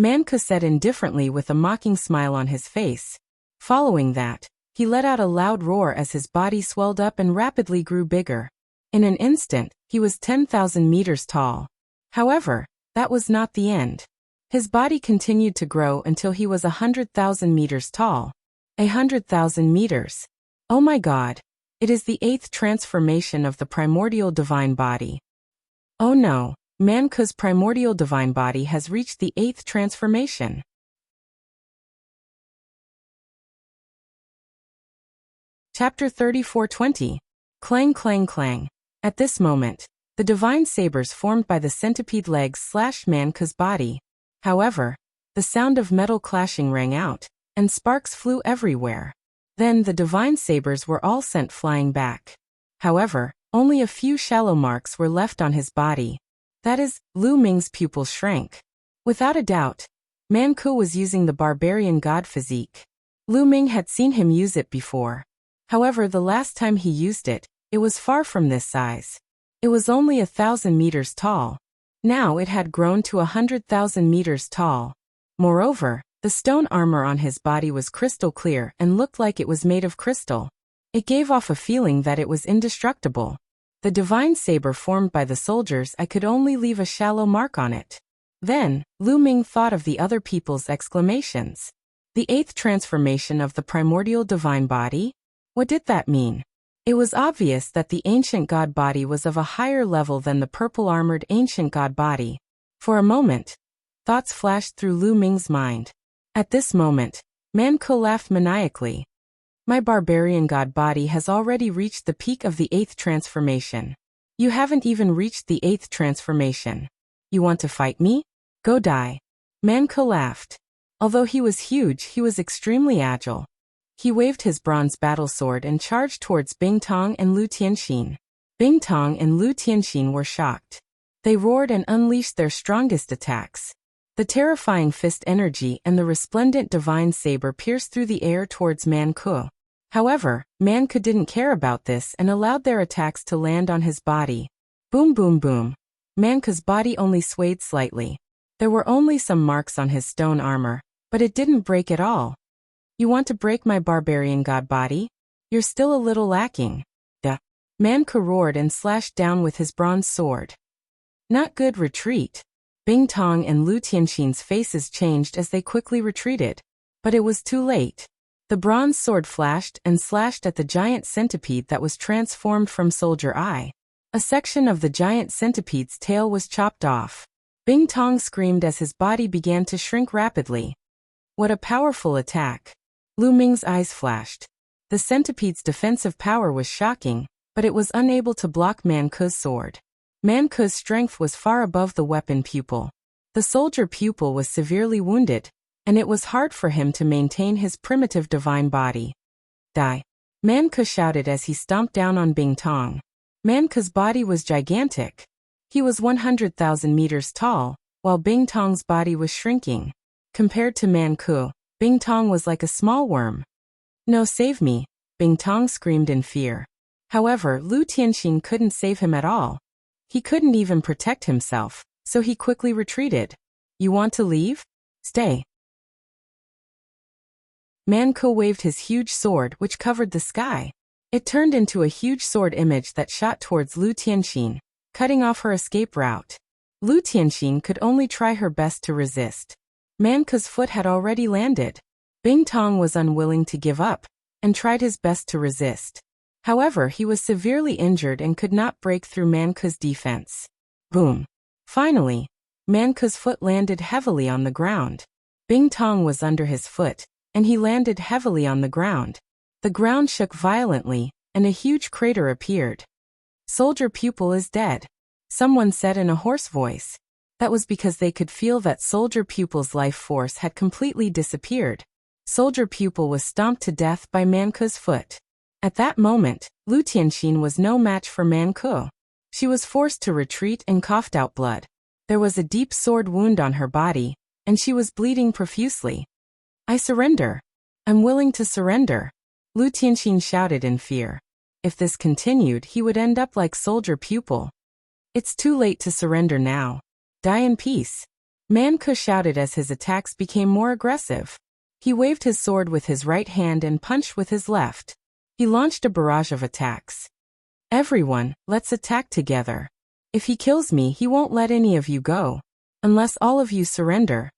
Manku said indifferently with a mocking smile on his face. Following that, he let out a loud roar as his body swelled up and rapidly grew bigger. In an instant, he was 10,000 meters tall. However, that was not the end. His body continued to grow until he was 100,000 meters tall. 100,000 meters. Oh my God! It is the 8th transformation of the primordial divine body. Oh no! Manku's primordial divine body has reached the 8th transformation. Chapter 34:20. Clang clang clang. At this moment, the divine sabers formed by the centipede legs slashed Manku's body. However, the sound of metal clashing rang out, and sparks flew everywhere. Then the divine sabers were all sent flying back. However, only a few shallow marks were left on his body. That is, Lu Ming's pupils shrank. Without a doubt, Manku was using the barbarian god physique. Lu Ming had seen him use it before. However, the last time he used it, it was far from this size. It was only 1,000 meters tall. Now it had grown to 100,000 meters tall. Moreover, the stone armor on his body was crystal clear and looked like it was made of crystal. It gave off a feeling that it was indestructible. The divine saber formed by the soldiers, I could only leave a shallow mark on it. Then, Lu Ming thought of the other people's exclamations. The 8th transformation of the primordial divine body? What did that mean? It was obvious that the ancient god body was of a higher level than the purple-armored ancient god body. For a moment, thoughts flashed through Lu Ming's mind. At this moment, Manku laughed maniacally. My barbarian god body has already reached the peak of the 8th transformation. You haven't even reached the 8th transformation. You want to fight me? Go die. Manku laughed. Although he was huge, he was extremely agile. He waved his bronze battle sword and charged towards Bingtong and Lu Tianxin. Bingtong and Lu Tianxin were shocked. They roared and unleashed their strongest attacks. The terrifying fist energy and the resplendent divine saber pierced through the air towards Manku. However, Manku didn't care about this and allowed their attacks to land on his body. Boom boom boom. Manku's body only swayed slightly. There were only some marks on his stone armor, but it didn't break at all. You want to break my barbarian god body? You're still a little lacking. Duh. Manku roared and slashed down with his bronze sword. Not good. Retreat. Bingtong and Lu Tianxin's faces changed as they quickly retreated. But it was too late. The bronze sword flashed and slashed at the giant centipede that was transformed from Soldier Eye. A section of the giant centipede's tail was chopped off. Bingtong screamed as his body began to shrink rapidly. What a powerful attack. Lu Ming's eyes flashed. The centipede's defensive power was shocking, but it was unable to block Manku's sword. Manku's strength was far above the weapon pupil. The soldier pupil was severely wounded, and it was hard for him to maintain his primitive divine body. Die. Manku shouted as he stomped down on Bingtong. Manku's body was gigantic. He was 100,000 meters tall, while Bingtong's body was shrinking. Compared to Manku, Bingtong was like a small worm. No, save me, Bingtong screamed in fear. However, Lu Tianxin couldn't save him at all. He couldn't even protect himself, so he quickly retreated. You want to leave? Stay. Manku waved his huge sword which covered the sky. It turned into a huge sword image that shot towards Lu Tianxin, cutting off her escape route. Lu Tianxin could only try her best to resist. Man Ke's foot had already landed. Bing Tong was unwilling to give up, and tried his best to resist. However, he was severely injured and could not break through Man Ke's defense. Boom. Finally, Man Ke's foot landed heavily on the ground. Bing Tong was under his foot, and he landed heavily on the ground. The ground shook violently, and a huge crater appeared. Soldier pupil is dead, someone said in a hoarse voice. That was because they could feel that soldier pupil's life force had completely disappeared. Soldier pupil was stomped to death by Man Ke's foot. At that moment, Lu Tianxin was no match for Man Ke. She was forced to retreat and coughed out blood. There was a deep sword wound on her body, and she was bleeding profusely. I surrender. I'm willing to surrender. Lu Tianxin shouted in fear. If this continued, he would end up like soldier pupil. It's too late to surrender now. Die in peace. Man Ke shouted as his attacks became more aggressive. He waved his sword with his right hand and punched with his left. He launched a barrage of attacks. Everyone, let's attack together. If he kills me, he won't let any of you go. Unless all of you surrender.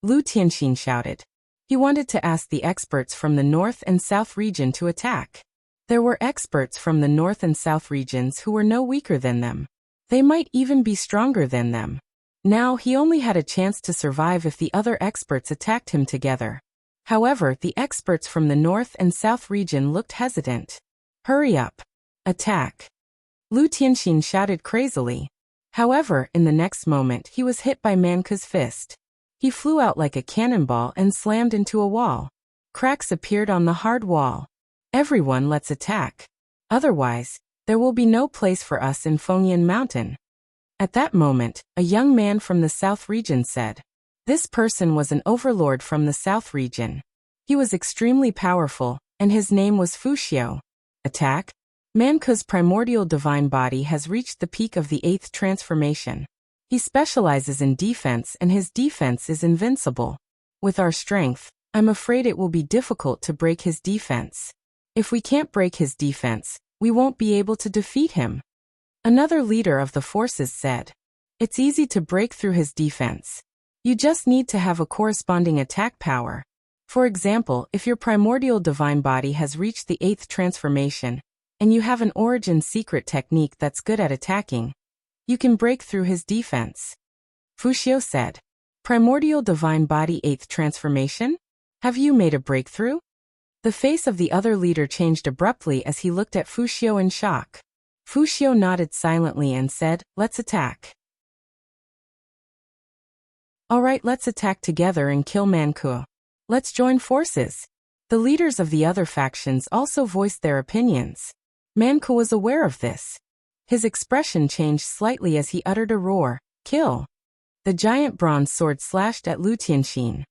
Lu Tianxin shouted. He wanted to ask the experts from the North and South region to attack. There were experts from the North and South regions who were no weaker than them. They might even be stronger than them. Now he only had a chance to survive if the other experts attacked him together. However, the experts from the North and South region looked hesitant. Hurry up. Attack. Lu Tianxin shouted crazily. However, in the next moment he was hit by Man Ke's fist. He flew out like a cannonball and slammed into a wall. Cracks appeared on the hard wall. Everyone, let's attack. Otherwise, there will be no place for us in Fengyan Mountain. At that moment, a young man from the South region said. This person was an overlord from the South region. He was extremely powerful, and his name was Wuxia. Attack? Man Ke's primordial divine body has reached the peak of the 8th transformation. He specializes in defense and his defense is invincible. With our strength, I'm afraid it will be difficult to break his defense. If we can't break his defense, we won't be able to defeat him. Another leader of the forces said. It's easy to break through his defense. You just need to have a corresponding attack power. For example, if your primordial divine body has reached the 8th transformation, and you have an origin secret technique that's good at attacking, you can break through his defense. Wuxia said. Primordial divine body 8th transformation? Have you made a breakthrough? The face of the other leader changed abruptly as he looked at Wuxia in shock. Wuxia nodded silently and said, let's attack. Alright, let's attack together and kill Man Ke. Let's join forces. The leaders of the other factions also voiced their opinions. Man Ke was aware of this. His expression changed slightly as he uttered a roar, kill. The giant bronze sword slashed at Lu Tianxin.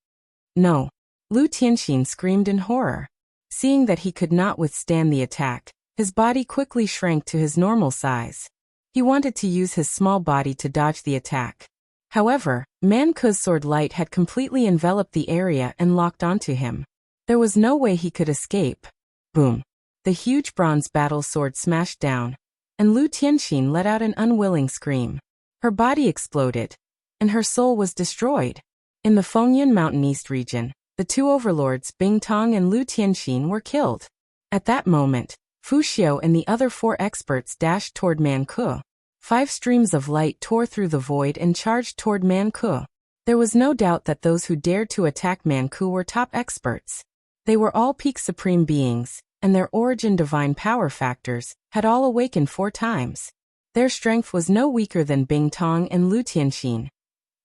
No. Lu Tianxin screamed in horror. Seeing that he could not withstand the attack, his body quickly shrank to his normal size. He wanted to use his small body to dodge the attack. However, Man Ke's sword light had completely enveloped the area and locked onto him. There was no way he could escape. Boom. The huge bronze battle sword smashed down, and Lu Tianxin let out an unwilling scream. Her body exploded, and her soul was destroyed. In the Fengyan Mountain East region, the two overlords Bing Tong and Lu Tianxin were killed. At that moment, Wuxia and the other 4 experts dashed toward Man Ke. 5 streams of light tore through the void and charged toward Man Ke. There was no doubt that those who dared to attack Man Ke were top experts. They were all peak supreme beings, and their origin divine power factors had all awakened 4 times. Their strength was no weaker than Bing Tong and Lu Tianxin.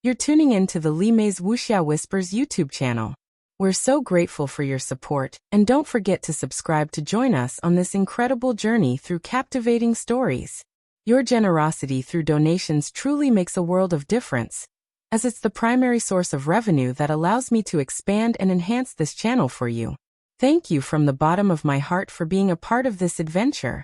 You're tuning in to the Li Mei's Wuxia Whispers YouTube channel. We're so grateful for your support, and don't forget to subscribe to join us on this incredible journey through captivating stories. Your generosity through donations truly makes a world of difference, as it's the primary source of revenue that allows me to expand and enhance this channel for you. Thank you from the bottom of my heart for being a part of this adventure.